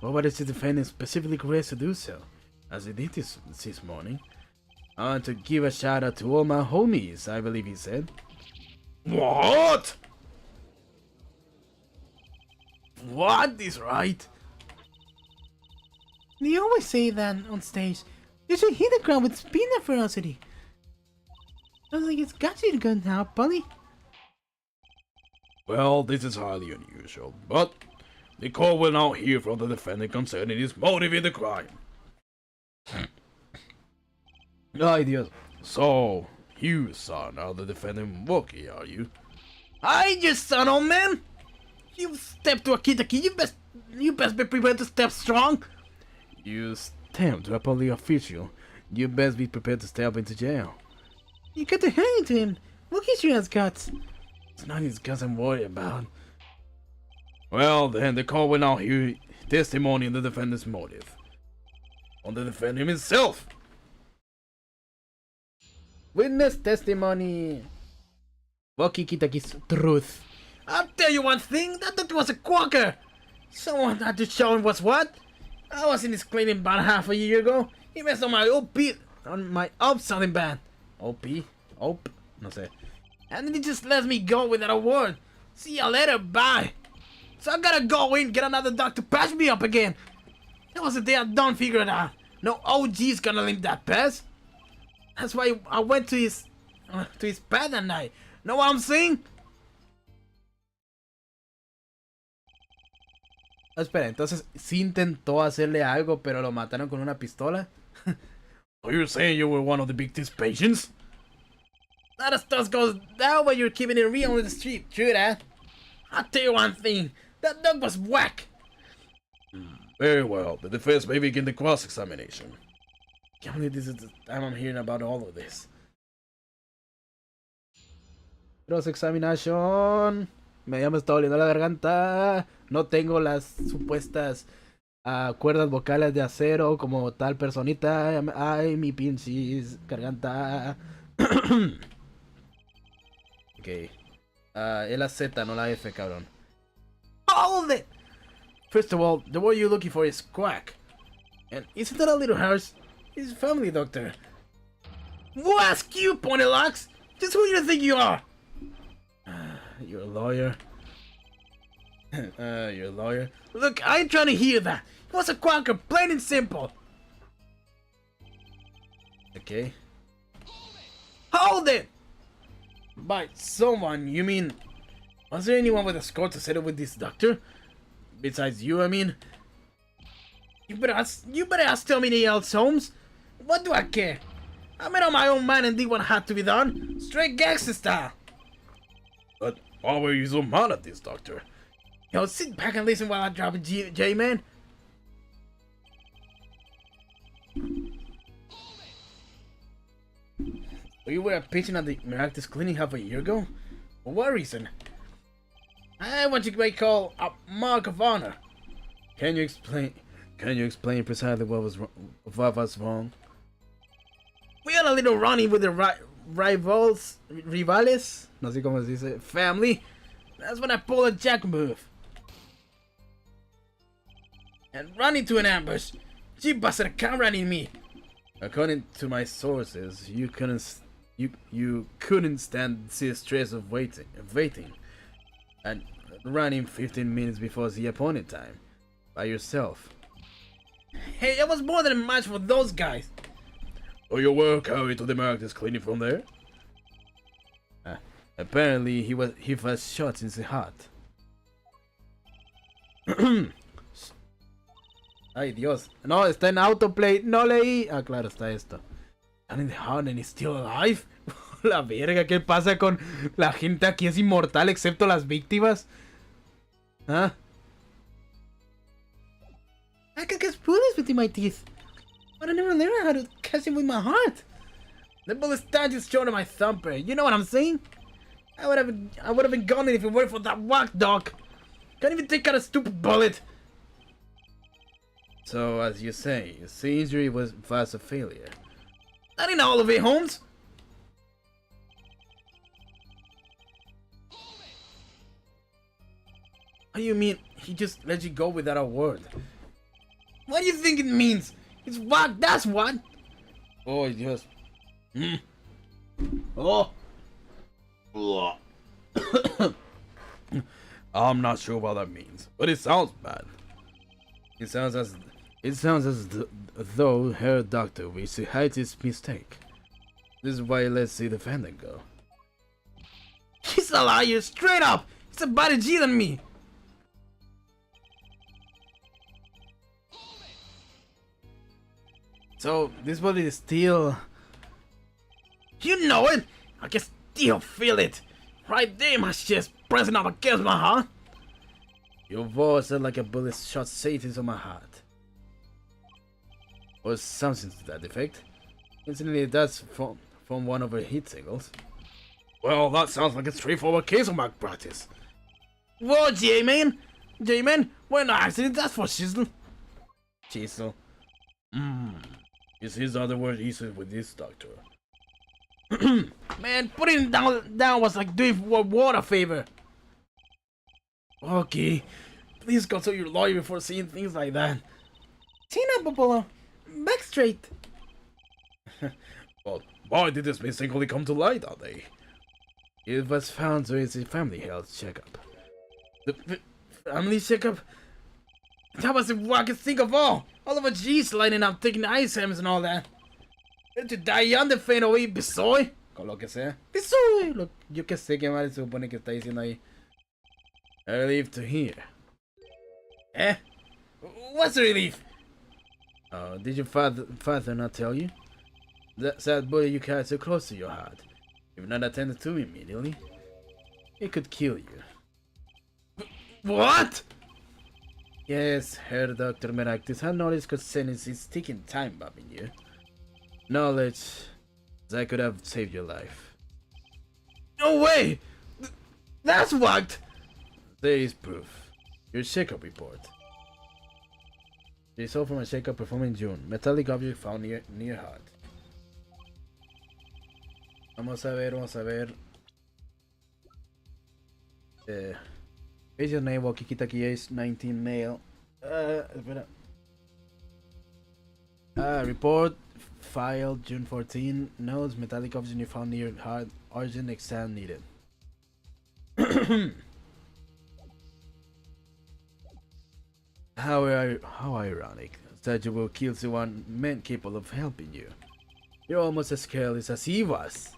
Well, what is the defendant specifically request to do so? As he did this morning. I want to give a shout out to all my homies, I believe he said. What? What is right? They always say that on stage. You should hit the crowd with speed and ferocity. I was like, it's got you good now, buddy. Well, this is highly unusual, but the court will now hear from the defendant concerning his motive in the crime. Ay, Dios. So, you son are the defendant Wookie, are you? I just son, old man! You step to a Kitaki, you best be prepared to step strong! You attempt to uphold the official, you best be prepared to step into jail. You got to hang it to him. Look at you has guts. It's not his guts I'm worried about. Well, then the court will now hear testimony on the defendant's motive. On the defendant himself. Witness testimony. Wakikitaki's truth. I'll tell you one thing, that doctor was a quacker. Someone had to show him what's what. I was in his clinic about half a year ago. He messed on my OP sounding band. OP? OP? No sé. And then he just lets me go without a word. See ya later, bye. So I gotta go in, get another doctor to patch me up again. That was the day I done figure it out. No OG's gonna limp that pass. That's why I went to his pad that night. Know what I'm saying? Espera, entonces sí intentó hacerle algo, pero lo mataron con una pistola. So you're saying you were one of the victim's patients? That of stuff goes down when you're keeping it real on the street. True that. I'll tell you one thing. That dog was whack. Very well. The defense may begin the cross-examination. Can't believe this is the time I'm hearing about all of this. Cross-examination. Ya me está doliendo la garganta. No tengo las supuestas cuerdas vocales de acero como tal personita. Ay, mi pinches garganta. Ok. Es la Z, no la F, cabrón. Hold it! First of all, the word you're looking for is quack. And isn't that a little harsh? He's a family doctor. Who asked you, Ponylocks? Just who you think you are? You're a lawyer. You're a lawyer. Look, I ain't trying to hear that. He was a quacker, plain and simple. Okay. Hold it! By someone, you mean... Was there anyone with a score to settle with this doctor? Besides you, I mean? You better ask tell me anything else, Holmes. What do I care? I made on my own mind and did what had to be done. Straight gangster style. But why were you so mad at this doctor? Yo, sit back and listen while I drop a J-Man. You were a patient at the Miraculous Clinic half a year ago? For what reason? I want you to make call a mark of honor. Can you explain precisely what was wrong? We had a little running with the rivals, no sé cómo se dice, family. That's when I pulled a jack move. And ran into an ambush. She busted a camera in me. According to my sources, you couldn't stand the stress of waiting, and running 15 minutes before the appointed time, by yourself. Hey, it was more than a match for those guys. So you were carried to the Miraculous Clinic from there? Apparently, he was shot in the heart. Ay, Dios. No, está en autoplay. No leí. Ah, claro, está esto. And in the heart and he's still alive. La verga, ¿qué pasa con la gente aquí? Es inmortal excepto las víctimas. ¿Ah? I could catch bullets between my teeth, but I never learned how to catch them with my heart. The bullet stand just showed on my thumbprint. You know what I'm saying? I would have been gone if it weren't for that whack dog. Can't even take out a stupid bullet. So, as you say, the injury was a failure. That ain't all of it, Holmes. What do you mean he just let you go without a word? What do you think it means? It's whack, that's what. Oh, just... Oh! I'm not sure what that means, but it sounds bad. It sounds as though her doctor wished to hide his mistake. This is why he lets the defendant go. He's a liar, straight up. He's a better G than me. So this body is still... You know it. I can still feel it. Right there, my chest pressing up against my heart. Your voice sounds like a bullet shot straight into my heart. or something to that effect. Incidentally, that's from one of her hit singles. Well, that sounds like a straightforward case of malpractice. Whoa, J-Man! J-Man, when accident, that's for Chisel. Chisel. Is his other word easy with this doctor? Man, putting down was like doing Ward a favor. Okay, please consult your lawyer before saying things like that. Tina Bobolo, back straight. But why did this mistakenly come to light that day? It was found during the family health checkup. The family checkup? That was the wackest thing of all! All of a G's lining up, taking ice hams and all that. To die on the faint away, Bisoy. Con lo que sea. Bisoy. Look, yo que sé qué mal se supone que está diciendo ahí. A relief to hear. Eh? What's the relief? Oh, did your father not tell you? That sad boy you carry so close to your heart. If not attended to immediately, it could kill you. What? Yes, Herr Dr. Meraktis, I noticed Kosenis is taking time bombing you. Knowledge that could have saved your life. No way! That's what! There is proof. Your checkup report. Result from a checkup performed in June. Metallic object found near heart. Vamos a ver. Patient name, Wakikitaki age 19 male. Espera. Report filed June 14. Notes, metallic object found near heart. Urgent exam needed. How ironic that you will kill the one man capable of helping you. You're almost as careless as he was.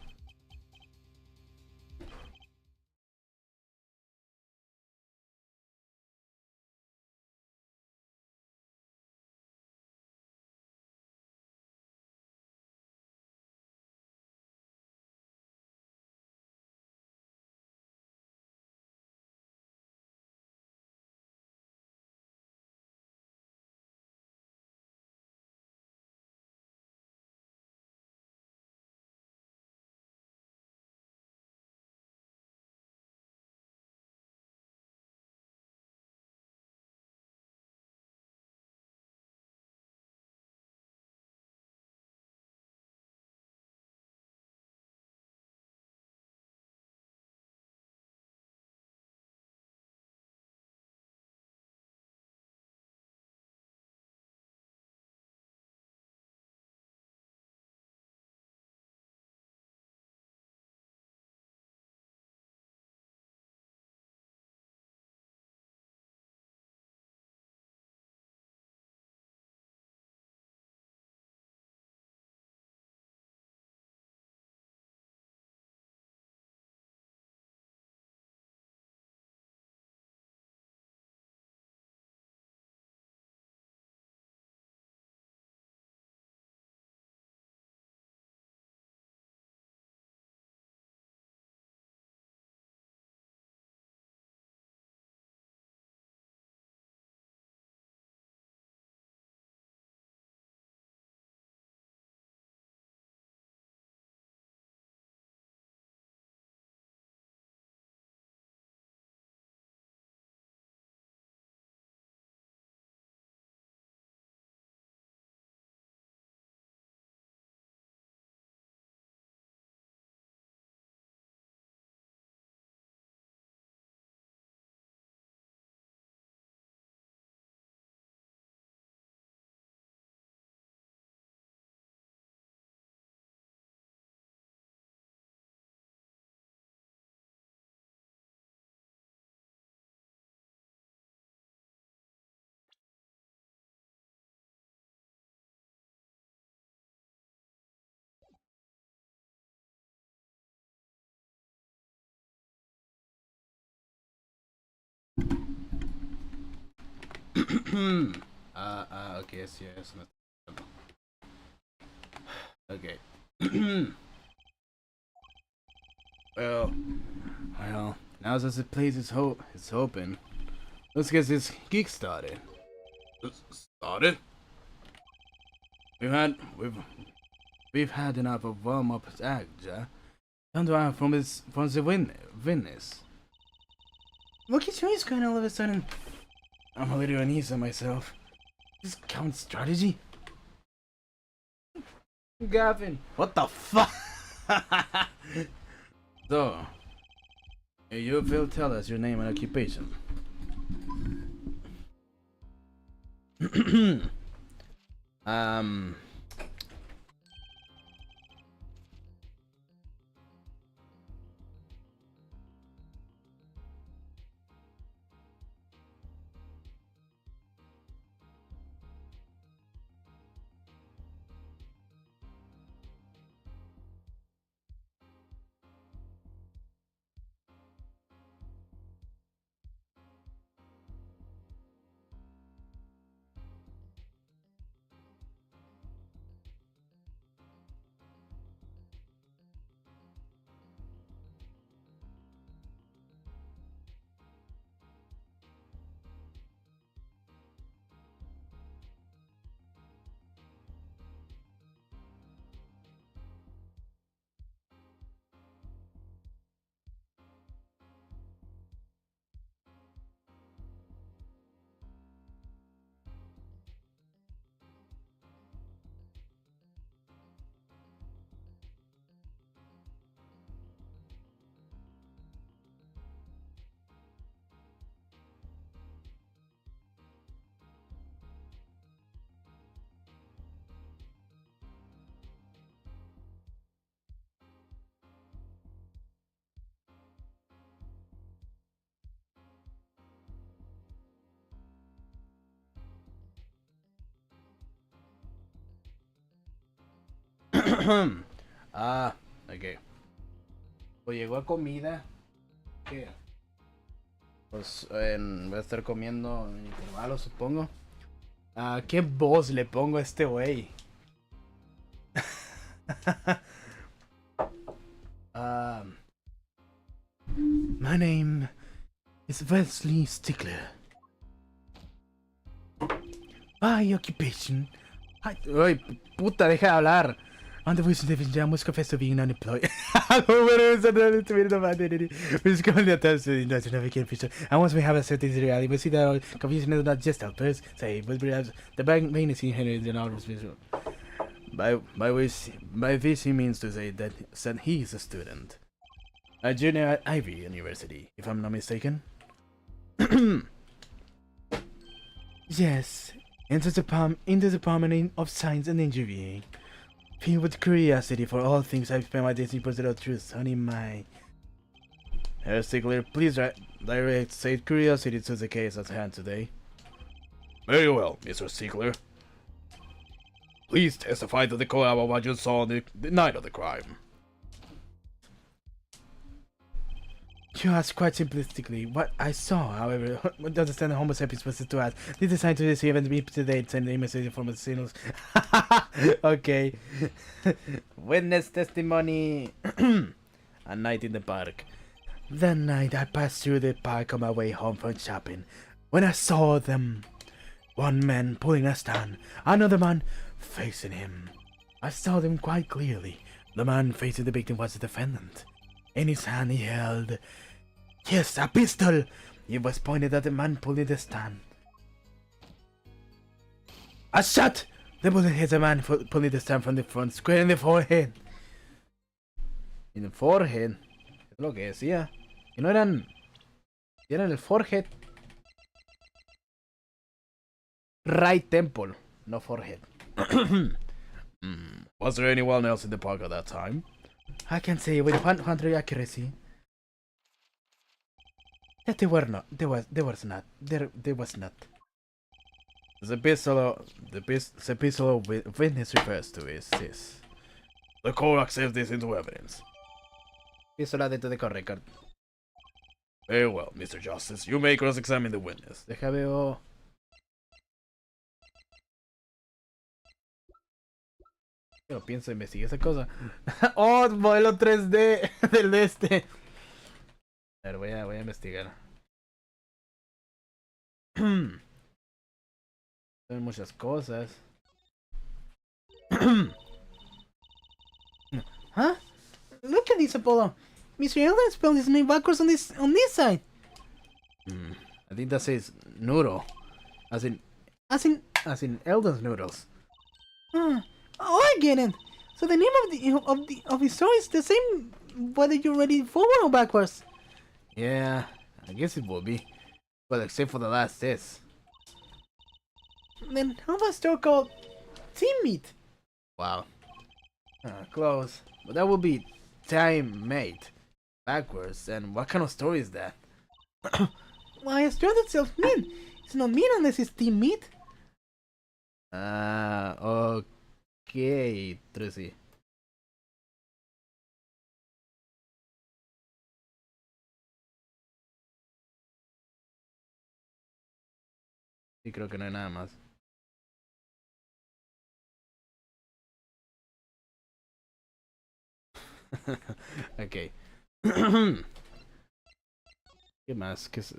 Okay, yes. Okay. well, now that the place is open, let's get this gig started. Started? We've had enough of warm-up acts, yeah? Time to act from the witness. Look at you, he's going all of a sudden. I'm a little uneasy myself. This counts strategy? Gavin! What the fuck? So, you will tell us your name and occupation. um... ok. Pues llegó a comida. ¿Qué? Pues voy a estar comiendo en intervalo, supongo. ¿Qué voz le pongo a este güey? My name is Wesley Stickler. My occupation. Ay, puta, deja de hablar. On the recent event, I must confess to being unemployed. I once we have a certain reality, we see that confusion is not just helpers. Say, but the bank main is inherent in our visual. By this he means to say that he is a student. A junior at Ivy University, if I'm not mistaken. Yes, into the Department of Science and Engineering. Filled with curiosity for all things, I've spent my days in pursuit of truth, honey my. Herr Stickler, please direct said curiosity to the case at hand today. Very well, Mr. Stickler. Please testify to the court about what you saw on the night of the crime. You asked quite simplistically what I saw, however, to understand the Homo sapiens was to ask. This is designed to receive and be up to date and the message from the signals. Okay. Witness testimony. A night in the park. That night I passed through the park on my way home from shopping. When I saw them, one man pulling a stand, another man facing him. I saw them quite clearly. The man facing the victim was the defendant. In his hand he held, yes, a pistol. It was pointed at the man pulling the stand. A shot! The bullet hit the man pulling the stand from the front, square in the forehead. In the forehead. Es lo que decía. Que no eran. Eran el forehead. Right temple, no forehead. Was there anyone else in the park at that time? I can say with 100% accuracy that there was not. The pistol of witness refers to is this. The court accepts this into evidence. Pistola dentro de record. Very well, Mr. Justice. You may cross-examine the witness. Deja veo. Yo pienso investigar esa cosa. Oh, modelo 3D del de este. A ver, voy a investigar. Hay muchas cosas. Huh? Look at this, Apollo. Mr. Elden spelled his name backwards on this side. I think that says noodle. As in Elden's noodles. Oh, I get it. So the name of his story is the same whether you read it forward or backwards. Yeah, I guess it will be. Well, except for the last S. Then how about a store called Team Meat? Wow. Close. But that would be time mate. Backwards. And what kind of story is that? Why, a store that sells meat. It's not meat unless it's Team Meat. Okay, Tracy. Sí, creo que no hay nada más. Ok. ¿Qué más? ¿Qué es?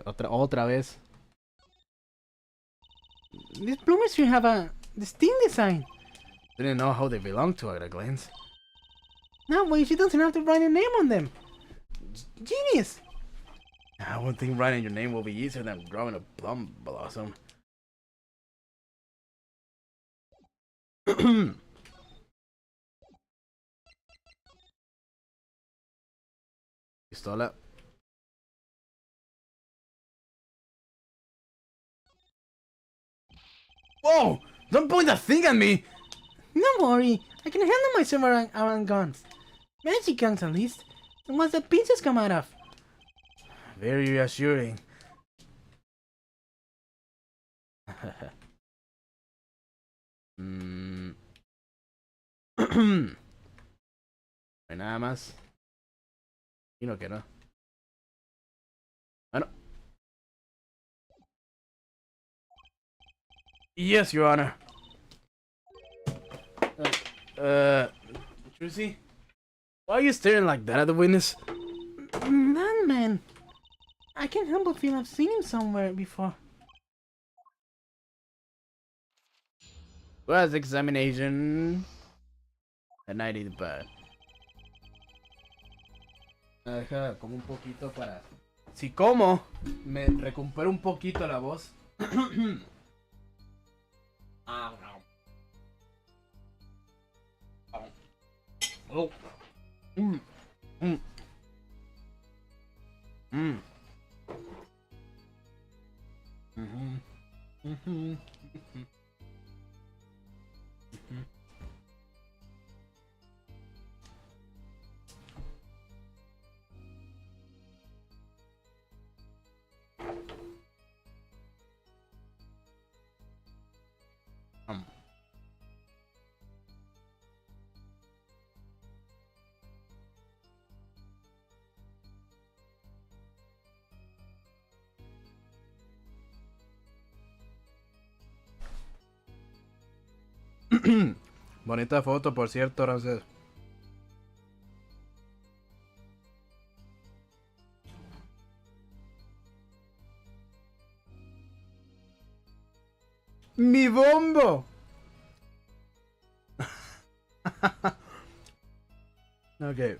Otra vez. These bloomers should have a distinct design. Didn't know how they belong to at a glance. No way, she doesn't have to write a name on them. Genius! I wouldn't think writing your name will be easier than drawing a plum blossom. Pistola. Whoa! Don't point that thing at me! Don't worry, I can handle myself around guns. Magic guns at least. The ones that pieces come out of. Very reassuring. No hay nada más. Y no que no. Ah, no. Yes, Your Honor. Trucy? Why are you staring like that at the witness? That man. I can't help but feel I've seen him somewhere before. Cross examination. A 95. Deja como un poquito para. Si como, me recupero un poquito la voz. Oh. Mm. Mm. Mm. Mhm. Mhm. Bonita foto, por cierto, Ramses. ¡Mi bombo! Ok.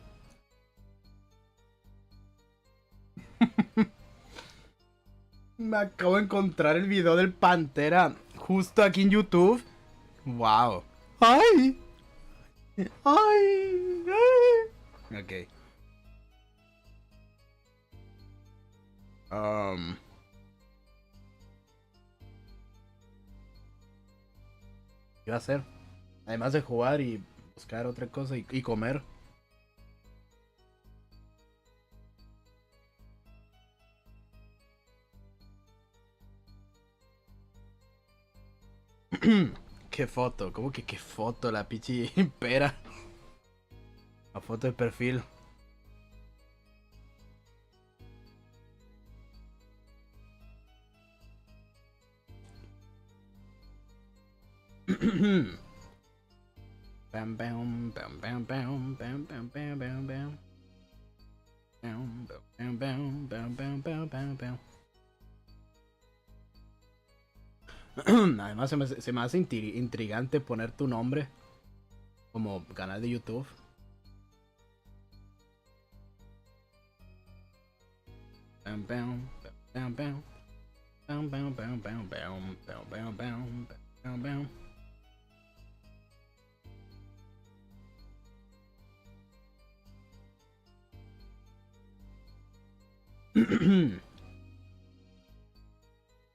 Me acabo de encontrar el video del Pantera justo aquí en YouTube. Wow. ¡Ay! ¡Ay! ¡Ay! Ok. ¿Qué va a hacer? Además de jugar y buscar otra cosa y comer. ¿Qué foto? ¿Cómo que qué foto? La pichi pera. La foto de perfil. Bam bam bam bam bam bam bam bam bam bam. Bam bam bam bam bam bam bam bam. Además se me hace intrigante poner tu nombre como canal de YouTube. Bam, bam, bam, bam. Bam, bam, bam, bam, bam, bam, bam, bam, bam, bam.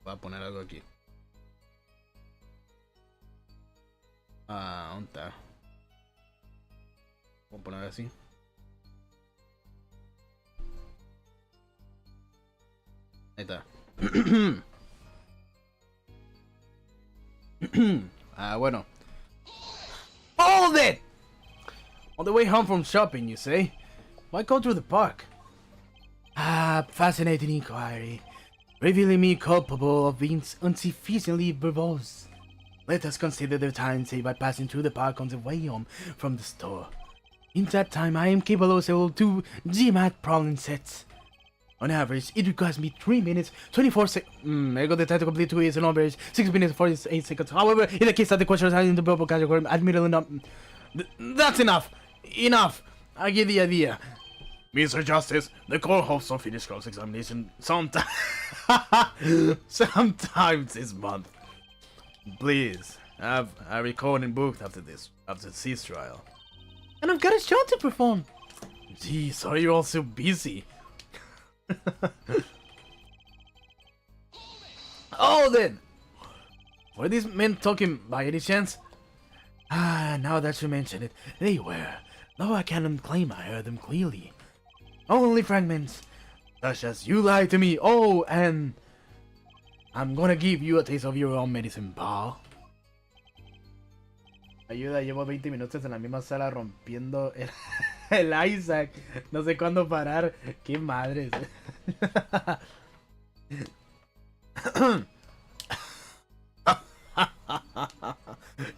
Voy a poner algo aquí. ¿Dónde está? Voy a poner así. Ahí está. Bueno. Hold it! On the way home from shopping, you say? Why go through the park? Fascinating inquiry. Revealing me culpable of being insufficiently verbose. Let us consider the time saved by passing through the park on the way home from the store. In that time, I am capable of several 2 GMAT problem sets. On average, it requires me 3 minutes, 24 seconds. I got the time to complete 2 is on average 6 minutes, 48 seconds. However, in the case that the question is in the purple category, admittedly not. That's enough! Enough! I get the idea. Mr. Justice, the court hopes to finish cross-examination sometime. Sometimes this month. Please, have a recording booked after this trial. And I've got a show to perform. Gee, sorry you're all so busy. Oh then! Were these men talking by any chance? Now that you mention it, they were. Though I cannot claim I heard them clearly. Only fragments, such as you lied to me. Oh, and I'm gonna give you a taste of your own medicine, pal. Ayuda, llevo 20 minutos en la misma sala rompiendo el Isaac. No sé cuándo parar. Qué madres.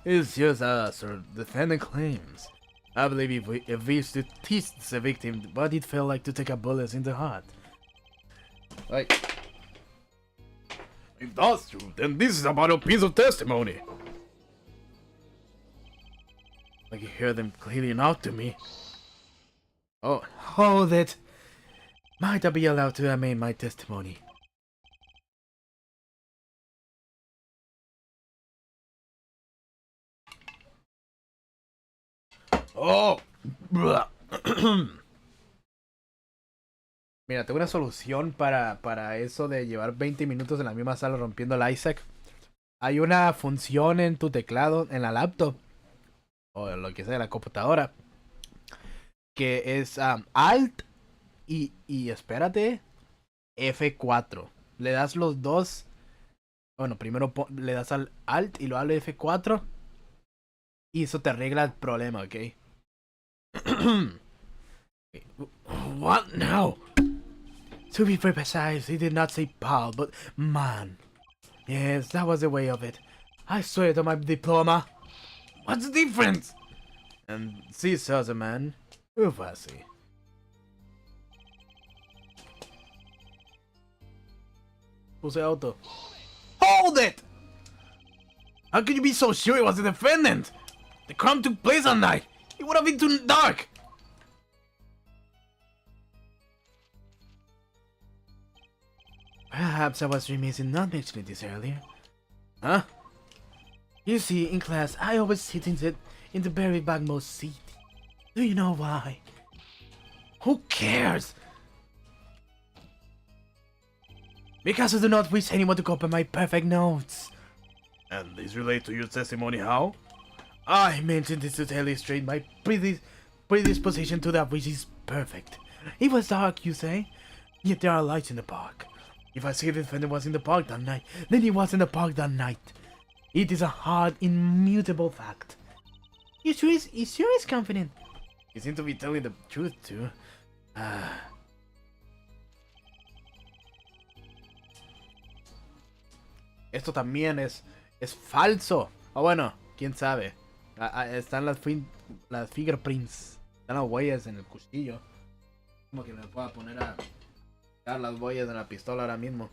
It's just sir. Defendant claims. I believe he wished to teach the victim, but it felt like to take a bullet in the heart. Like, if that's true, then this is about a piece of testimony. I can hear them clearly enough to me. Oh, hold it. Might I be allowed to amend my testimony? Oh. Mira, tengo una solución para eso de llevar 20 minutos en la misma sala rompiendo el Isaac. Hay una función en tu teclado, en la laptop, o lo que sea, la computadora, que es Alt y espérate, F4. Le das los dos. Bueno, primero le das al Alt y luego al F4. Y eso te arregla el problema, ¿ok? What now? To be very precise, he did not say pal, but man. Yes, that was the way of it. I swear to my diploma. What's the difference? And see, says a man. Who was he? Puse auto. Hold it! How could you be so sure it was the defendant? The crime took place at night. It would have been too dark. Perhaps I was remiss in not mentioning this earlier. Huh? You see, in class, I always sit in the very backmost seat. Do you know why? Who cares? Because I do not wish anyone to copy my perfect notes. And this relates to your testimony how? I mentioned this to illustrate my predisposition to that which is perfect. It was dark, you say? Yet there are lights in the park. If I say the defendant was in the park that night, then he was in the park that night. It is a hard, immutable fact. You sure is confident. You seem to be telling the truth too. Esto también es falso. Bueno, quién sabe. Están las fingerprints. Están las huellas en el cuchillo. Como que me pueda poner a dar las huellas de la pistola ahora mismo.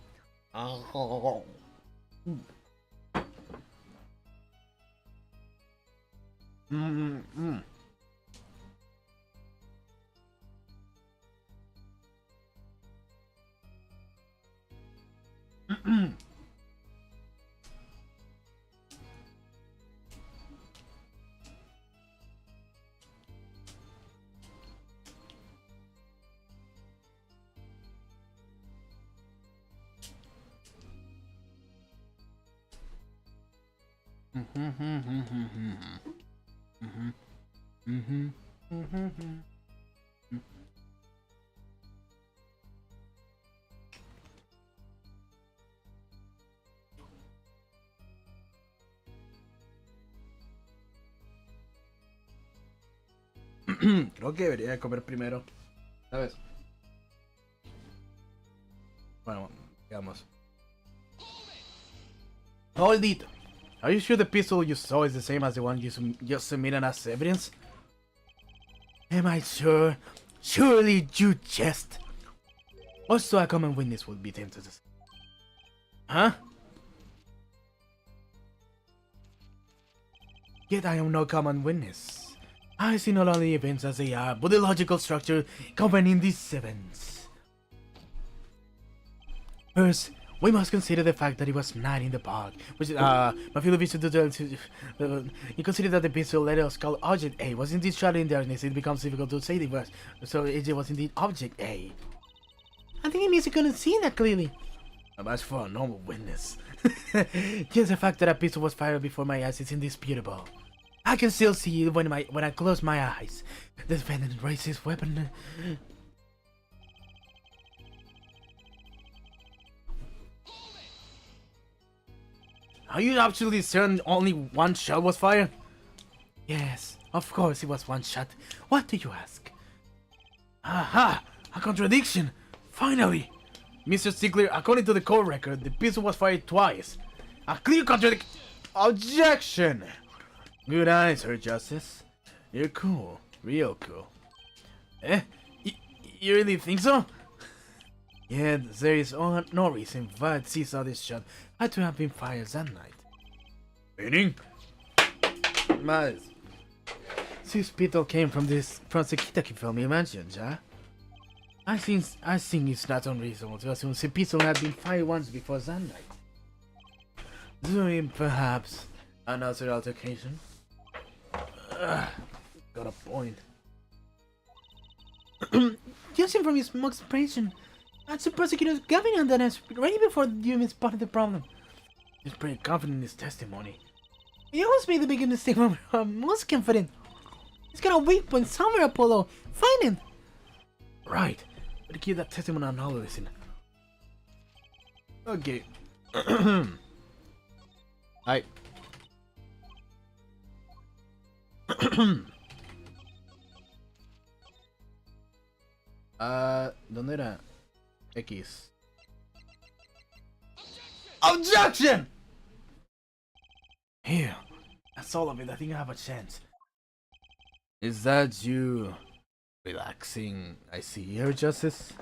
Creo que debería comer primero, ¿sabes? Bueno, digamos. Hold it! Are you sure the pistol you saw is the same as the one you submitted as evidence? Am I sure? Surely you jest! Also, a common witness would be tempted to... Huh? Yet I am no common witness. I see not only events as they are, but the logical structure governing these events. First, we must consider the fact that it was night in the park, which my field of vision you consider that the pistol let us call object A was indeed shot in darkness. It becomes difficult to say it was, so it was indeed object A. I think it means you couldn't see that clearly. As for a normal witness, just the fact that a pistol was fired before my eyes is indisputable. I can still see it when I close my eyes. The defendant raised his weapon. Are you absolutely certain only one shot was fired? Yes, of course it was one shot. What do you ask? Aha! A contradiction! Finally! Mr. Stickler, according to the court record, the pistol was fired twice. A clear contradiction! Objection! Good answer, Justice. You're cool. Real cool. Eh? You really think so? Yeah, there is no reason why C's this shot had to have been fired that night. Meaning? Mas... This pistol came from the Kitaki film you mentioned, huh? I think it's not unreasonable to assume the pistol had been fired once before that night. During perhaps another altercation. Got a point. Judging from his mock expression, that's the prosecutor's giving on that answer ready before you even spotted the problem. He's pretty confident in his testimony. He always made the biggest mistake when I'm most confident. He's got a weak point somewhere, Apollo. Find him! Right. But keep that testimony on all listen. Okay. I... ¿Dónde era? X. Objection! Here. That's all of it. I think I have a chance. Is that you relaxing? I see here, Justice.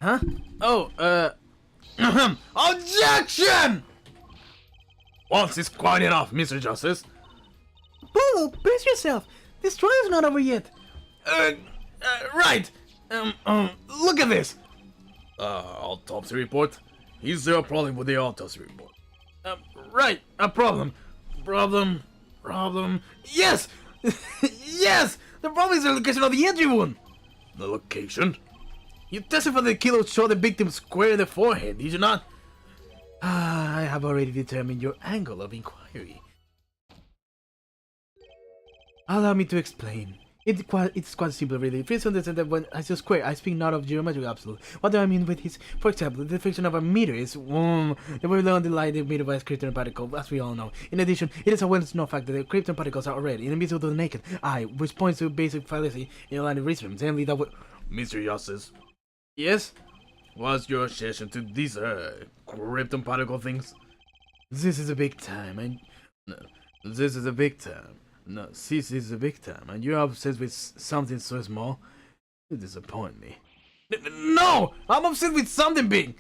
Huh? Oh, Objection! Once is quite enough, Mr. Justice. Apollo, brace yourself. This trial's not over yet. Right. Look at this. Autopsy report. Is there a problem with the autopsy report? Right. A problem. Problem. Yes! Yes! The problem is the location of the injury wound. The location? You tested for the kilo shot the victim square in the forehead, did you not? I have already determined your angle of inquiry. Allow me to explain. It's quite simple, really. Please understand that when I say square, I speak not of geometric absolute. What do I mean with his? For example, the definition of a meter is the very long light meter by a krypton particle, as we all know. In addition, it is a well-known fact that the krypton particles are red, invisible to the naked eye, which points to basic fallacy in a line of reasoning. Namely, that would... Mr. Justice. Yes? What's your objection to these krypton particle things? This is a big time, and... No, this is a big time. No, this is a big time, and you're obsessed with something so small. You disappoint me. No! I'm obsessed with something big!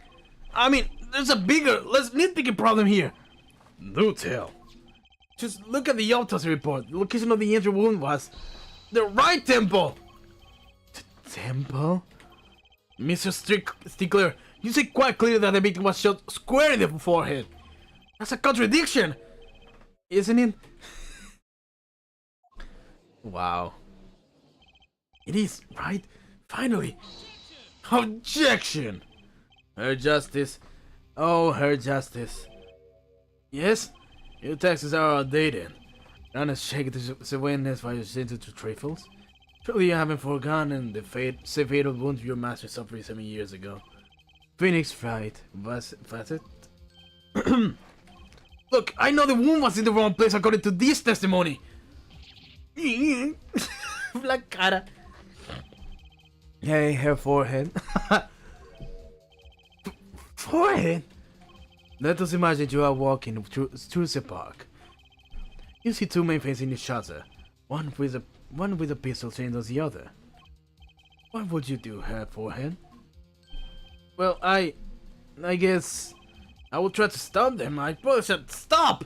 I mean, there's a bigger, less nitpicky problem here. Do tell. Just look at the autopsy report. The location of the injured wound was the right temple. Temple? Mr. Stickler, you say quite clearly that the victim was shot square in the forehead. That's a contradiction, isn't it? Wow. It is, right? Finally. Objection! Her Justice. Oh, Her Justice. Yes? Your taxes are outdated. Not shake the awareness by your sins to trifles. Surely you haven't forgotten the fatal wound your master suffered 7 years ago. Phoenix Wright, was it? Look, I know the wound was in the wrong place according to this testimony. La cara. Hey, her forehead. Forehead? Let us imagine you are walking through the park. You see two men facing each other. One with a pistol trained on the other. What would you do, her forehead? Well, I guess I will try to stop them. I probably said stop.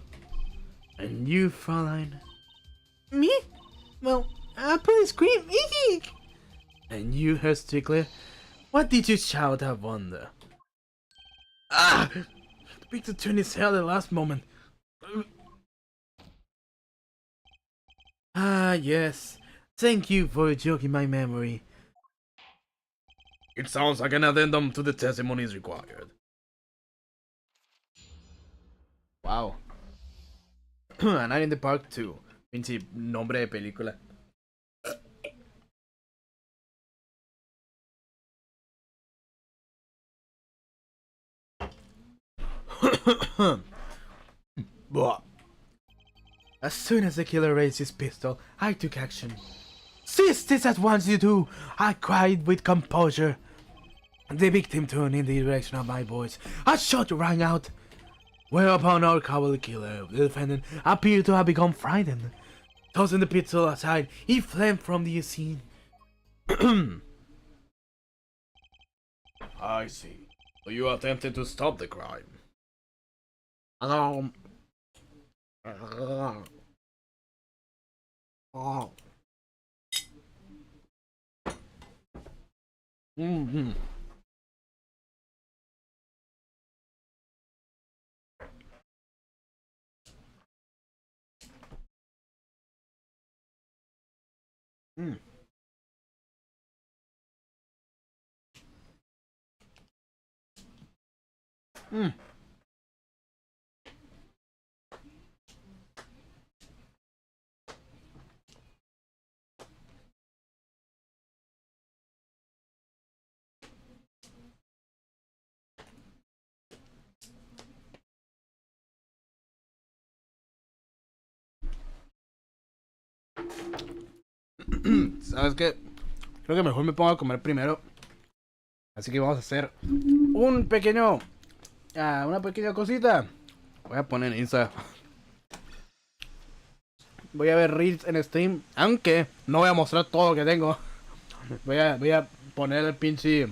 And you, Fräulein? Me? Well, I'll probably scream, eek! And you, Herr Strickler? What did you shout, I wonder? Ah! Victor turned his head at the last moment. Ah, yes. Thank you for jogging my memory. It sounds like an addendum to the testimony is required. Wow. A Night in the Park 2. Pinche nombre de película. As soon as the killer raised his pistol, I took action. "Cease this at once, you two!" I cried with composure. The victim turned in the direction of my voice. A shot rang out. Whereupon our cowardly killer, the defendant, appeared to have become frightened. Tossing the pistol aside, he fled from the scene. I see. So you attempted to stop the crime. Oh. Mm-hmm. Mm. Mm. ¿Sabes qué? Creo que mejor me pongo a comer primero. Así que vamos a hacer un pequeño... una pequeña cosita. Voy a poner en Insta. Voy a ver Reels en Steam. Aunque no voy a mostrar todo lo que tengo. Voy a poner el pinche...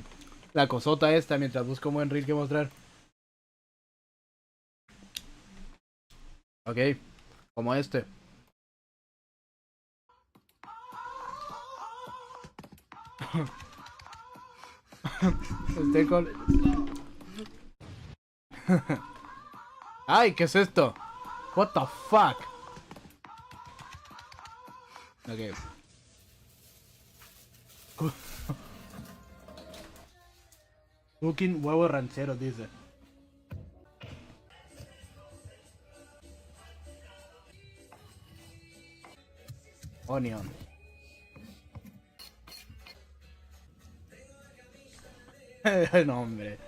La cosota esta mientras busco un buen Reel que mostrar. Ok. Como este. Estoy con... Ay, ¿qué es esto? What the fuck? Ok. Cooking huevo ranchero, dice. Onion. No, hombre.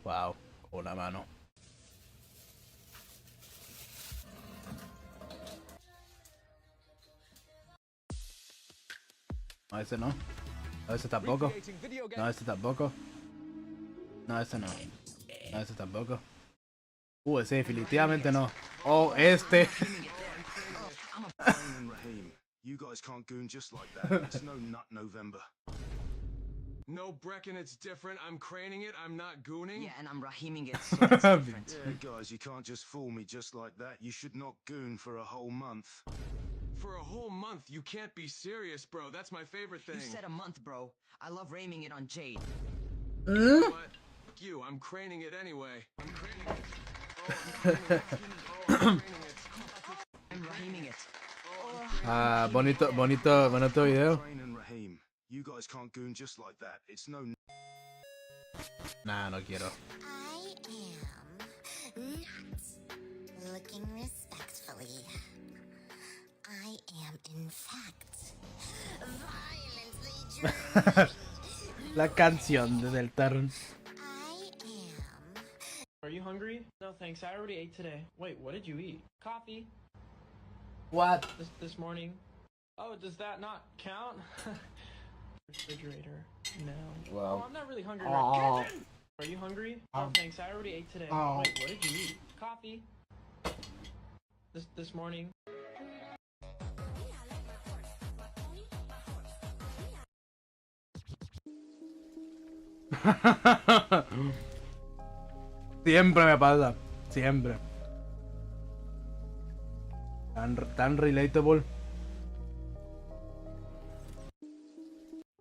Wow, con la mano. No, ese no. No, ese tampoco. No, ese tampoco. No, ese no. No, ese tampoco. Ese definitivamente no. Oh, este. You guys can't goon just like that. It's no nut November. No, Brecken, it's different. I'm craning it, I'm not gooning. Yeah, and I'm rahiming it, so it's different. Yeah, guys, you can't just fool me just like that. You should not goon for a whole month. For a whole month, you can't be serious, bro. That's my favorite thing. You said a month, bro. I love raiming it on Jade. What? Fuck you, I'm craning it anyway. I'm craning it. Oh, I'm craning it. Oh, I'm craning it. I'm rahiming it. Ah, bonito video. Crane and Raheem, you guys can't goon just like that. It's no. Nah, no quiero. I am not looking respectfully. I am, in fact, violently draining. La canción de Del Tarn. I am. Are you hungry? No thanks, I already ate today. Wait, what did you eat? Coffee. What? This morning. Oh, does that not count? Refrigerator. No. Wow. Oh, I'm not really hungry. Oh. Right. Are you hungry? No thanks, I already ate today. Oh. Wait, what did you eat? Coffee. This morning. Siempre me pasa. Siempre. Tan relatable.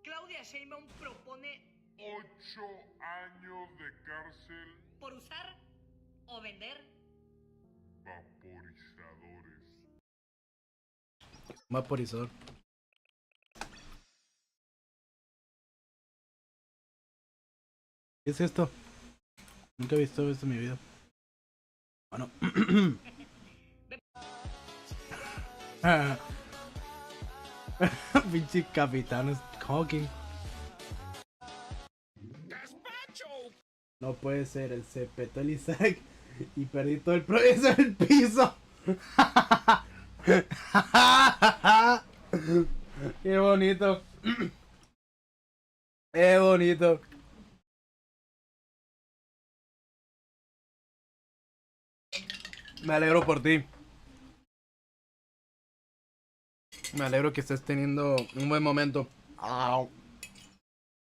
Claudia Sheinbaum propone 8 años de cárcel, por usar o vender vaporizadores. Vaporizador. ¿Qué es esto? Nunca he visto esto en mi vida. Bueno. Pinche capitán Hawking. No puede ser, el se petó el Isaac y perdí todo el progreso en el piso. Qué bonito. Qué bonito. Me alegro por ti. Me alegro que estés teniendo un buen momento. Au.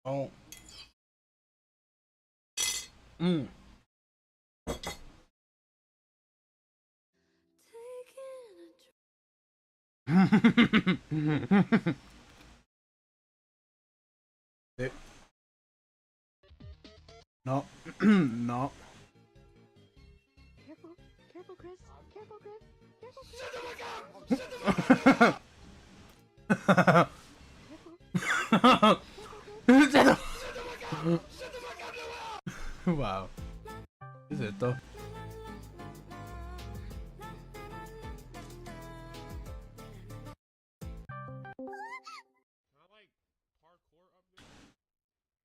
Oh. Sí. No. No. Careful, Chris. Careful, Chris. Wow. ¿Qué es esto?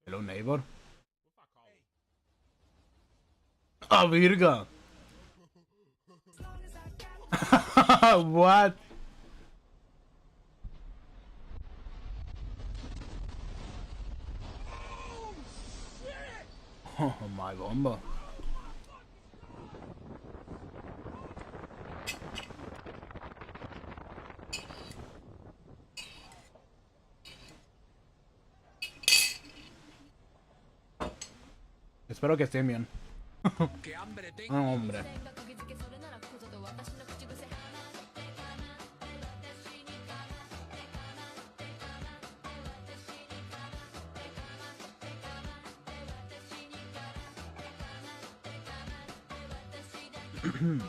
Hello, neighbor. ¡Ah, virga! What? Oh my bomba. Espero que estén bien. ¡Qué hambre tengo! Ah, hombre.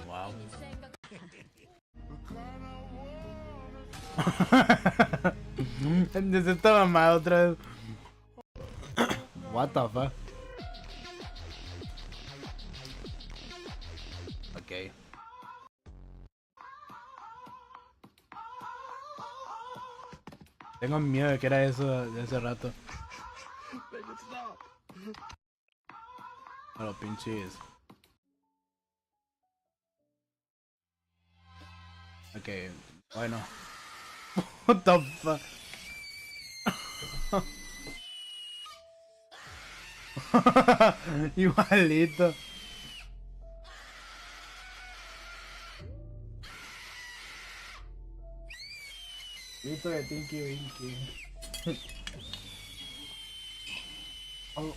Wow. Necesito mamá otra vez. What the fuck? Ok. Tengo miedo de que era eso de hace rato. A los pinches. Ok, bueno. What the fuck? Igualito. Grito de Tinky Winky. Oh.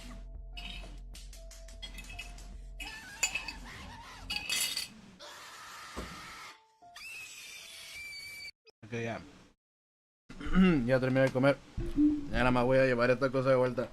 Ok, ya. Ya terminé de comer. Ya nada más voy a llevar esta cosa de vuelta.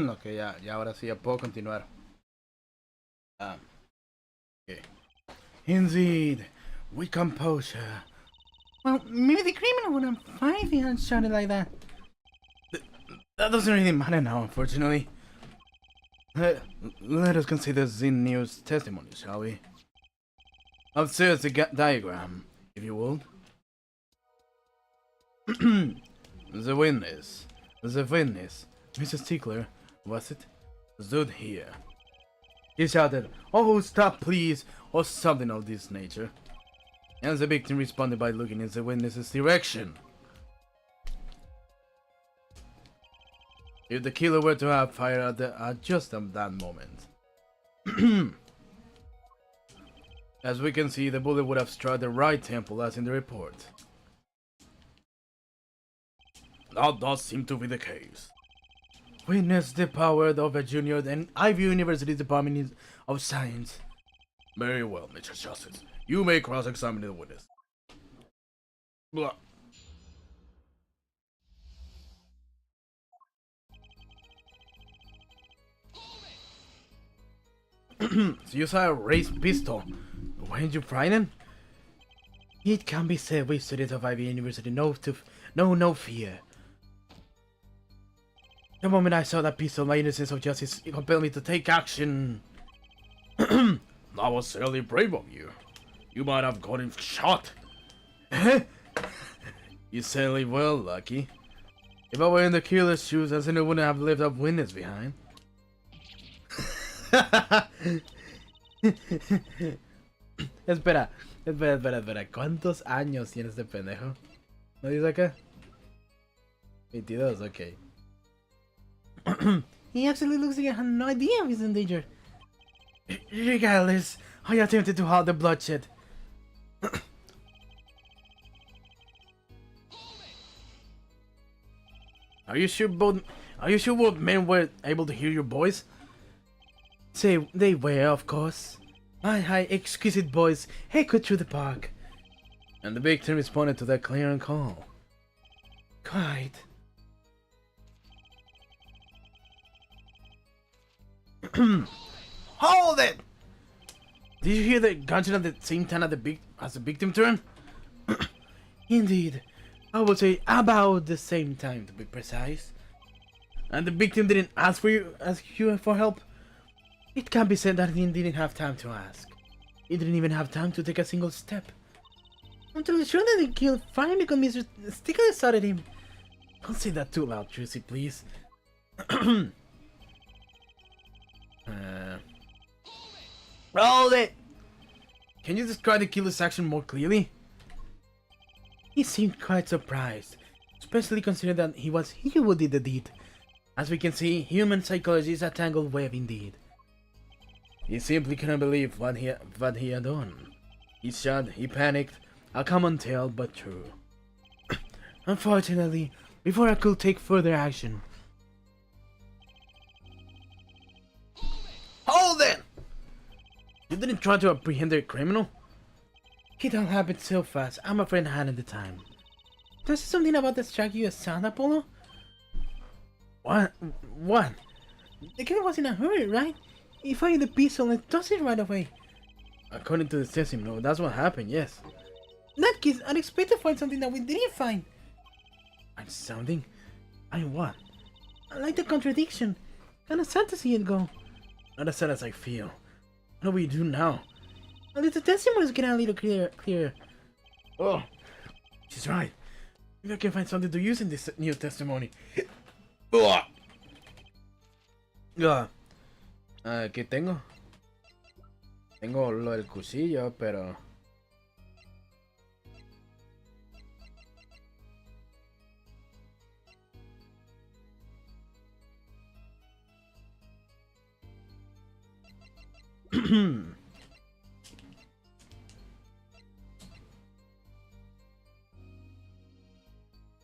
Ok, ya ahora sí ya puedo continuar. Okay. Indeed, with composure. Well, maybe the criminal would have fine if he had shot it like that. That doesn't really matter now, unfortunately. Let us consider Zinniu's testimony, shall we? Upstairs the diagram, if you will. The witness, Mr. Stickler, was it? Stood here. He shouted, "Oh, stop please," or something of this nature. And the victim responded by looking in the witness's direction. If the killer were to have fired at just that moment. As we can see, the bullet would have struck the right temple as in the report. That does seem to be the case. Witness the power of a junior and Ivy University's Department of Science. Very well, Mr. Justice. You may cross-examine the witness. Blah. So you saw a raised pistol. Weren't you frightened? It can be said we students of Ivy University no fear. The moment I saw that pistol, my innocence of justice compelled me to take action. That was certainly brave of you. You might have gotten shot. You certainly were lucky. If I were in the killer's shoes, I certainly wouldn't have left a witness behind. Espera. ¿Cuántos años tiene este pendejo? ¿No dice acá? 22, ok. He actually looks like he had no idea he's in danger. Regardless, I attempted to halt the bloodshed. Are you sure both men were able to hear your voice? Say they were, of course. My high, exquisite voice echoed through the park, and the victim responded to that clear and call. Quite. Hold it! Did you hear the gunshot at the same time as the victim turned? Indeed, I would say about the same time to be precise. And the victim didn't ask you for help. It can be said that he didn't have time to ask. He didn't even have time to take a single step. I'm totally sure that he killed fine because Mr. Stickler started him. Don't say that too loud, Tracy, please. Hold it! Can you describe the killer's action more clearly? He seemed quite surprised, especially considering that he was he who did the deed. As we can see, human psychology is a tangled web indeed. He simply couldn't believe what he had done. He shot, he panicked. A common tale, but true. Unfortunately, before I could take further action. Hold it! You didn't try to apprehend the criminal? It all happened so fast, I'm afraid I hadn't the time. Does something about that strike you as sound, Apollo? What? What? The kid was in a hurry, right? He fired the pistol and tossed it right away. According to the testimony, that's what happened, yes. In that case, I'd expect to find something that we didn't find. Find something? Find what? I like the contradiction. Kinda sad to see it go. Not as sad as I feel. What do we do now? At least the testimony is getting a little clearer. Oh, she's right. Maybe I can find something to use in this new testimony. ¿Qué tengo? Tengo lo del cuchillo, pero...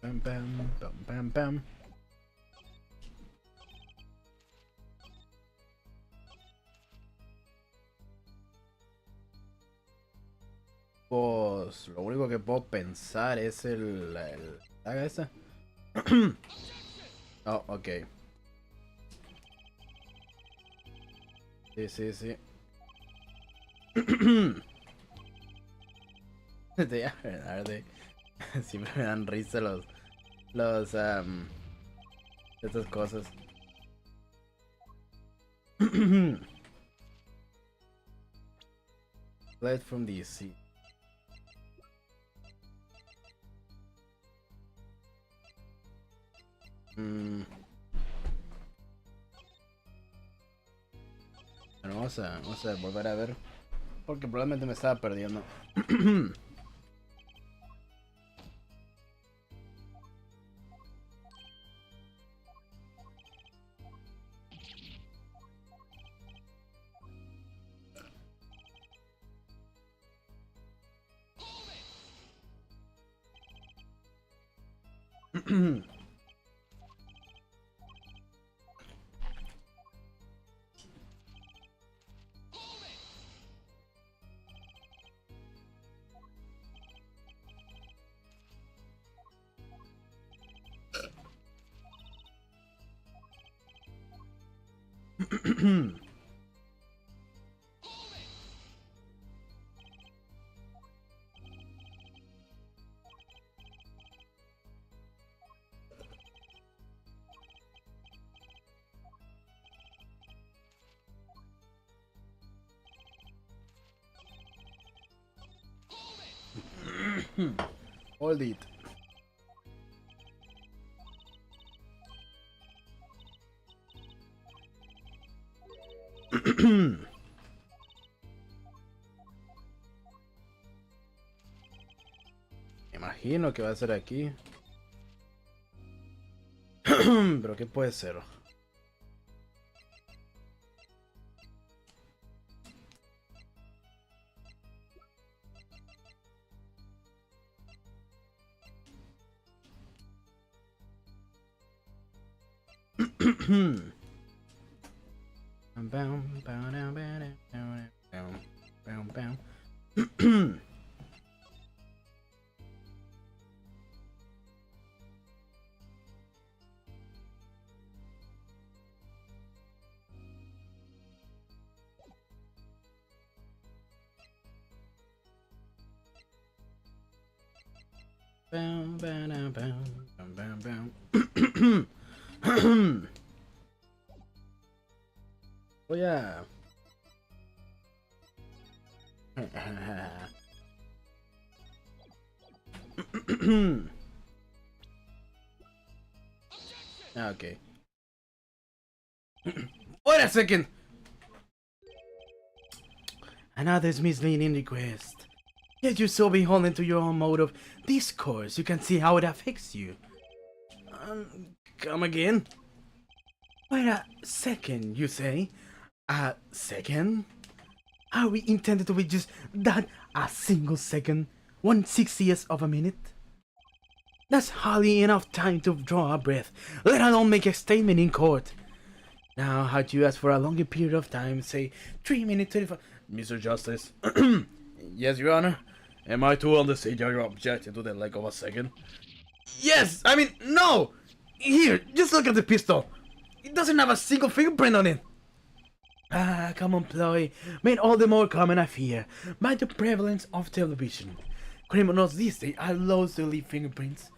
Bam, bam, bam, bam, bam. Pues lo único que puedo pensar es ¿haga esa? Oh, ok. Sí, sí, sí. De verdad, siempre me dan risa estas cosas. Fled from DC. Bueno, vamos a volver a ver. Porque probablemente me estaba perdiendo. Hold it. Imagino que va a ser aquí. Pero ¿qué puede ser? Oh yeah. Okay. Wait a second. Another misleading request. Yet you're so beholden to your own mode of discourse, you can see how it affects you. Come again? Wait a second, you say? A second? Are we intended to be just that a single second? 1/60th of a minute? That's hardly enough time to draw a breath, let alone make a statement in court. Now, had you asked for a longer period of time, say 3 minutes 35... Mr. Justice. Yes, Your Honor. Am I to understand your objection to the lack of a second? Yes! I mean, no! Here, just look at the pistol. It doesn't have a single fingerprint on it. Ah, common ploy, made all the more common, I fear, by the prevalence of television. Criminals these days are loath to leave fingerprints.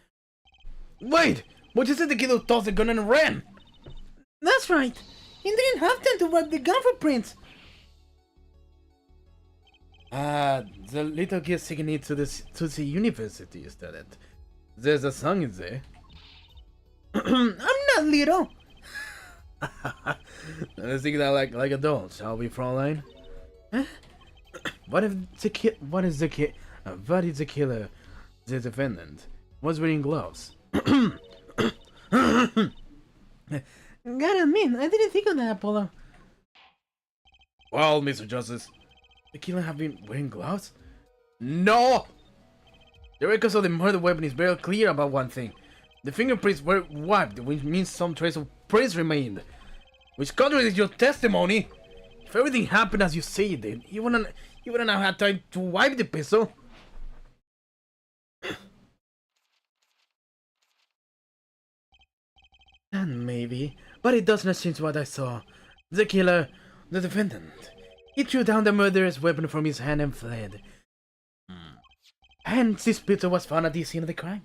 Wait! But you said the kid who tossed the gun and ran! That's right! He didn't have time to wipe the gun for prints! The little kid's taking it to the university, is that it? There's a song in there. I'm not little! Let's think that like adults, shall we, Fraulein? Huh? What if the kid? What is the kid? What is the killer? The defendant was wearing gloves. Gotta admit, I didn't think of that, Apollo. Well, Mr. Justice. The killer have been wearing gloves? No! The records of the murder weapon is very clear about one thing. The fingerprints were wiped, which means some trace of prints remained. Which contradicts your testimony. If everything happened as you say it did, you wouldn't have had time to wipe the pistol. And maybe, but it does not change what I saw. The killer, the defendant, he threw down the murderer's weapon from his hand and fled. Hence, this pistol was found at the scene of the crime,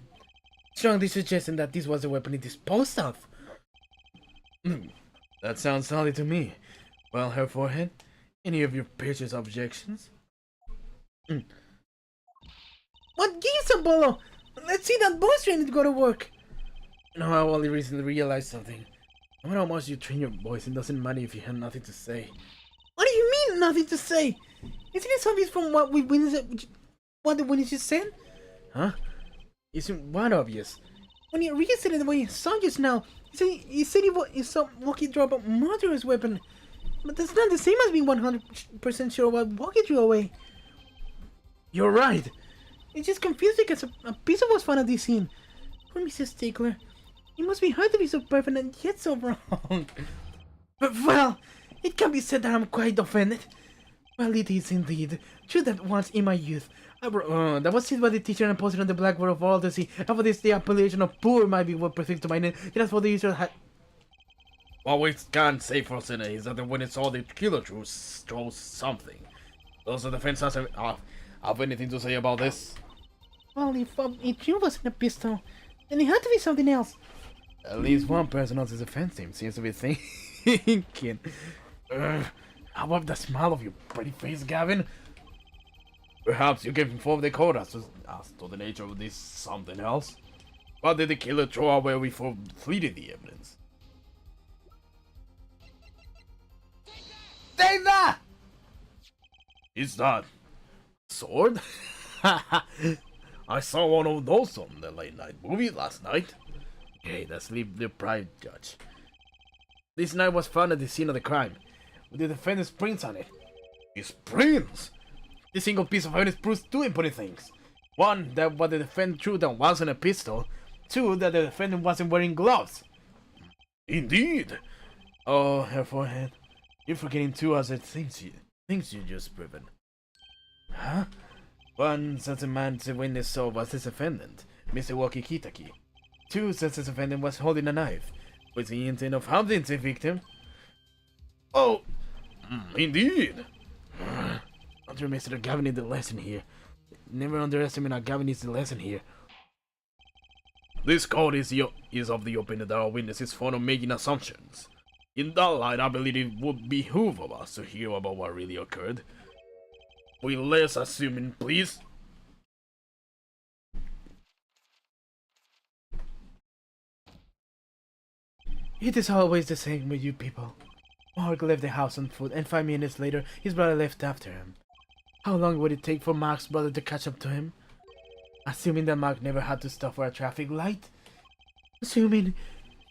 strongly suggesting that this was the weapon he disposed of. That sounds solid to me. Well, Her Forehead, any of your pictures objections? What gives, Apollo? Let's see that voice training go to work. You know, I only recently realized something. No matter how much you train your voice, it doesn't matter if you have nothing to say. What do you mean, nothing to say? Isn't it obvious from what we witnessed, what the witness just said? Huh? Isn't what obvious? When he restated the way he saw just now, he said he saw Walkie drop a murderer's weapon. But that's not the same as being 100% sure what Walkie threw away. You're right. It's just confusing because a pistol was found at this scene. Poor Mrs. Stickler. It must be hard to be so perfect and yet so wrong. But well, it can be said that I'm quite offended. Well, it is indeed true that once in my youth, that was said by the teacher and posted on the blackboard of all to see. And for this, the appellation of poor might be what prefixed to my name. That's what the user had. What we can say for certain is that when it saw the killer chose something. Does the defense have anything to say about this? Well, if it wasn't a pistol, then it had to be something else. At least one person on the defense team seems to be thinking. How about the smile of your pretty face, Gavin? Perhaps you can inform the court as to the nature of this something else. What did the killer throw away before fleeing the evidence? Take that! Is that sword? I saw one of those on the late night movie last night. Okay, let's leave the pride judge. This knife was found at the scene of the crime, with the defendant's prints on it. His prints? This single piece of evidence proves two important things. One, that what the defendant threw down wasn't a pistol. Two, that the defendant wasn't wearing gloves. Indeed. Oh, Her Forehead, you're forgetting two other things you just proven. Huh? One, since the man the witness saw was the defendant, Mr. Walkie Kitaki. Two, since the defendant was holding a knife, with the intent of harming the victim. Oh, indeed. Mr. Gavin is the lesson here. Never underestimate how Gavin is the lesson here. This court is of the opinion that our witness is fond of making assumptions. In that light, I believe it would behoove of us to hear about what really occurred. Will less assuming, please? It is always the same with you people. Mark left the house on foot, and 5 minutes later, his brother left after him. How long would it take for Mark's brother to catch up to him? Assuming that Mark never had to stop for a traffic light? Assuming...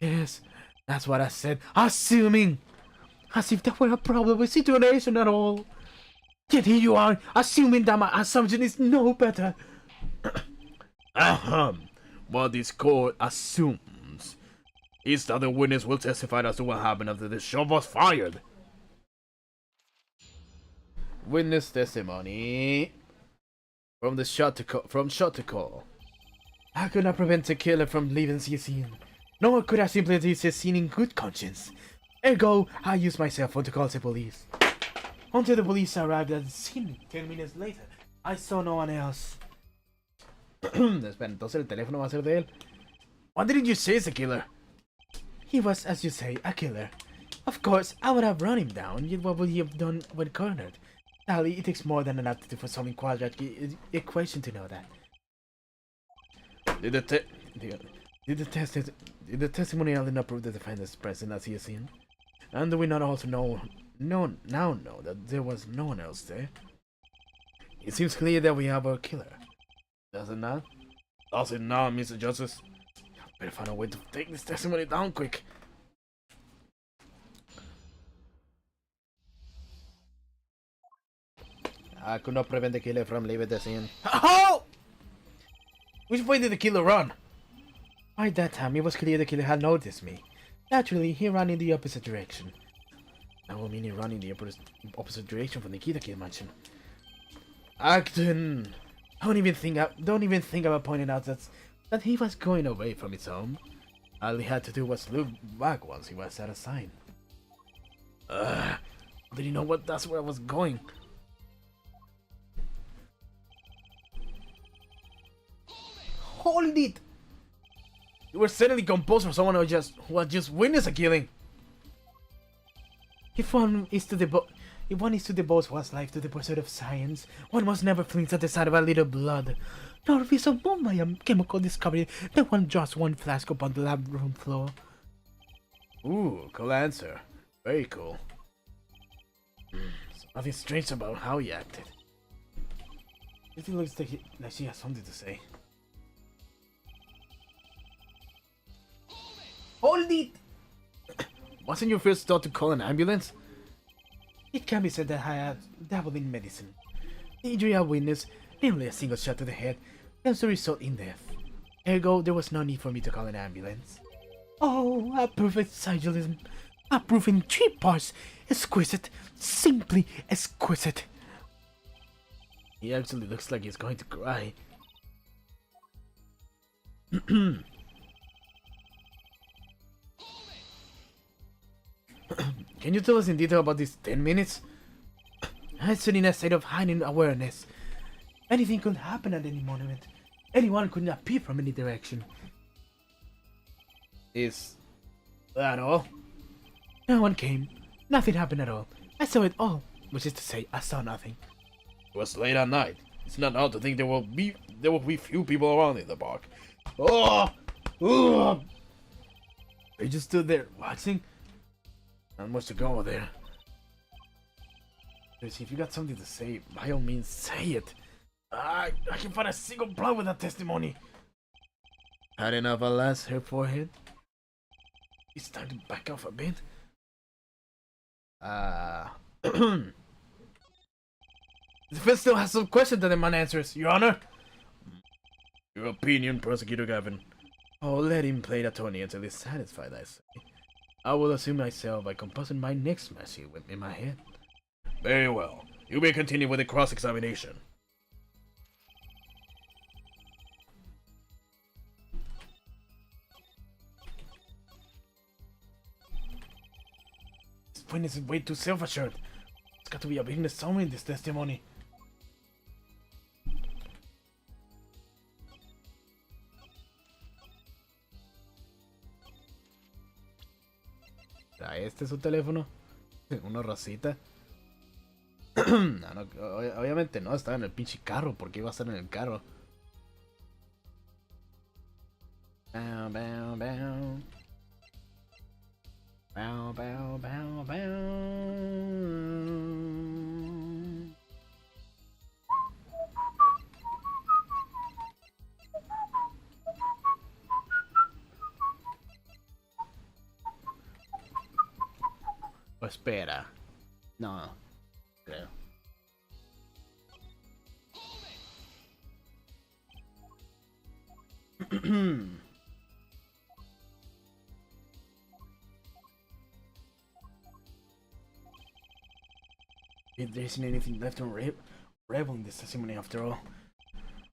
Yes, that's what I said. Assuming! As if that were a probable situation at all. Yet here you are, assuming that my assumption is no better. Ahem. What this court assumes is that the witness will testify as to what happened after the shot was fired. Witness testimony from shot to call. I could not prevent the killer from leaving the scene, nor could I simply leave the scene in good conscience. Ergo, I used my cell phone to call the police. Until the police arrived at the scene 10 minutes later, I saw no one else. Espera, entonces el teléfono va a ser de él. What did you say is a killer? He was, as you say, a killer. Of course, I would have run him down, yet what would he have done when cornered? Sadly, it takes more than an aptitude for solving quadratic equation to know that. Did the testimonial not prove the defendant's present as he has seen? And do we not also now know that there was no one else there? It seems clear that we have a killer. Does it not? Does it not, Mr. Justice? Better find a way to take this testimony down quick. I could not prevent the killer from leaving the scene. Oh! Which way did the killer run? By that time, it was clear the killer had noticed me. Naturally, he ran in the opposite direction. I will mean he ran in the opposite direction from the key the kid mentioned. Acton! Don't even think about pointing out that he was going away from his home. All he had to do was look back once he was at a sign. Did he know that's where I was going? Hold it! You were suddenly composed for someone who had just witnessed a killing. If one is to devote one's life to the pursuit of science, one must never flinch at the sight of a little blood, nor be so moved by a chemical discovery that one drops one flask upon the lab room floor. Ooh, cool answer. Very cool. So nothing strange about how he acted. It looks like she has something to say. Hold it! Wasn't your first thought to call an ambulance? It can be said that I have dabbled in medicine. The injury I witnessed, namely a single shot to the head, tends to result in death. Ergo, there was no need for me to call an ambulance. Oh, a perfect syllogism. A proof in 3 parts. Exquisite. Simply exquisite. He actually looks like he's going to cry. Can you tell us in detail about these 10 minutes? I stood in a state of heightened awareness. Anything could happen at any moment. Anyone could appear from any direction. Is that all? No one came. Nothing happened at all. I saw it all, which is to say, I saw nothing. It was late at night. It's not odd to think there will be few people around in the park. Oh! Oh! They just stood there watching. Not much to go there. If you got something to say, by all means say it. I can find a single blood with that testimony. Had enough alas, her forehead. It's time to back off a bit. The defense still has some questions that demand answers, Your Honor. Your opinion, Prosecutor Gavin. Oh, let him play the attorney until he's satisfied, I say. I will assume myself by composing my next message in my head. Very well. You may continue with the cross-examination. This witness is way too self-assured. There's got to be a weakness somewhere in this testimony. ¿Este es su teléfono? ¿Una rosita? No, obviamente no, estaba en el pinche carro. ¿Por qué iba a estar en el carro? Bow, bow, bow. Bow, bow, bow, bow. O espera. No, creo. There isn't anything left on revel in this testimony after all.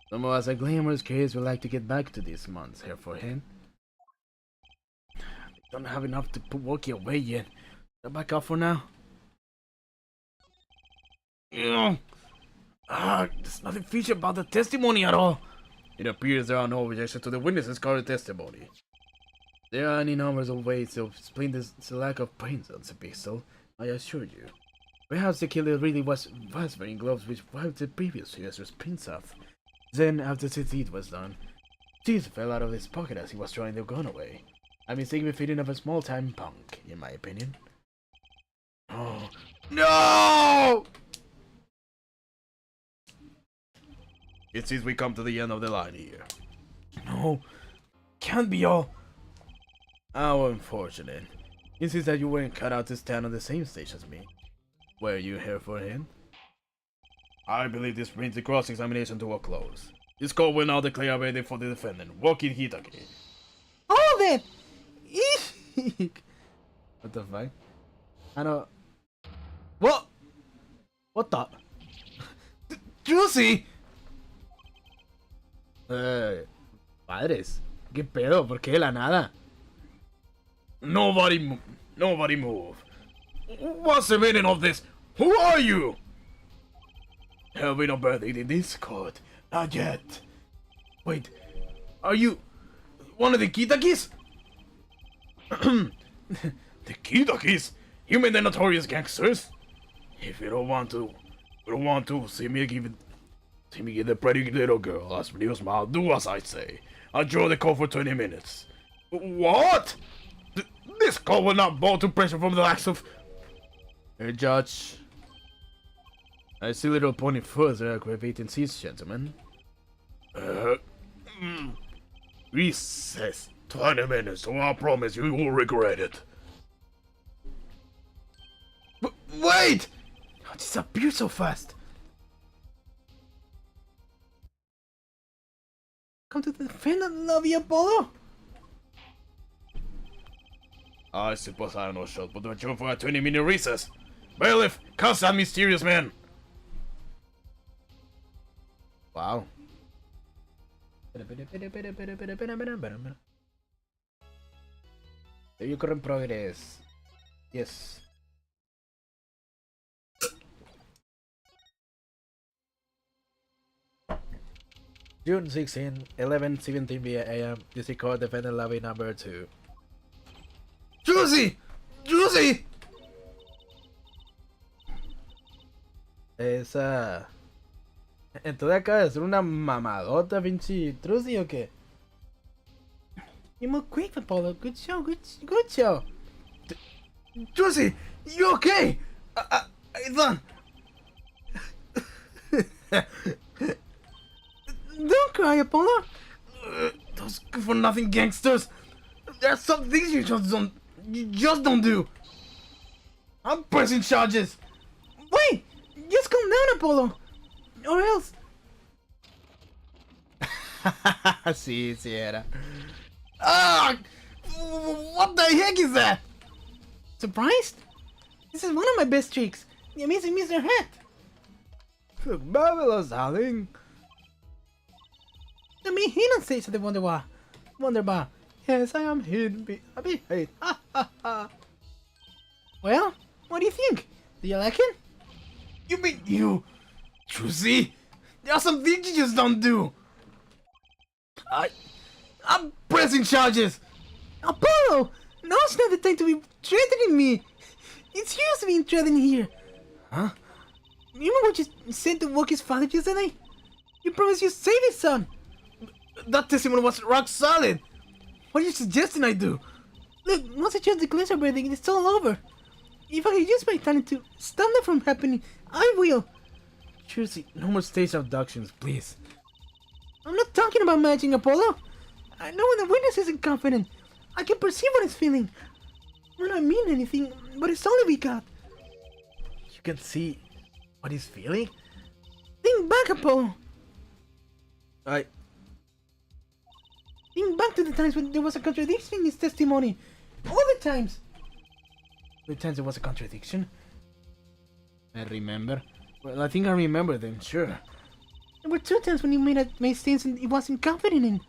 Some of us are glamorous kids would like to get back to this month's hair for him. Don't have enough to put Wookie away yet. Step back up for now. There's nothing fishy about the testimony at all. It appears there are no objections to the witness's current testimony. There are any numbers of ways to explain this lack of brains on the pistol, I assure you. Perhaps the killer really was wearing gloves which wiped the previous user's prints off. Then, after the deed was done, teeth fell out of his pocket as he was throwing the gun away. A mistake befitting of a small-time punk, in my opinion. Oh, no! It seems we come to the end of the line here. No, can't be all. How unfortunate. It seems that you weren't cut out to stand on the same stage as me. Were you here for him? I believe this brings the cross-examination to a close. This court will now declare a verdict for the defendant, Walking Hitake. All of it! What the fuck? I know. What? What the? Juicy! Padres, ¿qué pedo? ¿Por qué de la nada? Nobody move. What's the meaning of this? Who are you? There'll be no verdict in this court. Not yet. Wait, are you one of the Kitakis? The Kitakis? You mean the notorious gangsters? If you don't want to see me give the pretty little girl as pretty smile, do as I say. I'll draw the call for 20 minutes. What? This call will not bow to pressure from the likes of... Hey, Judge. I see little pony further aggravating seats, gentlemen. Recess. 20 minutes, so I promise you will regret it. Wait! How disappear so fast? Come to the defendant, lovey Apollo! I suppose I have no shot but to adjourn for a 20-minute recess. Bailiff, cast that mysterious man! Wow. Review current progress. Yes. June 16, 11:17 p.m. DC Court Defendant Lobby number 2. Juicy! Juicy! Esa... Entonces acaba de ser una mamadota, pinche Trucy, ¿o qué? You move quick, Apollo. Good show, good show. Juicy! You okay? I thought... Don't cry, Apollo. Those good-for-nothing gangsters. There are some things you just don't do. I'm pressing charges. Wait, just calm down, Apollo, or else. Sí, era. Ah! What the heck is that? Surprised? This is one of my best tricks. The amazing Mr. Hat. Marvelous, darling. The main hidden stage of the Wonderbar. Yes, I am hidden. A bit hate. Ha ha ha. Well, what do you think? Do you like it? You mean you? Juicy? There are some things you just don't do. I'm pressing charges. Apollo! Now's not the time to be threatening me. It's serious being threatened here. Huh? You know what you said to Wookie's father yesterday? You promised you'd save his son. That testimony was rock solid. What are you suggesting I do? Look, once I just declare everything, it's all over. If I could use my talent to stop that from happening, I will. Seriously, no more stage abductions, please. I'm not talking about matching Apollo. I know when the witness isn't confident. I can perceive what he's feeling. I don't mean anything, but it's only we got. You can see what he's feeling? Think back, Apollo. Think back to the times when there was a contradiction in his testimony. All the times. The times there was a contradiction. I remember. Well, I think I remember them, sure. There were 2 times when he made statements he wasn't confident in.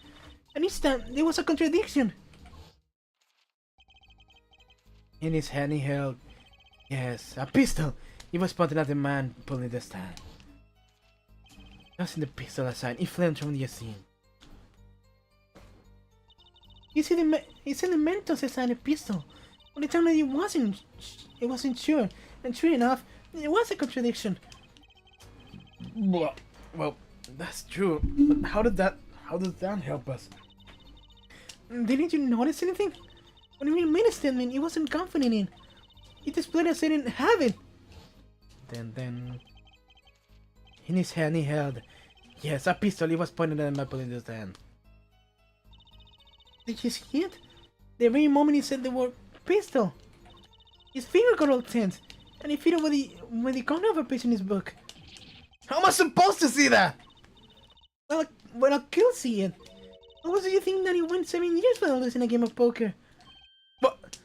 And each time, there was a contradiction. In his hand he held, yes, a pistol. He was pointing at the man pulling the stand. Tossing the pistol aside, he fled from the scene. He said the man tossed aside a pistol. But the time that he wasn't sure. And sure enough, there was a contradiction. Well, that's true. But how does that help us? Didn't you notice anything? When he made a statement he wasn't confident in, he displayed as he didn't have it. Then, in his hand he held, yes, a pistol. He was pointing at the man pulling the stand. Did you see it? The very moment he said the word pistol, his finger got all tense, and he figured with the corner of a page in his book. How am I supposed to see that? Well, I could see it. How do you think that he went 7 years without losing a game of poker? What?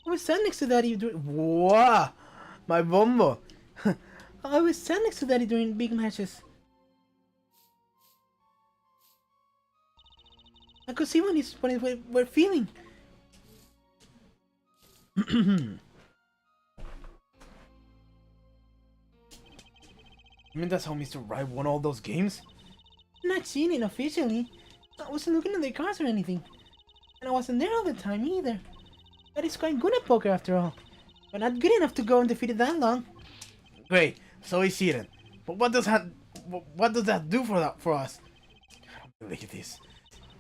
I was sat next to Daddy during... Wow! My bombo! I was sat next to Daddy during big matches. I could see what he were feeling. You mean that's how Mr. Right won all those games? Not seen it officially. I wasn't looking at the cards or anything. And I wasn't there all the time either. But he's quite good at poker after all. But not good enough to go undefeated that long. Great, so he's cheating. But what does that do for us? I don't believe this.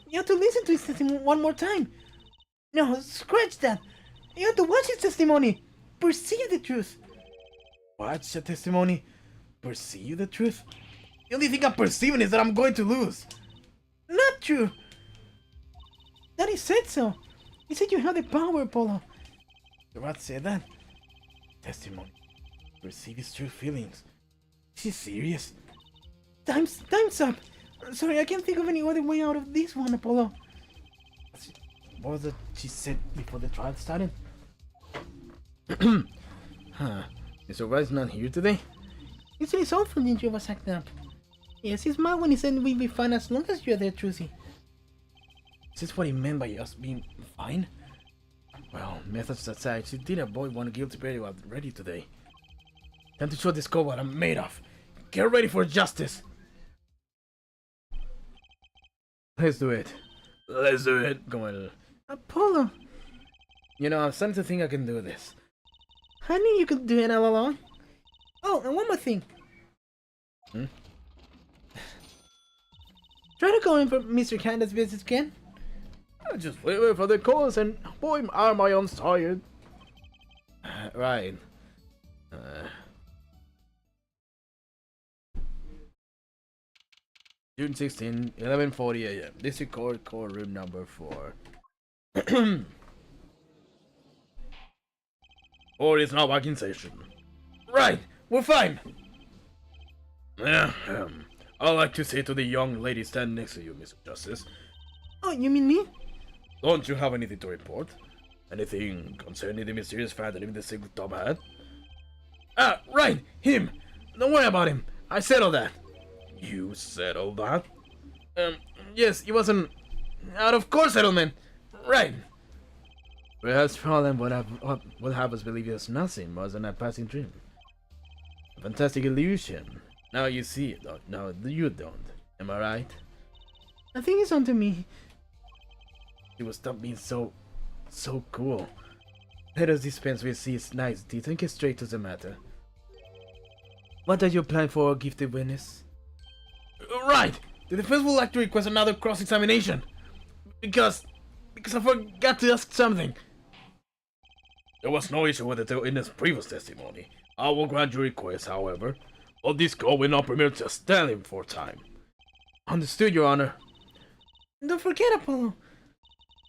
You have to listen to his testimony one more time. No, scratch that. You have to watch his testimony. Perceive the truth. Watch the testimony? Perceive the truth? The only thing I'm perceiving is that I'm going to lose. Not true. Daddy said so. He said you have the power, Apollo. The rat said that? Testimony. Perceive his true feelings. Is he serious? Time's up. Sorry, I can't think of any other way out of this one, Apollo. What was it she said before the trial started? Huh. Mr. Wright's not here today? He said his own friend injury was hacked up. Yes, he smiled when he said we'd be fine as long as you're there, Trucy. Is this what he meant by us being fine? Well, methods aside, she did avoid one guilty plea already today. Time to show this girl what I'm made of. Get ready for justice! Let's do it. Let's do it. Come on. Apollo! You know, I'm starting to think I can do this. I knew you could do it all along. Oh, and one more thing. Try to go in for Mr. Candace's business again. I just wait for the calls and boy, are my arms tired. Right. June 16, 11:40 a.m. District Court, room number 4. Or it's not working session. Right, we're fine. Yeah, I'd like to say to the young lady standing next to you, Mr. Justice. Oh, you mean me? Don't you have anything to report? Anything concerning the mysterious fight in the single top hat? Ah, right, him! Don't worry about him. I settled that. You settled that? Yes, it was an out-of-court settlement. Right. Perhaps problem would have us believe it was nothing more than a passing dream. A fantastic illusion. Now you see it, now you don't. Am I right? I think it's on to me. You will stop being so cool. Let us dispense with these niceties and get straight to the matter. What are your plans for a gifted witness? Right! The defense would like to request another cross-examination. Because I forgot to ask something. There was no issue with the witness' previous testimony. I will grant your request, however. But this call will not permit to stand him for time. Understood, Your Honor. Don't forget, Apollo.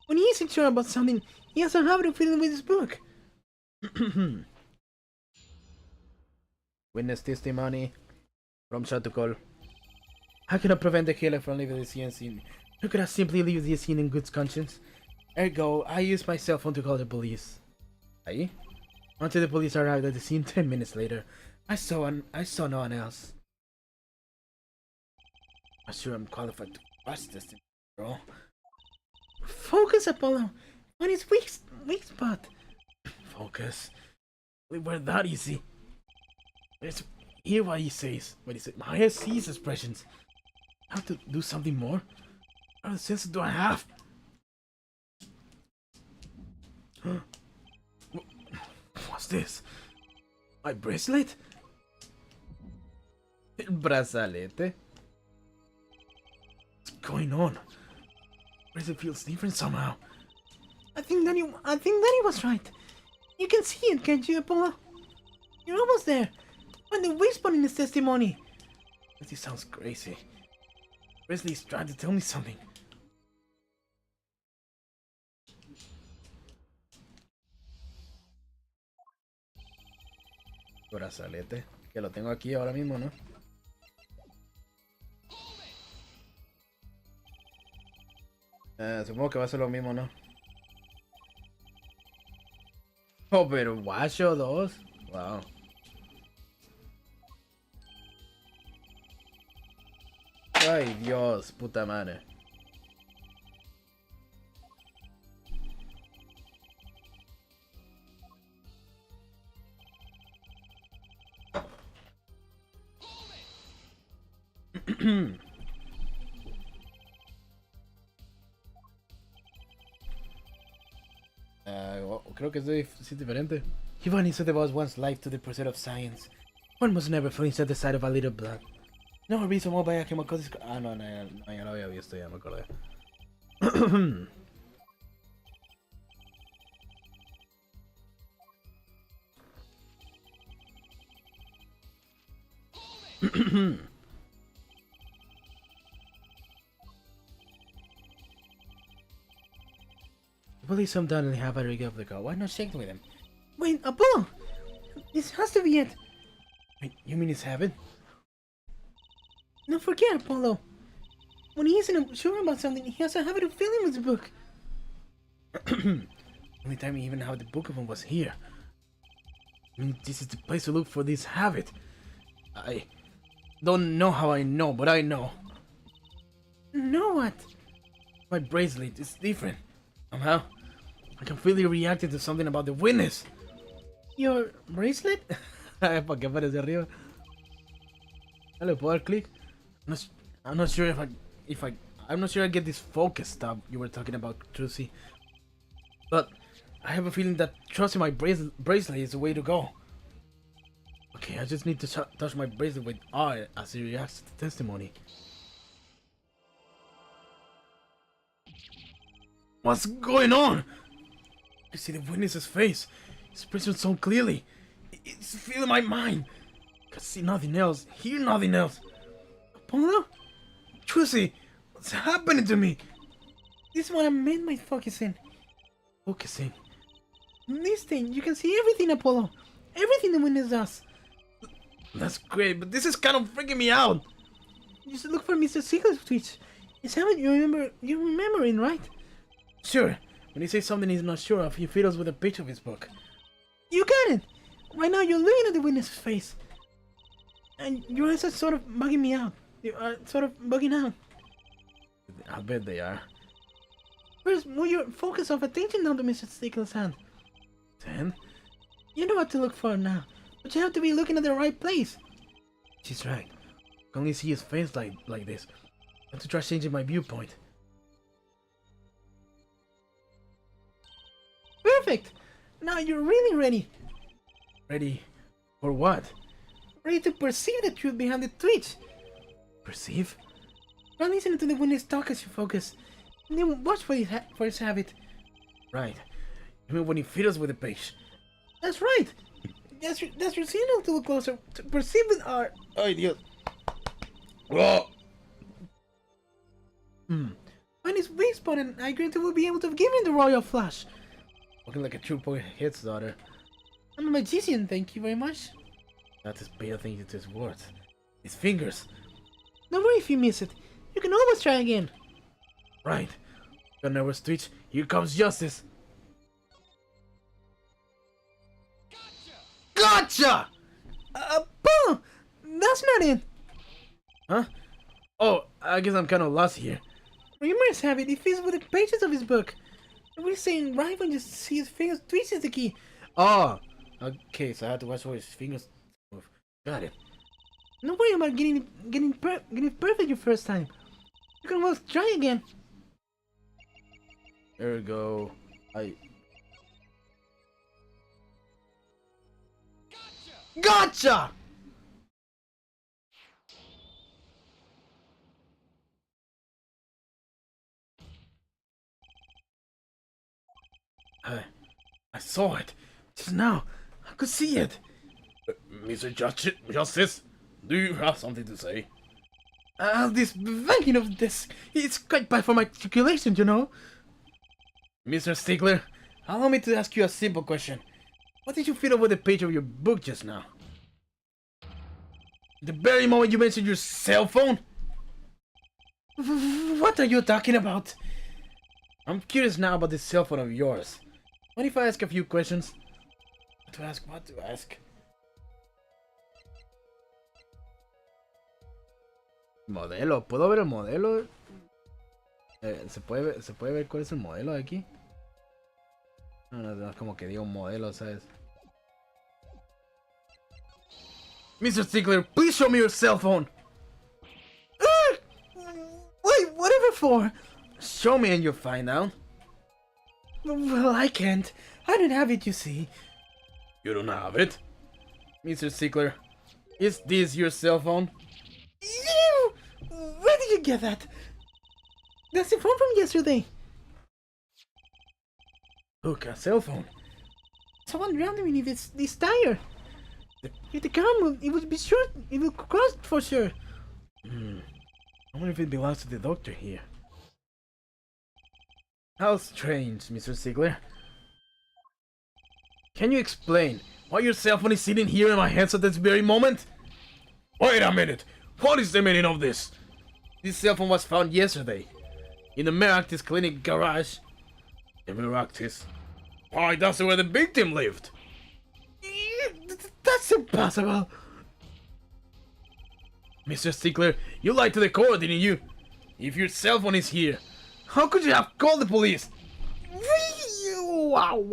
When he isn't sure about something, he has a habit of fiddling with his book. Witness testimony from protocol. How can I prevent the killer from leaving the scene? How could I simply leave the scene in good conscience? Ergo, I used my cell phone to call the police. Aye? Until the police arrived at the scene 10 minutes later, I saw no one else. I'm sure I'm qualified to watch this thing, bro. Focus, Apollo! On his weak spot! Focus. We were that easy. Let's hear what he says. I see his expressions. I have to do something more? What other senses do I have? What's this? My bracelet? El brazalete? What's going on? Bracelet feels different somehow. I think Danny was right. You can see it, can't you, Apollo? You're almost there. Find the weak spot in his testimony. This sounds crazy. Presley's trying to tell me something. Brazalete, que lo tengo aquí ahora mismo, ¿no? Supongo que va a ser lo mismo, ¿no? Oh, pero guacho 2. Wow. Ay, Dios, puta madre. Creo que es diferente. Giovanni said there was once life to the pursuit of science. One must never flinch at the sight of a little blood. No reason why I came across this. Ah, no, ya lo había visto, ya me acordé. The police undoubtedly have a rig of the car. Why not check with him? Wait, Apollo! This has to be it! Wait, you mean it's heaven? No, forget Apollo. When he isn't sure about something, he has a habit of filling with the book. Only time he even had the book of him was here. I mean, this is the place to look for this habit. I don't know how I know, but I know. Know what? My bracelet is different. Somehow, I can feel you reacting to something about the witness. Your bracelet? ¿Para qué aparece arriba? Dale, ¿puedo dar click? I'm not sure I'm not sure I get this focus stuff you were talking about, Trucy. But I have a feeling that trusting my bracelet is the way to go. Okay, I just need to touch my bracelet with R as he reacts to the testimony. What's going on? I see the witness's face. His expression so clearly. It's filling my mind. I can see nothing else, hear nothing else. Apollo? Trucy, what's happening to me? This is what I meant by focusing. Focusing? This thing, you can see everything, Apollo. Everything the witness does. That's great, but this is kind of freaking me out. Just look for Mr. Siegler's tweets. It's how you're remembering, right? Sure. When he says something he's not sure of, he fiddles with a picture of his book. You got it! Right now you're looking at the witness's face. And your eyes are sort of bugging me out. You are sort of bugging out. I bet they are. Where's move your focus of attention down to Mr. Stickler's hand? Then? You know what to look for now. But you have to be looking at the right place. She's right. I can only see his face like this. I have to try changing my viewpoint. Perfect! Now you're really ready. Ready for what? Ready to perceive the truth behind the tweets. Perceive? Now listen to the witness talk as you focus. And then watch for his habit. Right. You mean when he fiddles with the page? That's right. That's your signal to look closer. To perceive with our... Oh, Dios. Whoa. When his weak spot, and I grant will be able to give him the royal flush. Looking like a true poet hits, daughter. I'm a magician, thank you very much. Not as pale thing to his words. His fingers. Don't worry if you miss it. You can always try again. Right. Got nervous twitch. Here comes justice. Gotcha! Paul! That's not it. Huh? Oh, I guess I'm kind of lost here. Rumors have it he fills with the pages of his book. We're saying right when you see his fingers twitch is the key. Oh, okay, so I have to watch where his fingers move. Got it. Don't worry about getting it perfect your first time. You can always try again. There we go. Gotcha! I saw it. Just now. I could see it. Mr. Justice, do you have something to say? This banging of this, it's quite bad for my circulation, you know. Mr. Stickler, allow me to ask you a simple question. What did you feel over the page of your book just now? The very moment you mentioned your cell phone? What are you talking about? I'm curious now about this cell phone of yours. What if I ask a few questions? What to ask? Modelo, ¿puedo ver el modelo? ¿Se puede ver cuál es el modelo de aquí? No es como que diga un modelo, ¿sabes? Mr. Stickler, please show me your cell phone! Wait, whatever for? Show me and you'll find out. Well, I can't. I don't have it, you see. You don't have it? Mr. Stickler, is this your cell phone? You! Where did you get that? That's the phone from yesterday. Look, a cell phone. Someone randomly needs this tire. If the car moved, it would be sure, it will cross for sure. I wonder if it belongs to the doctor here. How strange, Mr. Stickler. Can you explain why your cell phone is sitting here in my hands at this very moment? Wait a minute! What is the meaning of this? This cell phone was found yesterday in the Meractis clinic garage. The Meractis? Why, that's where the victim lived! That's impossible! Mr. Stickler, you lied to the court, didn't you? If your cell phone is here, how could you have called the police? Wow.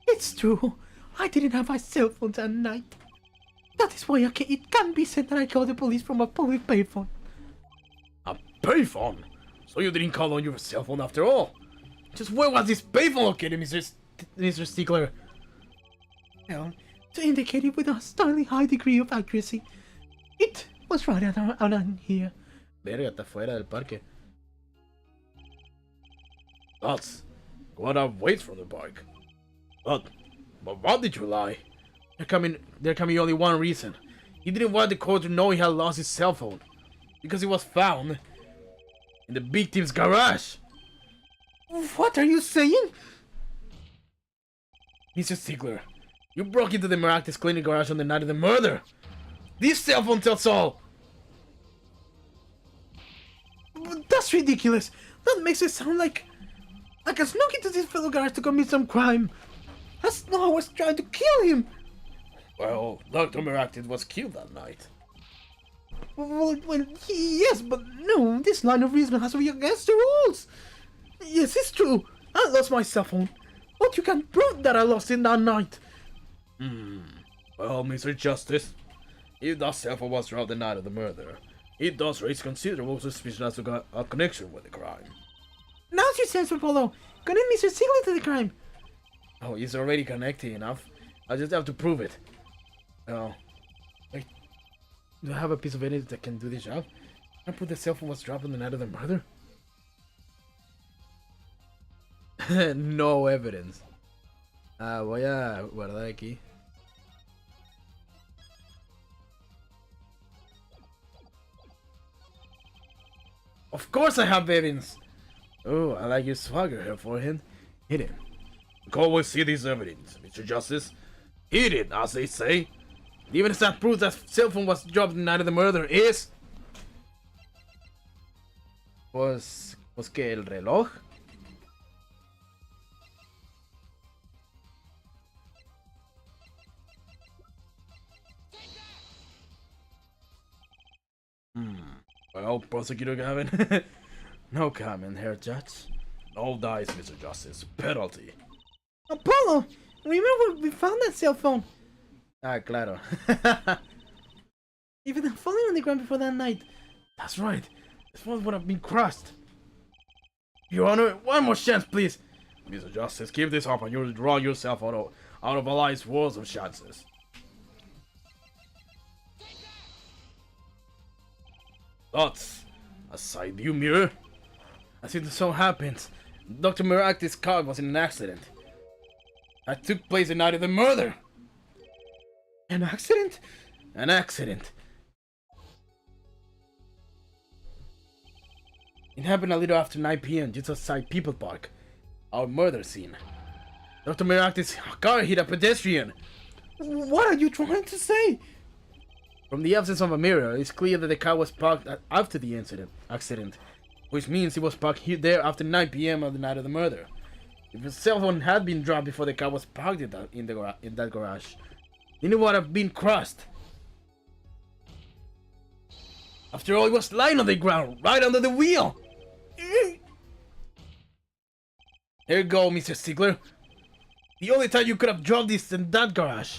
It's true. I didn't have my cell phone that night. That is why it can't be said that I called the police from a public payphone. A payphone? So you didn't call on your cell phone after all? Just where was this payphone located, Mr. Stickler? Well, to indicate it with a startlingly high degree of accuracy, it was right around here. Verga, está fuera del parque. That's what a ways from the park. But why did you lie? There can be only one reason. He didn't want the court to know he had lost his cell phone. Because it was found in the victim's garage. What are you saying? Mr. Stickler, you broke into the Meractis clinic garage on the night of the murder. This cell phone tells all. That's ridiculous. That makes it sound like I snuck into this fellow garage to commit some crime. That's not how I was trying to kill him. Well, Dr. Meractis was killed that night. Well, yes, but no, this line of reasoning has to be against the rules. Yes, it's true. I lost my cell phone. But you can prove that I lost it that night. Well, Mr. Justice, if that cell phone was around the night of the murder, it does raise considerable suspicion as to a connection with the crime. Now's your chance, Polo. Connect Mr. Stickler to the crime. Oh, he's already connected enough. I just have to prove it. Oh. Wait. Do I have a piece of evidence that can do this job? Can I prove the cell phone was dropped on the night of the murder? No evidence. Voy a guardar aquí. Of course I have evidence! Oh, I like your swagger here, forehand. Hit him. You can always see this evidence, Mr. Justice. Hit it, as they say. Even if that proves that cell phone was dropped the night of the murder is... Pues que el reloj. Well, Prosecutor Gavin. No comment here, Judge. No dice, Mr. Justice. Penalty. Apollo, remember we found that cell phone. Ah, claro. If it had fallen on the ground before that night. That's right. This phone would have been crushed. Your Honor, one more chance, please. Mr. Justice, give this up and you'll draw yourself out of a life's worlds of chances. Thoughts? A side view mirror? As it so happens, Dr. Meraktis' car was in an accident. That took place the night of the murder. An accident? An accident. It happened a little after 9 p.m. just outside People Park, our murder scene. Dr. Meraktis' car hit a pedestrian. What are you trying to say? From the absence of a mirror, it's clear that the car was parked after the accident, which means it was parked here there after 9 p.m. on the night of the murder. If the cell phone had been dropped before the car was parked in that garage, then it would have been crushed. After all, it was lying on the ground, right under the wheel. Here you go, Mr. Stiegler. The only time you could have dropped this in that garage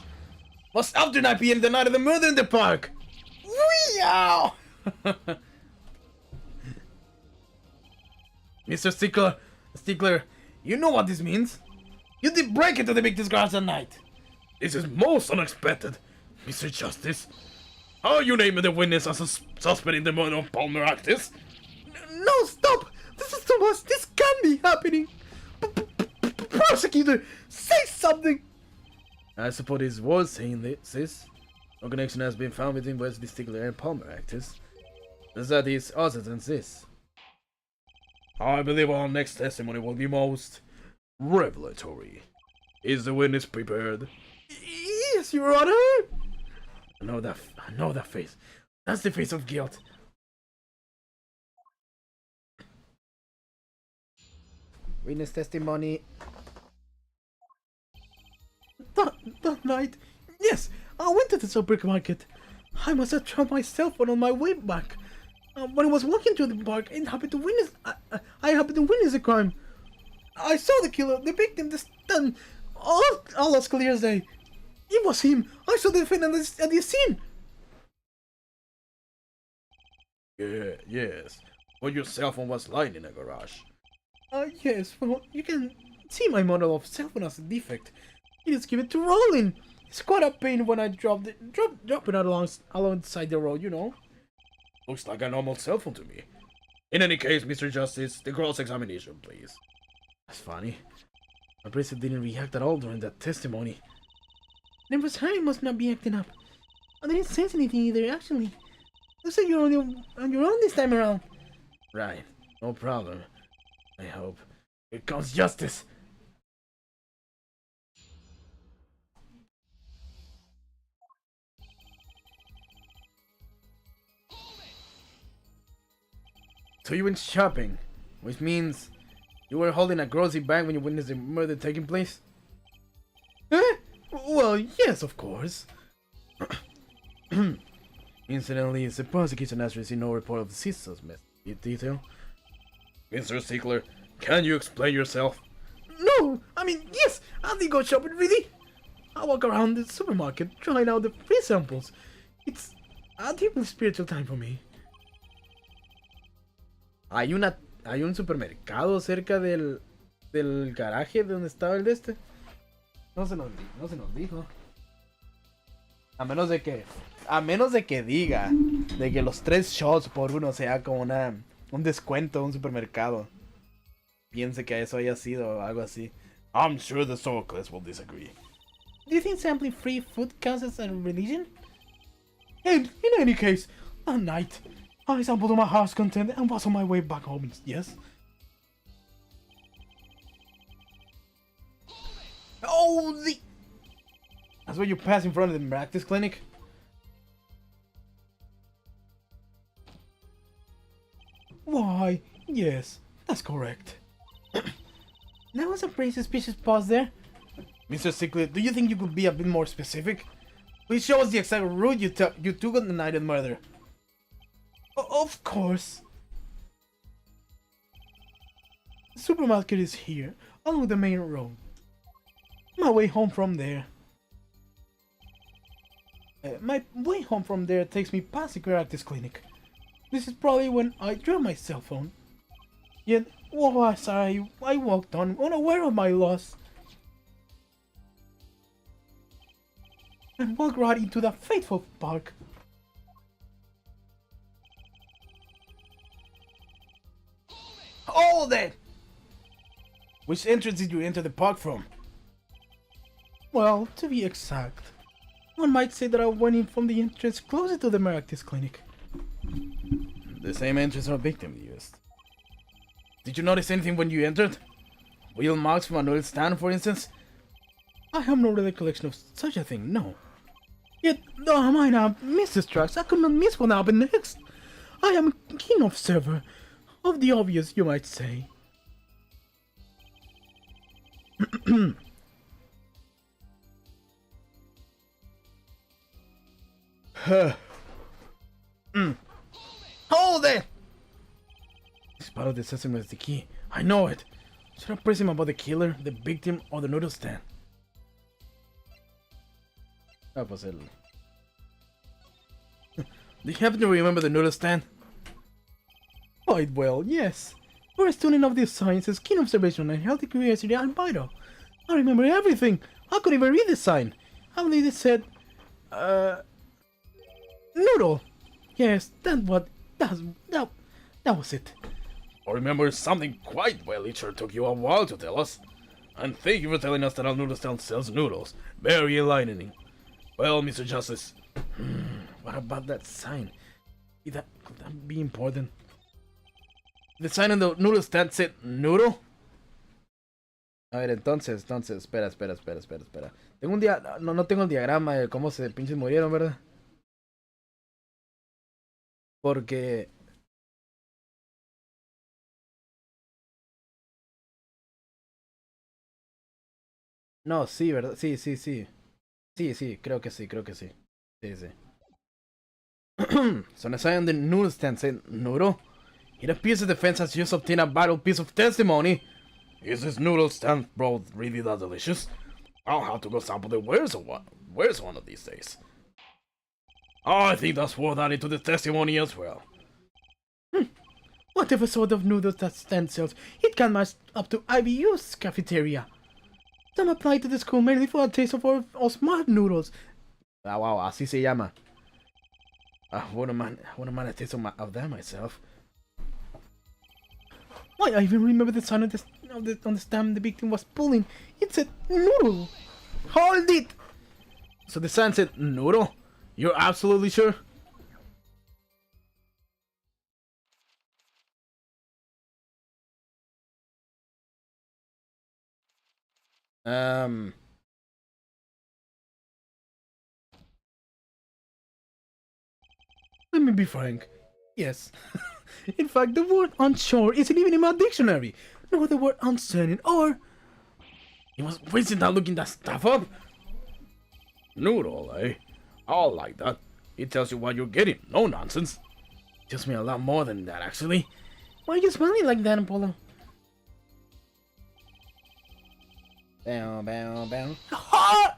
was after 9 p.m. the night of the murder in the park. Meow! Mr. Stiegler, you know what this means. You did break into the victim's garage at night. This is most unexpected, Mr. Justice. How are you naming the witness as a suspect in the murder of Paul Meraktis? No, stop! This is too much! This can't be happening! Prosecutor, say something! I suppose it's worth saying this. No connection has been found between Wesley Stiegler and Paul Meraktis. That is other than this. I believe our next testimony will be most revelatory. Is the witness prepared? Yes, Your Honor! I know that face. That's the face of guilt. Witness testimony. That night, yes, I went to the supermarket. I must have dropped my cell phone on my way back. When I was walking through the park, I happened to witness the crime. I saw the killer, the victim, the stun, all as clear as day. It was him. I saw the defendant at the scene. Yes. But your cell phone was lying in a garage. Yes, well, you can see my model of cell phone as a defect. It is given to rolling. It's quite a pain when I drop it alongside the road, you know. Looks like a normal cell phone to me. In any case, Mr. Justice, the cross-examination, please. That's funny. My prisoner didn't react at all during that testimony. Then Harry must not be acting up. I didn't sense anything either, actually. Looks like you're on your own this time around. Right, no problem. I hope. Here comes justice. So you went shopping, which means you were holding a grocery bag when you witnessed the murder taking place? Well, yes, of course. Incidentally, the prosecution has received no report of the sister's detail. Mr. Stiegler, can you explain yourself? No, I mean, yes, I did go shopping, really. I walk around the supermarket trying out the free samples. It's a deeply spiritual time for me. Hay un supermercado cerca del garaje de donde estaba el de este. No se nos dijo. A menos de que diga de que los 3 shots por uno sea como un descuento de un supermercado. Piense que eso haya sido algo así. I'm sure the Socrates will disagree. Do you think sampling free food counts as a religion? And in any case, that night, I sampled my house content and was on my way back home, yes? Oh, That's where you pass in front of the practice clinic? Why, yes, that's correct. That was a pretty suspicious pause there. Mr. Ciclet, do you think you could be a bit more specific? Please show us the exact route you took on the night of the murder. Of course. The supermarket is here, along the main road. My way home from there. My way home from there takes me past the practice clinic. This is probably when I dropped my cell phone. Yet, was I walked on, unaware of my loss. And walked right into the fateful park. Hold it! Which entrance did you enter the park from? Well, to be exact, one might say that I went in from the entrance closer to the practice clinic. The same entrance our victim used. Did you notice anything when you entered? Wheel marks from a noodle stand, for instance? I have no recollection of such a thing, no. Yet, though I might have missed the tracks, I could not miss what happened next. I am a keen observer of the obvious, you might say. Hold it! This part of the system is the key. I know it. Should I press him about the killer, the victim, or the noodle stand? Ah, pues el... Do you happen to remember the noodle stand? Quite well, yes. For a student of these sciences, keen observation and healthy curiosity are vital. I remember everything. I could even read the sign. I believe it said, noodle. Yes, that was it. I remember something quite well. It sure took you a while to tell us. And thank you for telling us that our noodle stand sells noodles. Very enlightening. Well, Mr. Justice, what about that sign? Could that be important? The sign on the noodle stand said noodle. A ver, entonces, espera. Tengo un no tengo el diagrama de cómo se pinches murieron, ¿verdad? Porque... No, sí, ¿verdad? Sí. Sí, creo que sí. Sí. So the sign on the noodle stand said noodle. It appears the defense has just obtained a vital piece of testimony. Is this noodle stand broth really that delicious? I'll have to go sample the wares one of these days. I think that's worth adding to the testimony as well. Whatever sort of noodles that stand sells, it can match up to IBU's cafeteria. Some apply to the school mainly for a taste of our smart noodles. Wow, así se llama. Wouldn't mind a taste of that myself. Why, I even remember the sign on the stand the victim was pulling. It said noodle. Hold it! So the sign said noodle? You're absolutely sure? Let me be frank. Yes. In fact, the word unsure isn't even in my dictionary, nor the word uncertain or... You was wasting time looking that stuff up? Noodle, eh? I'll like that. It tells you what you're getting. No nonsense. Tells me a lot more than that, actually. Why are you smiling like that, Apollo? Bow. Ha!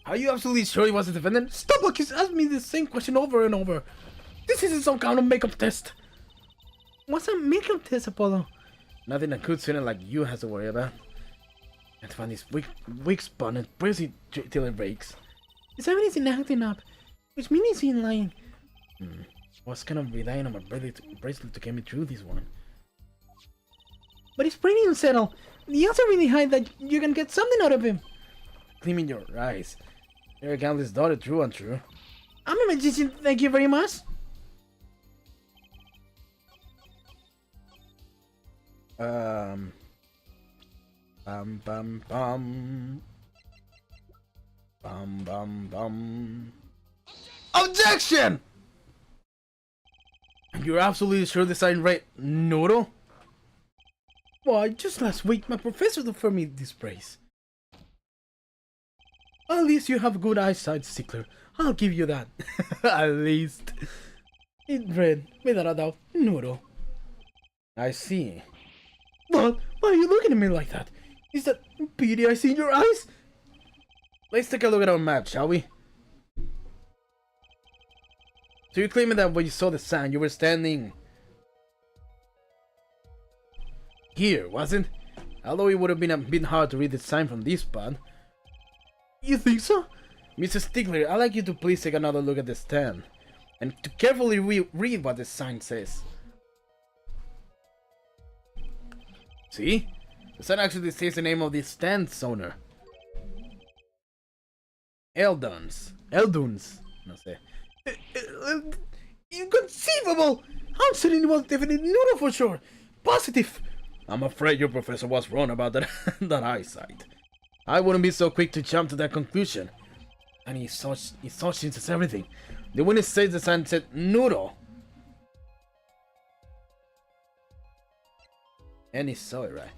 Are you absolutely sure he was the defendant? Stop asking me the same question over and over. This isn't some kind of makeup test. What's a makeup test, Apollo? Nothing a good student like you has to worry about. I have to find this weak spot and brace it till it breaks. His evidence in acting up, which means he's in lying. Was kind of relying on my bracelet to get me through this one. But he's pretty unsettled. The odds are really high that you can get something out of him. Gleaming your eyes. You're a gambler's daughter, true and true. I'm a magician, thank you very much. Bum bum bum. Objection! You're absolutely sure this ain't right, Noodle? Why, just last week my professor offered me this brace. At least you have good eyesight, Stickler. I'll give you that. At least. It read, without a doubt, Noodle. I see. What? Why are you looking at me like that? Is that pity I see in your eyes? Let's take a look at our map, shall we? So you're claiming that when you saw the sign, you were standing here, wasn't? Although it would have been a bit hard to read the sign from this spot. You think so? Mr. Stickler, I'd like you to please take another look at the stand. And to carefully read what the sign says. See? The sign actually says the name of the stand's owner. Elduns. No sé. Inconceivable! I'm saying it was definitely Noodle for sure. Positive. I'm afraid your professor was wrong about that, that eyesight. I wouldn't be so quick to jump to that conclusion. And he saw changes everything. The witness says the sign said Noodle. And he saw it, right?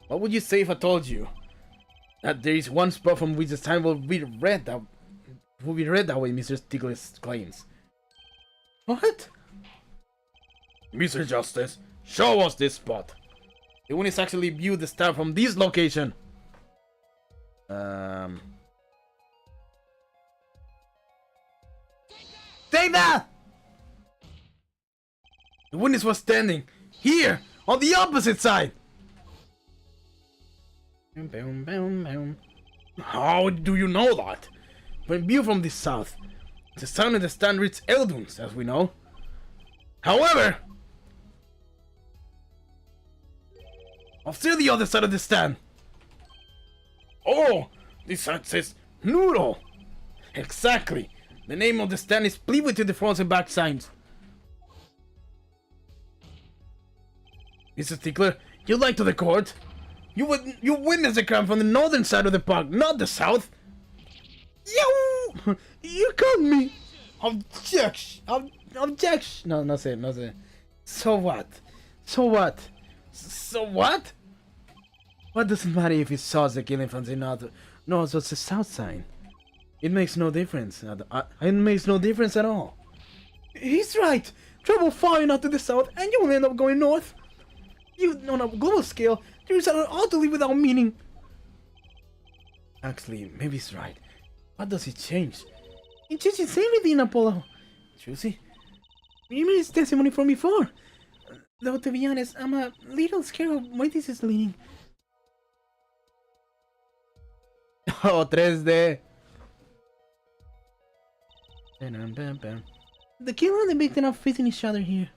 What would you say if I told you that there is one spot from which the sign will be read that way, Mr. Stickler claims? What? Mr. Justice, show us this spot. The witness actually viewed the star from this location. Take that! The witness was standing here on the opposite side. How do you know that? When viewed from the south, the sound of the stand reads Elduns, as we know. However, observe the other side of the stand. Oh, this side says Noodle. Exactly. The name of the stand is split between the front and back signs. Mr. Stickler, you lied to the court. You witnessed the crime from the northern side of the park, not the south. You caught me. Objection. Objection. No sé. So what? So what? What does it matter if he saw the killing from the north? No, it's the south side. It makes no difference. It makes no difference at all. He's right. Travel far enough to the south, and you will end up going north. On a global scale, there is an utterly without meaning. Actually, maybe he's right. What does it change? It changes everything, Apollo. Juicy? Remember his testimony from before? Though, to be honest, I'm a little scared of where this is leading. Oh, 3D. The killer and the victim are facing each other here.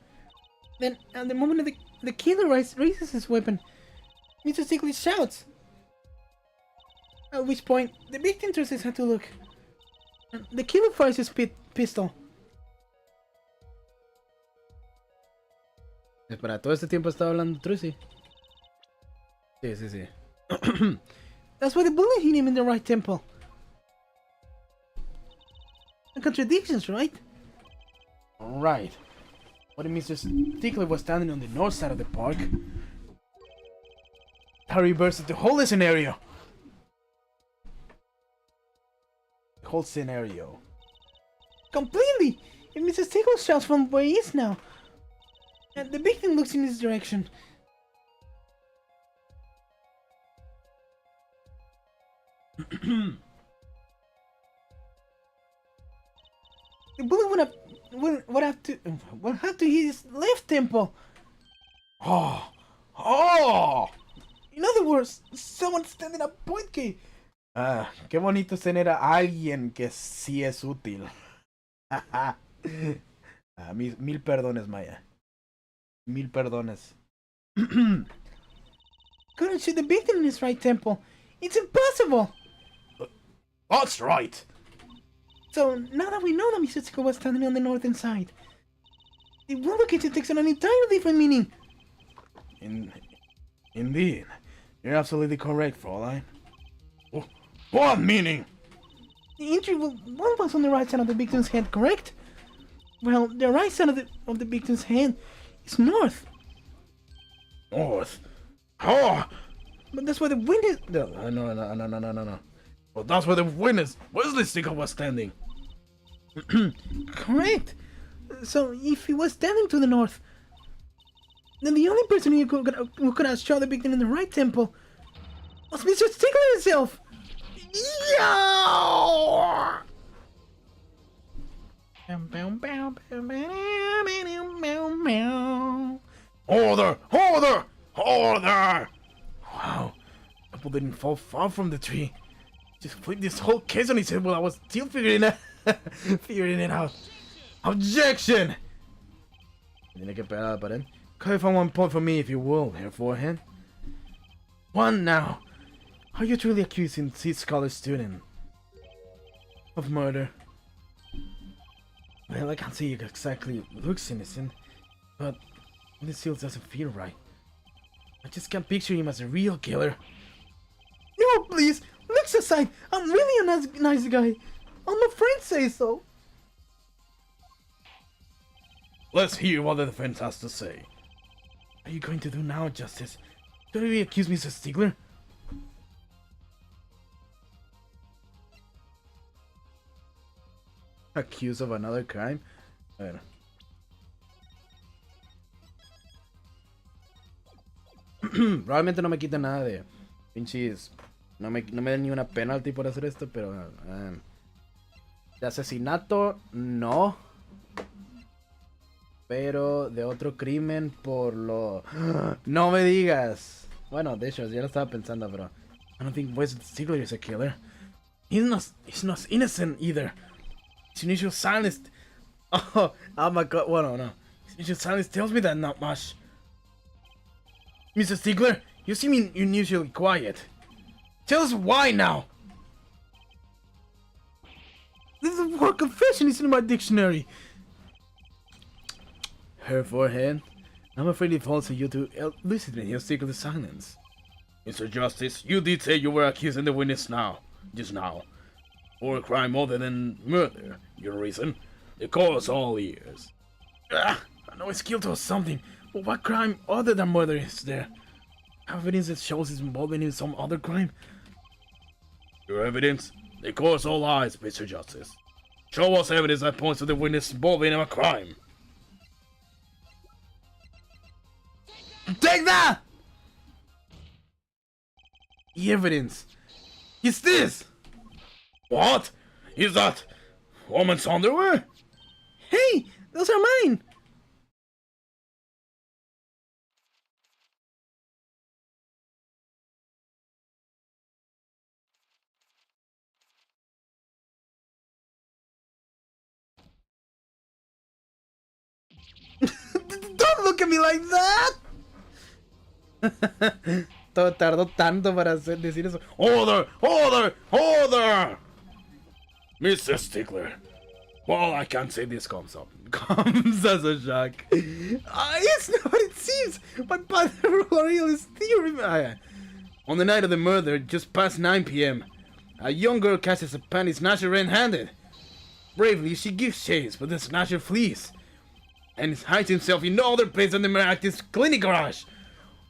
Then, at the moment the killer raises his weapon, Mr. Stickler shouts. At which point, the victim turns his head to look. And the killer fires his pistol. Espera, todo este tiempo estaba hablando Trucy. Sí. That's why the bullet hit him in the right temple. Contradictions, right? Right. But Mr. Stickler was standing on the north side of the park. That reverses the whole scenario. The whole scenario. Completely! If Mr. Stickler shouts from where he is now, and the victim looks in his direction. The bullet would have to hit his left temple. Oh! In other words, someone standing at point K. Qué bonito es tener a alguien que sí es útil. Mil perdones, Maya. Mil perdones. Couldn't shoot the victim in his right temple. It's impossible. That's right. So, now that we know that Mr. Stickler was standing on the northern side, the one location takes on an entirely different meaning. Indeed. You're absolutely correct, Fraulein. What meaning? The injury was on the right side of the victim's head, correct? Well, the right side of the victim's head is north. North? Oh! But that's where the wind is. No. Well, that's where the witness, Wesley Stickle, was standing. Correct. So if he was standing to the north, then the only person who could have shot the victim in the right temple was Mr. Stickler himself. Yeah! Order! Order! Order! Wow, Apple didn't fall far from the tree. Just flipped this whole case on his head while I was still figuring it out. Objection! Tiene que pegar la pared. Clarify 1 point for me, if you will, Herr Forehand. 1 now. Are you truly accusing this college student of murder? Well, I can't say he exactly looks innocent, but this still doesn't feel right. I just can't picture him as a real killer. No, please, looks aside, I'm really a nice guy. All my friends say so. Let's hear what the defense has to say. What are you going to do now, Justice? Don't you accuse Mr. Stickler? Accused of another crime? A ver. Realmente no me quita nada de pinches. No me den ni una penalty por hacer esto, pero de asesinato no. Pero de otro crimen por lo. No me digas. Bueno, de hecho, ya lo estaba pensando, pero I don't think Wesley Stickler is a killer. He's not innocent either. His initial silence. Oh my god. Well, no. His initial silence tells me that not much. Mr. Stickler, you seem unusually quiet. Tell us why now. This is word confession is in my dictionary. Her forehead. I'm afraid it falls on you to elucidate your secret silence. Mr. Justice, you did say you were accusing the witness just now, for a crime other than murder. Your reason? The court's all ears. I know he's guilty of something, but what crime other than murder is there? Evidence that shows he's involved in some other crime? Your evidence? The court's all eyes, Mr. Justice. Show us evidence that points to the witness involved in a crime. Take that! The evidence is this! What? Is that woman's underwear? Hey, those are mine! Don't look at me like that! Tardó tanto para decir eso. Order! Order! Order! Mr. Stickler. Well, I can't say this comes as a shock. It's not what it seems! My father Aurelius theory. On the night of the murder, just past 9 p.m., a young girl catches a panty snatcher red-handed. Bravely, she gives chase, but the snatcher flees and hides himself in no other place than the Meractis clinic garage.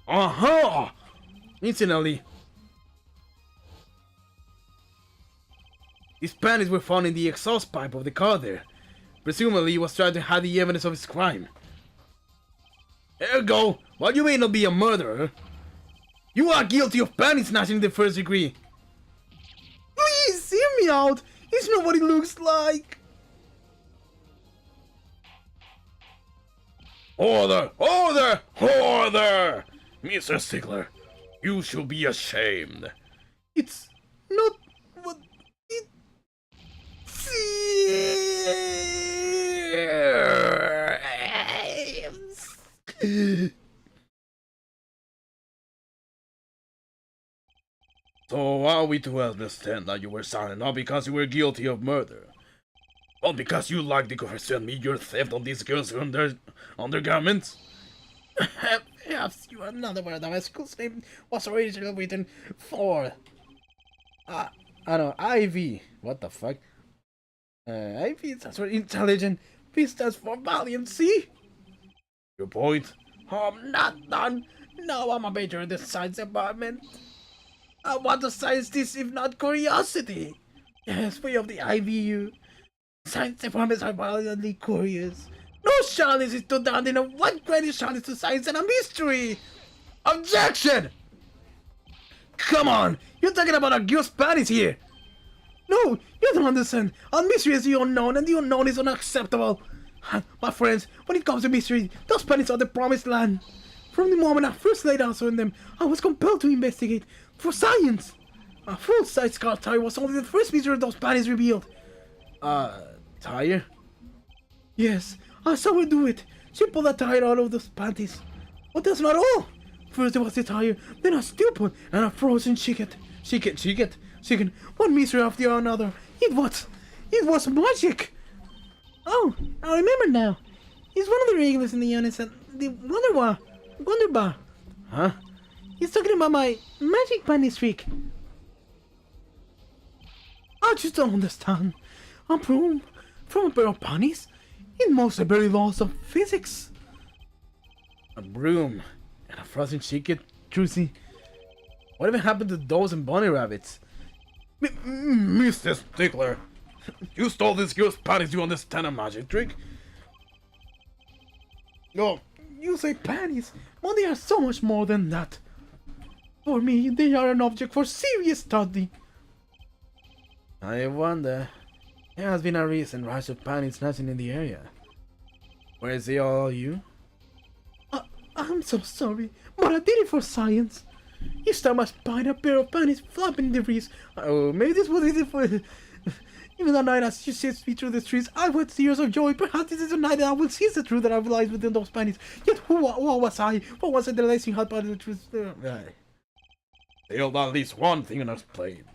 Aha! Incidentally, these panties were found in the exhaust pipe of the car there. Presumably, he was trying to hide the evidence of his crime. Ergo, while you may not be a murderer, you are guilty of panty snatching in the first degree. Please, hear me out! It's not what it looks like! Order! Order! Order! Mr. Stickler, you should be ashamed. It's not what it seems. So are we to understand that you were silent not because you were guilty of murder, but because you like to conceal me your theft on these girls' undergarments? Perhaps you are not aware that my school's name was originally written for. I know, IV. What the fuck? IV stands for intelligent. V stands for valiant, see? Your point? I'm not done. Now I'm a major in the science department. What a science this if not curiosity? Yes, we of the IVU. Science departments are violently curious. No challenge is too daunting, and what greater challenge to science and a mystery? Objection! Come on, you're talking about a girl's panties here. No, you don't understand. A mystery is the unknown, and the unknown is unacceptable. My friends, when it comes to mystery, those panties are the promised land. From the moment I first laid eyes on them, I was compelled to investigate for science. A full-size car tire was only the first mystery those panties revealed. Tire? Yes, I saw her do it. She pulled a tire out of those panties. But that's not all. First it was the tire, then a stupid and a frozen chicken. Chicken. One mystery after another. It was magic. Oh, I remember now. He's one of the regulars in the units at the Wonder Bar. Huh? He's talking about my magic panty streak. I just don't understand. A broom from a pair of panties? It must the very laws of physics. A broom and a frozen chicken, Juicy. What even happened to those and bunny rabbits? Mr. Stickler, you stole this girl's panties. You understand a magic trick? No, you say panties, but they are so much more than that. For me, they are an object for serious study. I wonder. There has been a recent rush of panties snatching in the area. Where is it all you? I'm so sorry, but I did it for science. Each time I spied a pair of panties flopping in the breeze. Oh, maybe this was it for... Even the night as she sits me through the streets, I wept tears of joy. Perhaps this is the night that I will seize the truth that I lies within those panties. Yet who was I? What was it that lacing hot part of the truth? Still at least one thing unexplained.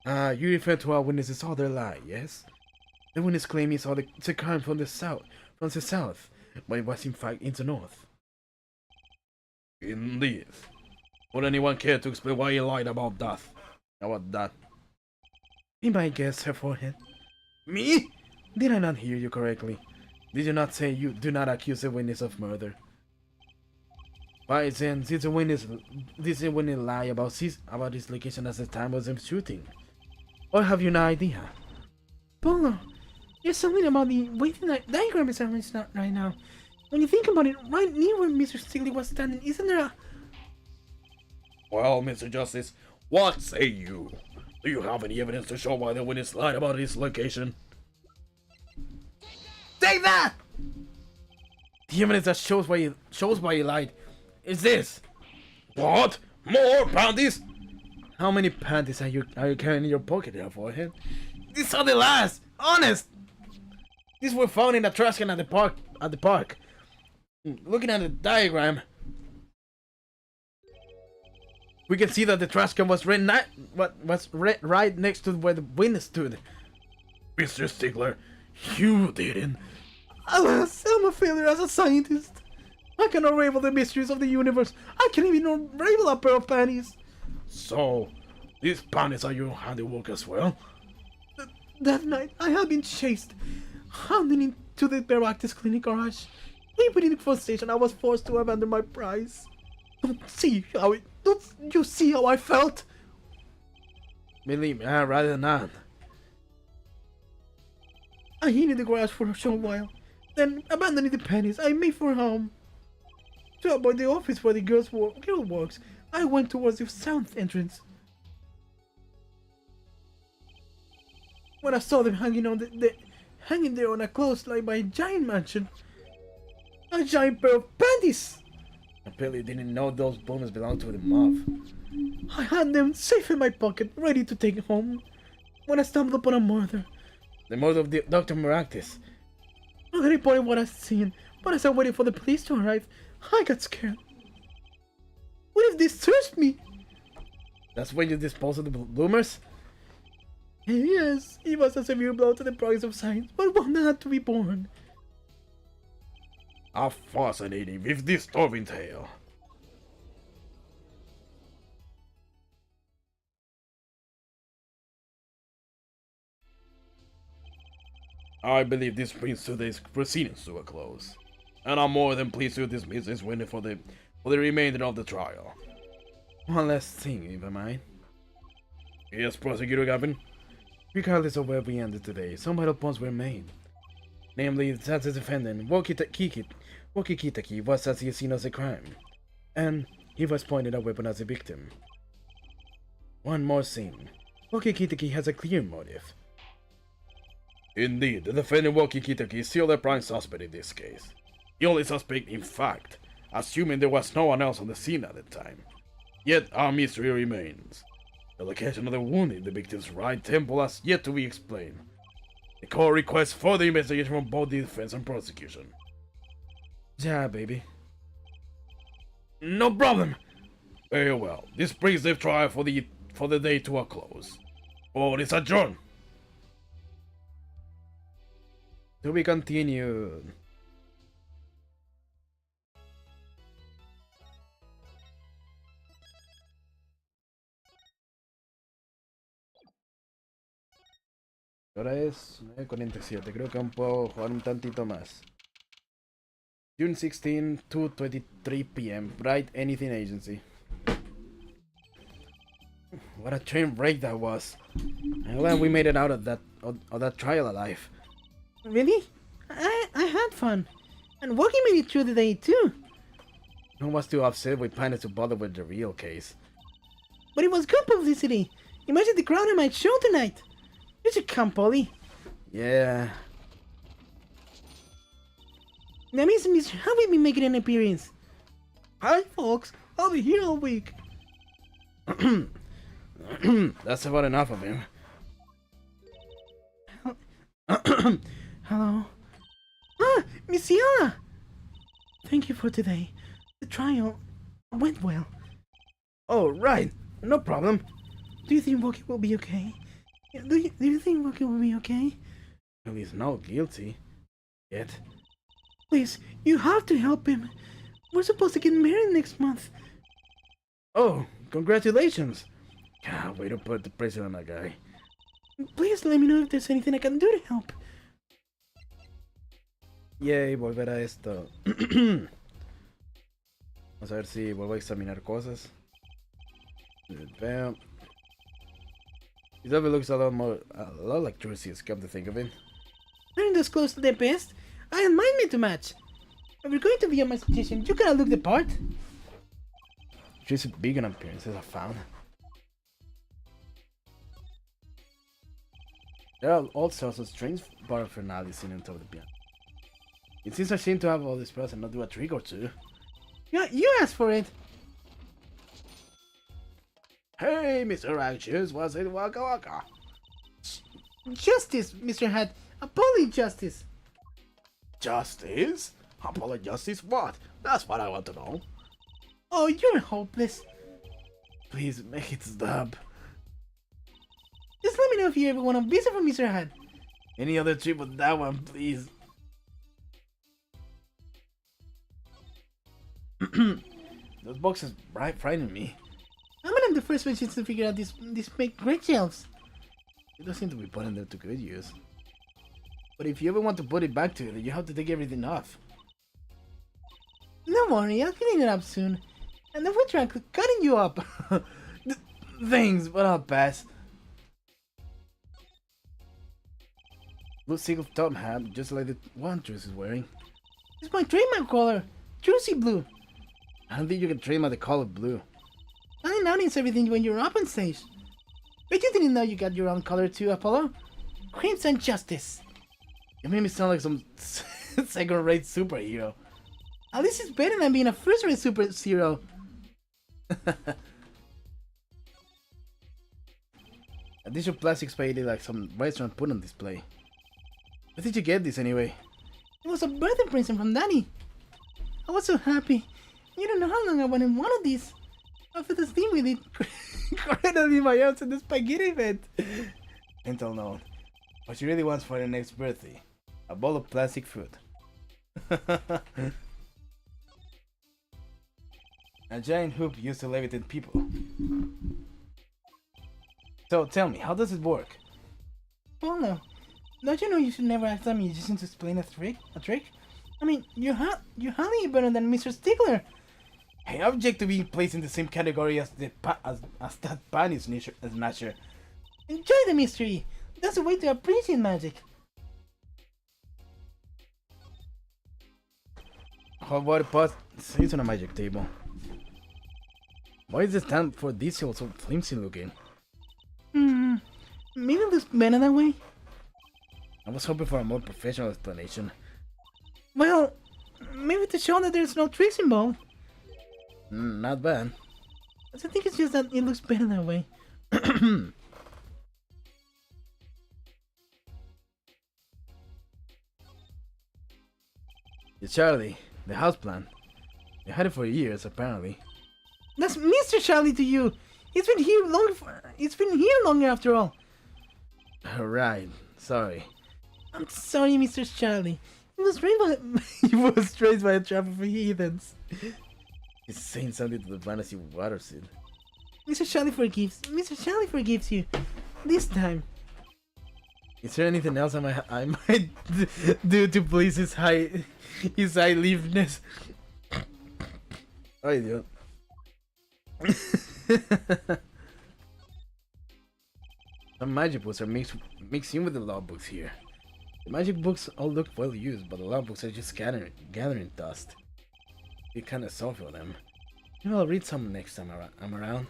You refer to our witnesses saw their lie, yes? The witness claimed he saw the crime from the south, but it was in fact in the north. Indeed. Would anyone care to explain why he lied about that? About that? Be my guest, her forehead. Me? Did I not hear you correctly? Did you not say you do not accuse the witness of murder? Why then, did the witness lie about his location at the time of the shooting? Or have you no idea? Polo, there's something about the waiting diagram is not right now. When you think about it, right near where Mr. Stigley was standing, isn't there a... Well, Mr. Justice, what say you? Do you have any evidence to show why the witness lied about his location? Take that! The evidence that shows why he lied is this. What? More panties? How many panties are you carrying in your pocket there, forehead? These are the last! Honest! These were found in a trash can at the park. Looking at the diagram, we can see that the trash can was right next to where the witness stood. Mr. Stickler, you didn't. Alas, I'm a failure as a scientist. I cannot unravel the mysteries of the universe. I can't even unravel a pair of panties. So, these panties are your handiwork as well? That night, I had been chased, handing into the practice clinic garage. Even in the first station, I was forced to abandon my prize. Don't you see how I felt? Believe me, I'd rather not. I hid in the garage for a short while. Then, abandoning the pennies, I made for home. To avoid the office where the girl works, I went towards the south entrance. When I saw them hanging there on a clothesline by a giant mansion, a giant pair of panties. I barely didn't know those boomers belonged to the mob. I had them safe in my pocket, ready to take home, when I stumbled upon a murder. The murder of Dr. Maractus. I reported what I'd seen, but as I waited for the police to arrive, I got scared. What if they searched me? That's when you dispose of the bloomers? Yes, it was a severe blow to the progress of science, but one that had to be born. A fascinating, if disturbing tale. I believe this brings today's proceedings to a close, and I'm more than pleased to dismiss this witness for the remainder of the trial. One last thing, if I might. Yes, Prosecutor Gavin? Regardless of where we ended today, some vital points were made. Namely, that the defendant, Wokikitaki, was at the scene of the crime, and he was pointed a weapon as a victim. One more thing. Wokikitaki has a clear motive. Indeed, the defendant Wokikitaki is still the prime suspect in this case. The only suspect, in fact, assuming there was no one else on the scene at the time. Yet our mystery remains. The location of the wound in the victim's right temple has yet to be explained. The court requests further investigation from both the defense and prosecution. Yeah, baby. No problem! Very well, this brings the trial for the day to a close. Court is adjourned! To be continued. Ahora es 9:47, creo que aún puedo jugar un tantito más. June 16, 2:23 p.m. Bright Anything Agency. What a train break that was. I'm glad we made it out of that trial alive. Really? I had fun. And Walkie made it through the day too. No one was too upset with planning to bother with the real case. But it was good publicity. Imagine the crowd at my show tonight. You should come, Polly. Yeah. That means Mr. Hutt will be making an appearance. Hi, folks. I'll be here all week. That's about enough of him. Hello. Ah, Miss Yala. Thank you for today. The trial went well. Oh, right. No problem. Do you think Walkie will be okay? Do you think Walkie will be okay? Well, he's not guilty. Yet. Please, you have to help him. We're supposed to get married next month. Oh, congratulations. God, way to put the pressure on that guy. Please let me know if there's anything I can do to help. Yay, volver a esto. Vamos a ver si vuelvo a examinar cosas. Veo. His outfit looks a lot like Drusius, come to think of it. I'm this close to the best. I admire me to match. If you're going to be a magician, you gotta look the part. She's big on appearances, I found. There are all sorts of strange paraphernalia seen on top of the piano. It seems a shame to have all this press and not do a trick or two. Yeah, you asked for it. Hey, Mr. Anxious, what's it, waka waka? Justice, Mr. Hutt. Apology justice. Justice? Apology justice what? That's what I want to know. Oh, you're hopeless. Please make it stop. Just let me know if you ever want a visa from Mr. Hutt. Any other trip but that one, please. Those boxes frighten me. I'm one of the first ones to figure out these make great shelves. It doesn't seem to be put in there to good use. But if you ever want to put it back together, you have to take everything off. Don't worry, I'll clean it up soon. And the food truck cutting you up. Thanks, but I'll pass. Blue single top hat, just like the one Juice is wearing. It's my trademark color, Juicy Blue. I don't think you can trademark the color blue. I notice everything when you're up on stage. But you didn't know you got your own color too, Apollo. Crimson Justice. You made me sound like some second-rate superhero. At least it's better than being a first-rate superhero. Additional plastic spaghetti like some restaurant put on display. Where did you get this anyway? It was a birthday present from Danny. I was so happy. You don't know how long I wanted one of these. I feel the steam with it. Currently my house in the spaghetti bed. Mental note. What she really wants for her next birthday. A bowl of plastic food. A giant hoop used to levitate people. So tell me, how does it work? Well, no. Don't you know you should never ask a musician to explain a trick? I mean, you're hardly better than Mr. Stickler. I object to being placed in the same category as that panty smasher. Enjoy the mystery. That's the way to appreciate magic. How about a pot sits on a magic table? Why is the stand for this so flimsy looking? Maybe it looks better that way. I was hoping for a more professional explanation. Well, maybe to show that there's no tricks involved. Not bad. I think it's just that it looks better that way. It's Charlie, the houseplant. They had it for years, apparently. That's Mr. Charlie to you. It's been here long. It's been here longer after all. Right. Sorry. I'm sorry, Mr. Charlie. He was raised by a trapper for heathens. He's saying something to the fantasy water seed. Mr. Charlie forgives you. This time. Is there anything else I might do to please his high lieveness? Oh, idiot. Some magic books are mixed in with the law books here. The magic books all look well used, but the law books are just gathering dust. Be kinda sorry for them. Maybe I'll read some next time I'm around.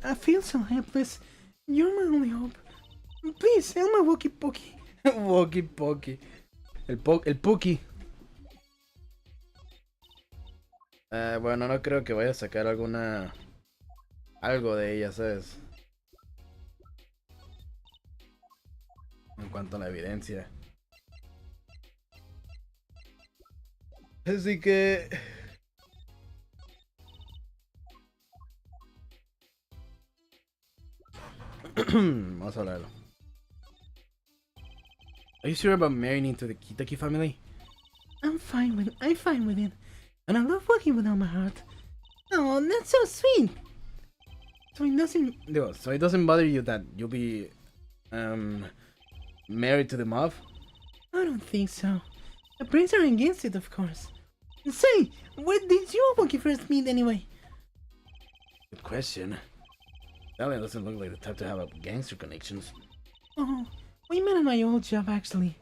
I feel so helpless. You're my only hope. Please, help my walkie pokey. Walkie pokey. El Puki. Bueno, no creo que vaya a sacar algo de ella, ¿sabes? En cuanto a la evidencia. Así que... Vamos a hablarlo. Are you sure about marrying into the Kitaki family? I'm fine with it. And I love working with all my heart. Oh, that's so sweet. So it doesn't bother you that you'll be married to the mob? I don't think so. The parents are against it, of course. Say, where did you and Wookie first meet anyway? Good question. Stallion doesn't look like the type to have gangster connections. Oh, we met at my old job, actually.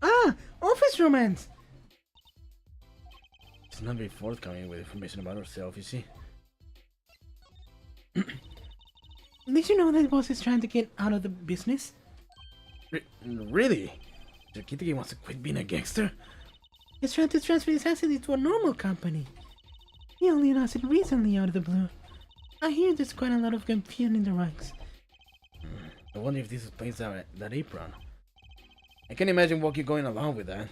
Ah, office romance! She's not very forthcoming with information about herself, you see. Did you know that boss is trying to get out of the business? Really? Kitaki wants to quit being a gangster? He's trying to transfer his assets into a normal company. He only announced it recently out of the blue. I hear there's quite a lot of confusion in the ranks. I wonder if this explains that apron. I can't imagine Wookie going along with that.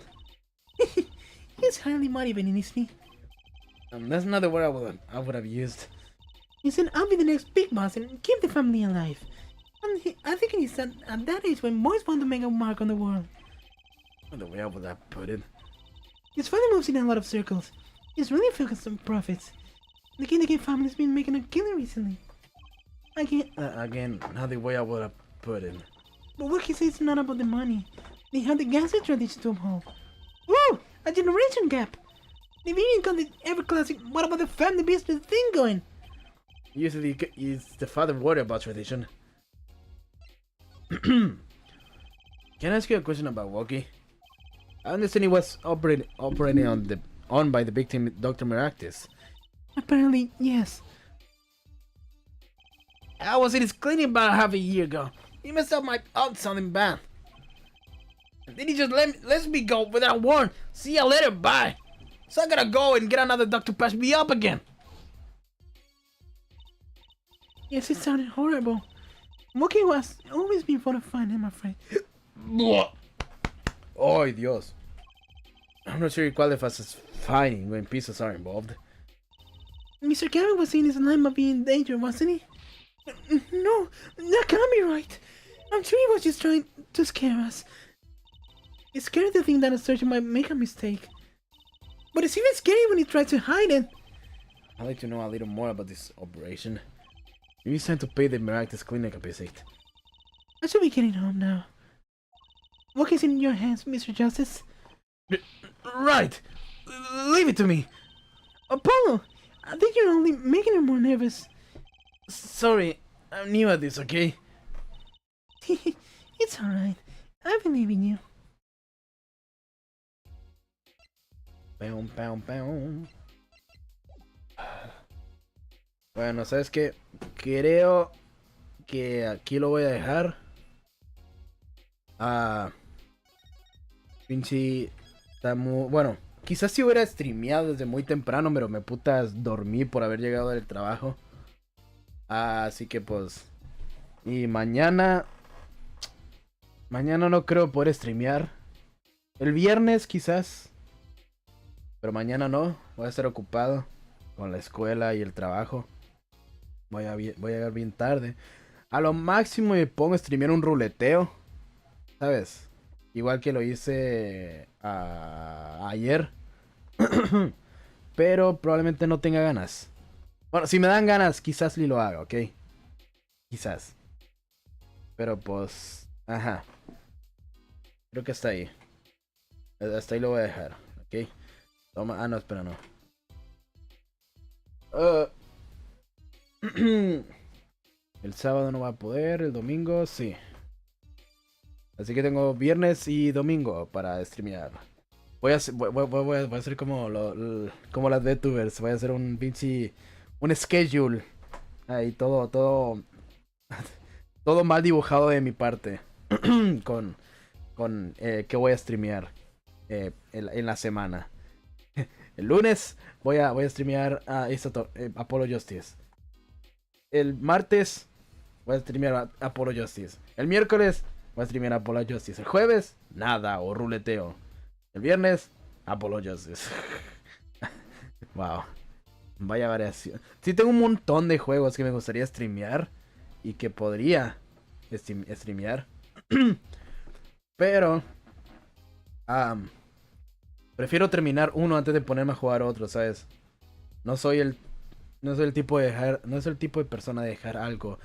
He's highly motivated, isn't he? That's not the word I would have used. He said, I'll be the next big boss and keep the family alive. And I think he's at that age when boys want to make a mark on the world. Not the way I would have put it. His father moves in a lot of circles. He's really focused on profits. The Kindergate family's been making a killing recently. Again, not the way I would have put it. But what he says is not about the money. They have the gangster tradition to uphold. Whoa! A generation gap! They've even got the ever-classic what about the family business thing going. Usually it's the father worried about tradition. Can I ask you a question about Wookie? I understand he was operating on by the victim Dr. Miractis. Apparently, yes. I was in his clinic about half a year ago. He messed up my out something bad. And then he just let me go without warning. See ya later, bye. So I gotta go and get another doctor to patch me up again. Yes, it sounded horrible. Wookie was always been fun to find him, I'm afraid. Oh, Dios. I'm not sure he qualifies as fighting when pieces are involved. Mr. Gavin was seeing his line of being in danger, wasn't he? No, that can't be right. I'm sure he was just trying to scare us. It's scary to think that a surgeon might make a mistake. But it's even scary when he tries to hide it. I'd like to know a little more about this operation. Maybe it's time to pay the Miraculous Clinic a visit. I should be getting home now. What is in your hands, Mr. Justice? Right! Leave it to me! Apollo! I think you're only making her more nervous. Sorry, I'm new at this, okay? It's alright. I believe in you. Peum, peum, peum. Bueno, ¿sabes qué? Creo que aquí lo voy a dejar. Pinche... Está muy... Bueno, quizás si hubiera streameado desde muy temprano, pero me putas dormí por haber llegado del trabajo. Así que pues... Y mañana... Mañana no creo poder streamear. El viernes quizás. Pero mañana no. Voy a estar ocupado con la escuela y el trabajo. Voy a llegar bien tarde. A lo máximo me pongo a streamear un ruleteo. ¿Sabes? Igual que lo hice ayer. Pero probablemente no tenga ganas. Bueno, si me dan ganas, quizás ni lo haga, ¿ok? Quizás. Pero pues... Ajá. Creo que hasta ahí. Hasta ahí lo voy a dejar, ¿ok? Toma... no, espera, no. El sábado no va a poder, el domingo sí. Así que tengo viernes y domingo para streamear. Voy a hacer como como las VTubers. Voy a hacer un pinche... Un schedule. Ahí todo mal dibujado de mi parte. con que voy a streamear en la semana. El lunes voy a streamear Apollo Justice. El martes voy a streamear Apollo Justice. El miércoles voy a streamear Apollo Justice. El jueves, nada, o ruleteo. El viernes, Apollo Justice. Wow. Vaya variación. Sí, tengo un montón de juegos que me gustaría streamear. Y que podría streamear. Pero prefiero terminar uno antes de ponerme a jugar otro, ¿sabes? No soy el tipo de persona de dejar algo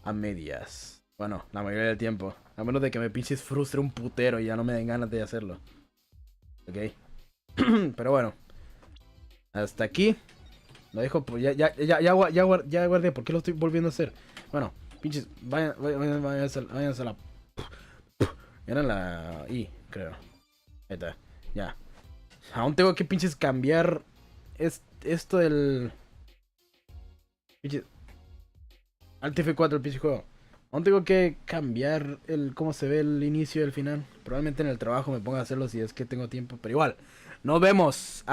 a medias. Bueno, la mayoría del tiempo. A menos de que me pinches frustre un putero y ya no me den ganas de hacerlo. Ok. Pero bueno. Hasta aquí. Lo dejo, pues ya guardé. ¿Por qué lo estoy volviendo a hacer? Bueno, pinches, váyanse a la... Era la I, creo. Ahí está, ya. Aún tengo que pinches cambiar esto del... Pinches... Alt F4 el pinche juego. Aún tengo que cambiar cómo se ve el inicio y el final. Probablemente en el trabajo me ponga a hacerlo si es que tengo tiempo. Pero igual, nos vemos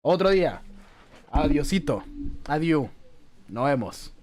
otro día. Adiosito. Adiós. Nos vemos.